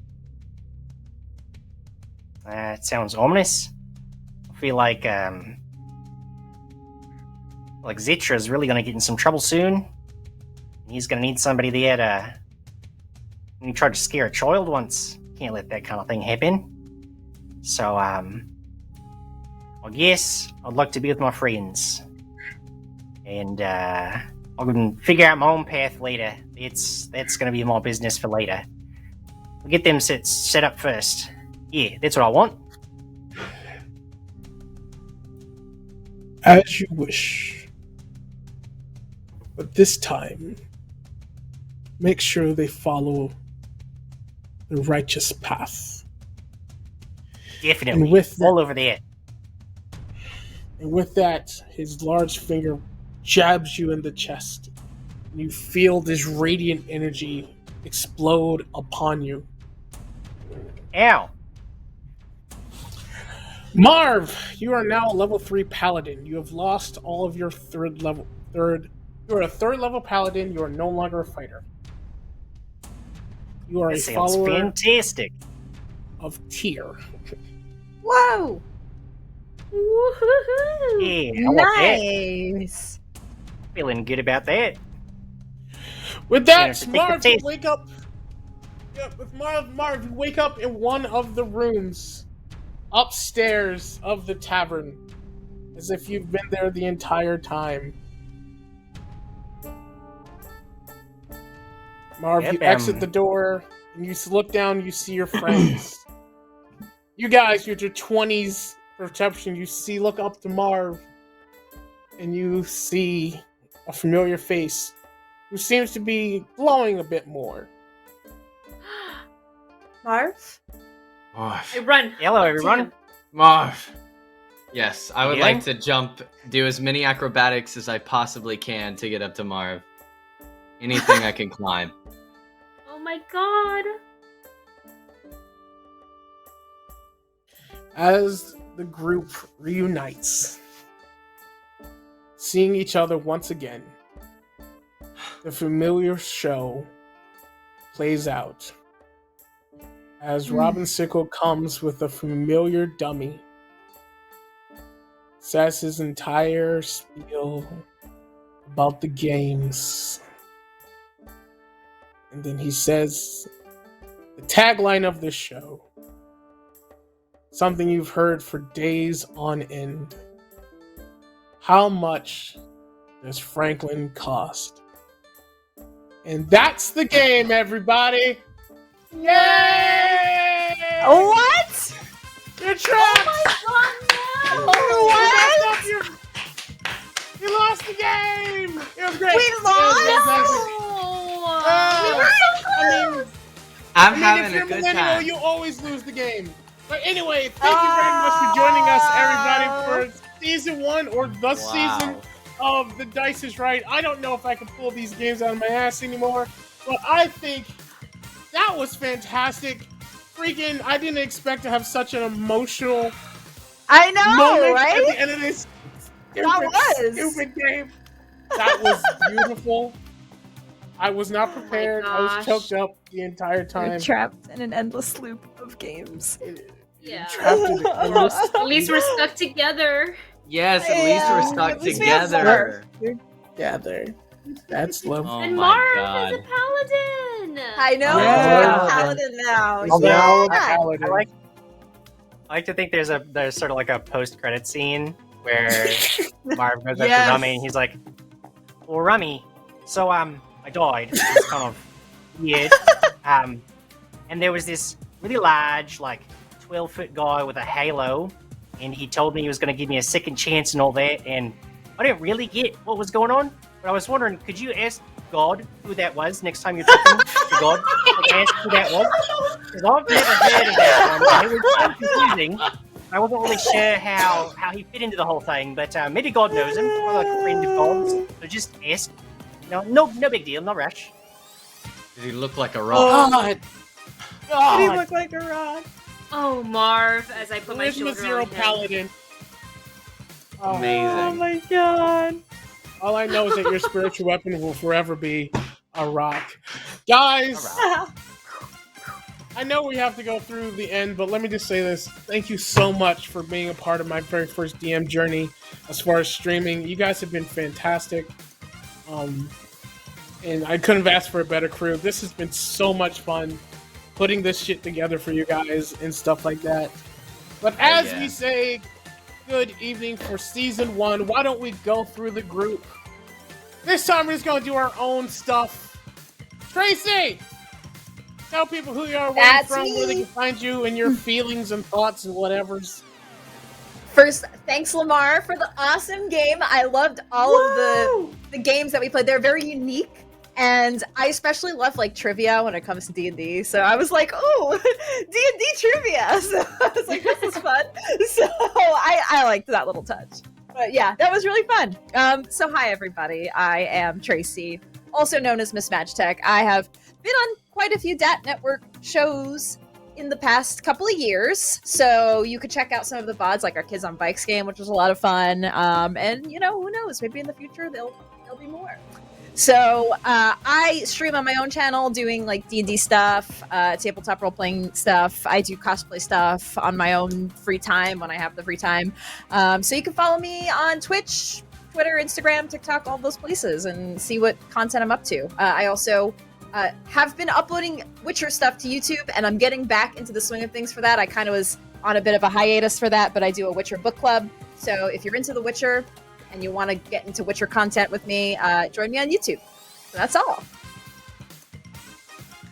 It sounds ominous. I feel like Zitra's really gonna get in some trouble soon. He's gonna need somebody there to... He tried to scare a child once. Can't let that kind of thing happen. So, I guess I'd like to be with my friends. And, I can figure out my own path later. That's gonna be my business for later. We'll get them set up first. Yeah, that's what I want. As you wish. But this time, make sure they follow the righteous path. Definitely. And with that, all over there. And with that, his large finger jabs you in the chest. And you feel this radiant energy explode upon you. Ow. Marv, you are now a level 3 paladin. You have lost all of your you are a third level paladin. You are no longer a fighter. You are That a sounds follower fantastic. of Tyr. Whoa! Woohoo! Yeah, I like Nice. that. Feeling good about that. With that, Yeah, Marv, you wake up. Yeah, with Marv, you wake up in one of the rooms upstairs of the tavern, as if you've been there the entire time. Marv, Yep, you exit the door, and you look down, you see your friends. You guys, with your 20s perception, look up to Marv, and you see a familiar face who seems to be glowing a bit more. Marv? Marv. Hey, run. Hello, everyone. Marv. Yes, I would Yeah? like to jump, do as many acrobatics as I possibly can to get up to Marv. Anything I can climb. Oh my god. As the group reunites, seeing each other once again, the familiar show plays out. As Robin Sickle comes with a familiar dummy, says his entire spiel about the games, and then he says the tagline of this show, something you've heard for days on end. How much does Franklin cost? And that's the game, everybody! Yay! What? You're trapped! Oh my god, no! What? You lost the game! It was great! We lost? We were so close! I'm if having you're a good millennial, time. you always lose the game. But anyway, thank you very much for joining us, everybody, for season 1 or the season of The Dice is Right. I don't know if I can pull these games out of my ass anymore, but I think that was fantastic. Freaking, I didn't expect to have such an emotional I know, moment right? at the end of this stupid game. That was beautiful. I was not prepared. I was gosh. choked up the entire You're time. trapped in an endless loop of games. Yeah. Trapped in the endless At least we're stuck together. Yes, at least we're stuck At least we have together. together. That's love. Oh And my Marv god. is a paladin. I know. Yeah. We're a paladin now. Although, Yeah. I like to think there's sort of like a post-credit scene where Marv goes up Yes. to Rummy and he's like, "Well, Rummy, so I died. It's kind of weird. And there was this really large, like 12-foot guy with a halo, and he told me he was going to give me a second chance and all that. And I didn't really get what was going on, but I was wondering, could you ask God who that was next time you're talking to God? Like, ask who that was, because I've never heard of that one. And it was so confusing. I wasn't really sure how he fit into the whole thing, but maybe God knows him, or like a friend of God's. So just ask. No big deal, no rush." Does he look like a rock? God. Did he look like a rock? Oh, Marv, as I put my Charisma shoulder zero on him. paladin. Oh, Amazing. Oh my god. all I know is that your spiritual weapon will forever be a rock. Guys, I know we have to go through the end, but let me just say this. Thank you so much for being a part of my very first DM journey as far as streaming. You guys have been fantastic. And I couldn't have asked for a better crew. This has been so much fun putting this shit together for you guys and stuff like that. But as we say good evening for season 1, why don't we go through the group? This time we're just going to do our own stuff. Tracie! Tell people who you are, where you're from, where they can find you, and your feelings and thoughts and whatever's. First, thanks Lemar for the awesome game. I loved all of the games that we played. They're very unique, and I especially love like trivia when it comes to D&D. So I was like, "Oh, D&D trivia!" So I was like, "This is fun." So I liked that little touch. But yeah, that was really fun. So hi everybody. I am Tracie, also known as Miss Magitech. I have been on quite a few DAT Network shows in the past couple of years, so you could check out some of the VODs, like our Kids on Bikes game, which was a lot of fun. And who knows, maybe in the future there'll be more. So I stream on my own channel doing like D&D stuff, tabletop role-playing stuff. I do cosplay stuff on my own free time when I have the free time. So you can follow me on Twitch, Twitter, Instagram, TikTok, all those places, and see what content I'm up to. I also have been uploading Witcher stuff to YouTube, and I'm getting back into the swing of things for that. I kind of was on a bit of a hiatus for that, but I do a Witcher book club. So if you're into The Witcher and you want to get into Witcher content with me, join me on YouTube. So that's all.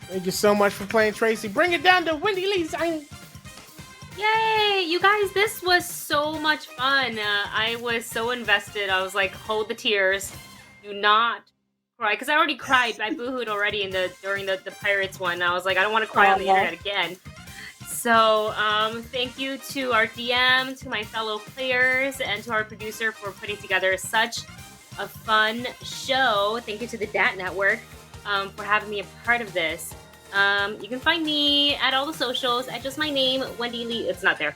Thank you so much for playing, Tracie. Bring it down to Wendy Lee Szany. Yay! You guys, this was so much fun. I was so invested. I was like, hold the tears. Do not cry. Because I already cried. I boohooed already during the Pirates one. I was like, I don't want to cry on the internet again. So, thank you to our DM, to my fellow players, and to our producer for putting together such a fun show. Thank you to the DAT Network for having me a part of this. You can find me at all the socials at just my name, Wendy Lee. It's not there.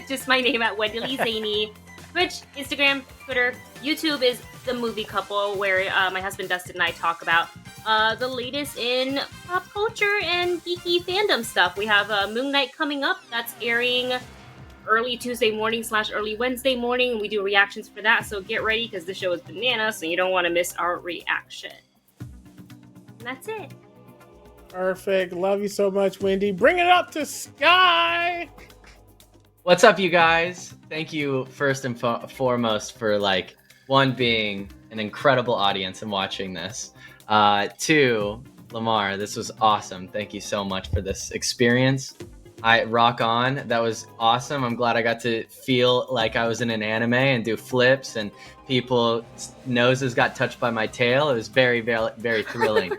Just my name at Wendy Lee Szany. Twitch, Instagram, Twitter, YouTube is The Movie Couple, where my husband Dustin and I talk about the latest in pop culture and geeky fandom stuff. We have Moon Knight coming up. That's airing early Tuesday morning / early Wednesday morning. We do reactions for that, so get ready because the show is bananas, so you don't want to miss our reaction. And that's it. Perfect. Love you so much, Wendy. Bring it up to Sky. What's up, you guys? Thank you first and foremost for one, being an incredible audience and watching this. 2, Lemar, this was awesome. Thank you so much for this experience. I rock on. That was awesome. I'm glad I got to feel like I was in an anime and do flips and people's noses got touched by my tail. It was very, very, very thrilling.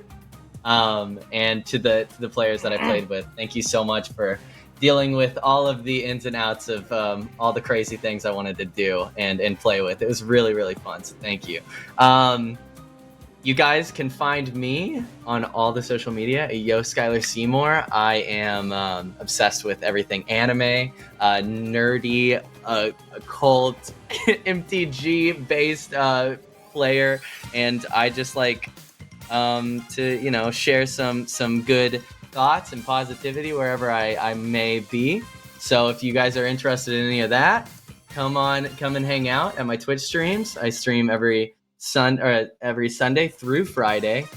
And to the players that I played with, thank you so much for dealing with all of the ins and outs of all the crazy things I wanted to do and play with. It was really, really fun, so thank you. You guys can find me on all the social media, Yo Skylar Seymour. I am obsessed with everything anime, nerdy, occult, MTG-based player, and I just to share some good thoughts and positivity wherever I may be. So if you guys are interested in any of that, come and hang out at my Twitch streams. I stream every Sunday through Friday,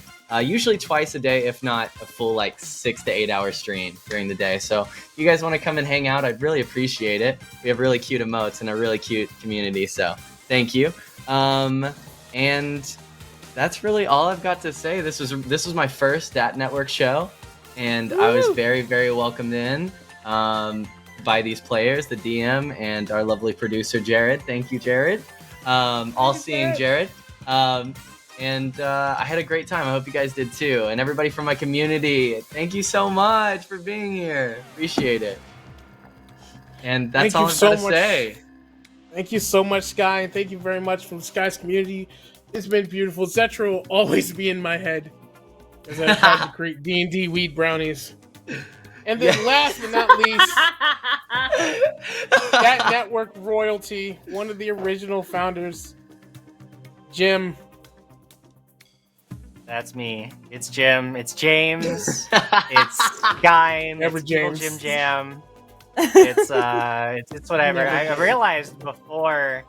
usually twice a day, if not a full 6 to 8 hour stream during the day. So if you guys want to come and hang out, I'd really appreciate it. We have really cute emotes and a really cute community, so thank you. And that's really all I've got to say. This was my first Dat Network show, and I was very, very welcomed in by these players, the DM and our lovely producer Jared. Thank you, Jared. All-seeing Jared. And I had a great time. I hope you guys did too. And everybody from my community, thank you so much for being here. Appreciate it. And that's all I've got to say. Thank you so much, Sky, and thank you very much from Sky's community. It's been beautiful. Zetra will always be in my head as I tried to create D&D weed brownies. And then last but not least, that network royalty, one of the original founders, Jim. That's me. It's Jim. It's James. It's Guy. Never it's James. Jim Jam. It's whatever. I realized before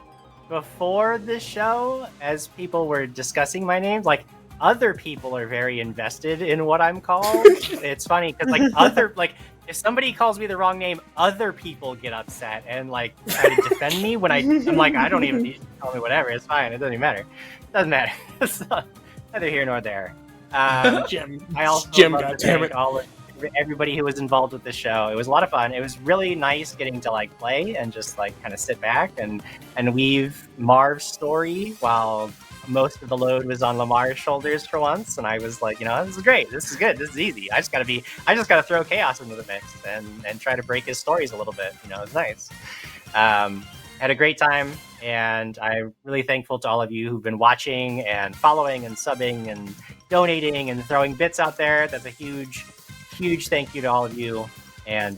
the show, as people were discussing my name, other people are very invested in what I'm called. It's funny because if somebody calls me the wrong name, other people get upset and try to defend me when I'm like, I don't even need to call me whatever. It's fine. It doesn't even matter. It doesn't matter. It's neither here nor there. Jim. I also Jim, love to thank everybody who was involved with the show. It was a lot of fun. It was really nice getting to play and just kind of sit back and weave Marv's story while most of the load was on Lamar's shoulders for once. And I was like, this is great. This is good. This is easy. I just gotta throw chaos into the mix and try to break his stories a little bit. It's nice. Had a great time, and I'm really thankful to all of you who've been watching and following and subbing and donating and throwing bits out there. That's a huge thank you to all of you. And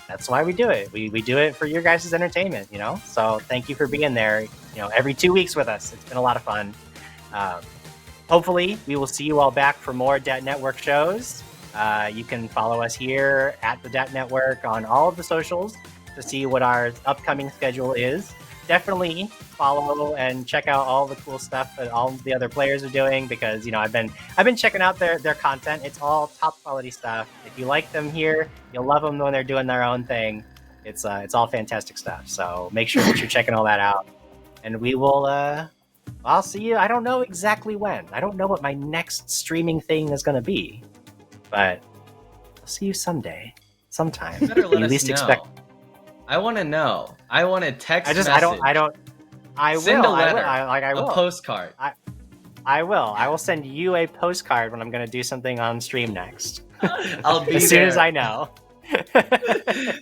that's why we do it. We do it for your guys' entertainment, So thank you for being there, every 2 weeks with us. It's been a lot of fun. Hopefully we will see you all back for more Dat Network shows. You can follow us here at the Dat Network on all of the socials to see what our upcoming schedule is. Definitely follow and check out all the cool stuff that all the other players are doing, because I've been checking out their content. It's all top quality stuff. If you like them here, you'll love them when they're doing their own thing. It's all fantastic stuff. So make sure that you're checking all that out. And we will I'll see you. I don't know exactly when. I don't know what my next streaming thing is going to be, but I'll see you sometime. You better let you us least know. expect. I want to know. I want a text message. I Send will. a letter. I will. A postcard. I will. I will send you a postcard when I'm going to do something on stream next. I'll be as soon as I know.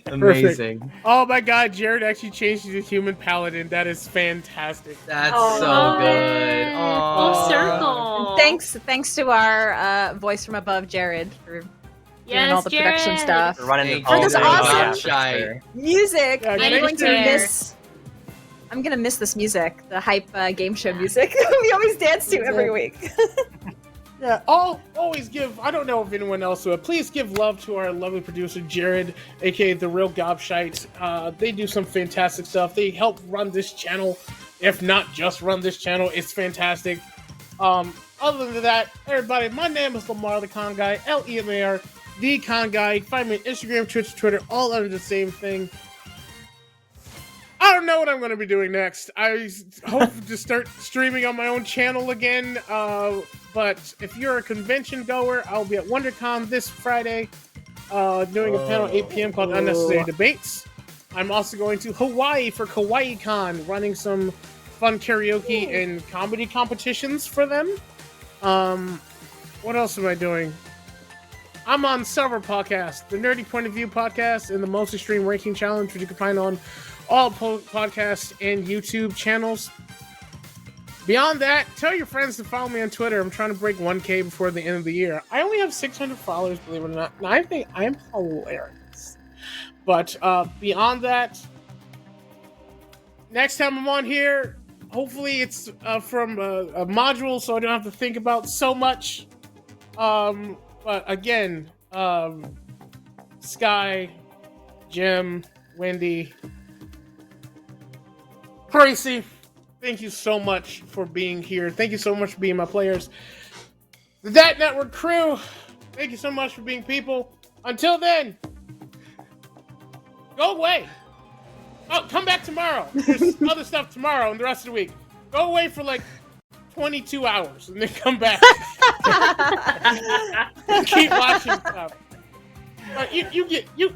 Amazing. Perfect. Oh my God, Jared actually changed to human paladin. That is fantastic. That's so good. Full circle. Thanks to our voice from above, Jared, for doing all the production stuff. For running For this awesome shy music. Yeah, I'm gonna miss this music, the hype game show music we always dance to every week. Yeah, always give. I don't know if anyone else will. Please give love to our lovely producer Jared, aka the Real Gobshite. They do some fantastic stuff. They help run this channel, if not just run this channel. It's fantastic. Other than that, everybody, my name is Lemar the Con Guy, Lemar the Con Guy. Find me on Instagram, Twitch, Twitter, all under the same thing. I don't know what I'm going to be doing next. I hope to start streaming on my own channel again. But if you're a convention goer, I'll be at WonderCon this Friday doing a panel at 8 p.m. called Unnecessary Debates. I'm also going to Hawaii for KawaiiCon, running some fun karaoke and comedy competitions for them. What else am I doing? I'm on several podcasts, the Nerdy Point of View podcast and the Mostly Stream Ranking Challenge, which you can find on all podcasts and YouTube channels. Beyond that, tell your friends to follow me on Twitter. I'm trying to break 1K before the end of the year. I only have 600 followers, believe it or not, and I think I am hilarious. But beyond that, next time I'm on here, hopefully it's from a module, so I don't have to think about so much. But again, Sky, Jim, Wendy, Tracie, thank you so much for being here. Thank you so much for being my players. The That Network crew, thank you so much for being people. Until then, go away. Oh, come back tomorrow. There's other stuff tomorrow and the rest of the week. Go away for like 22 hours and then come back. Keep watching stuff. You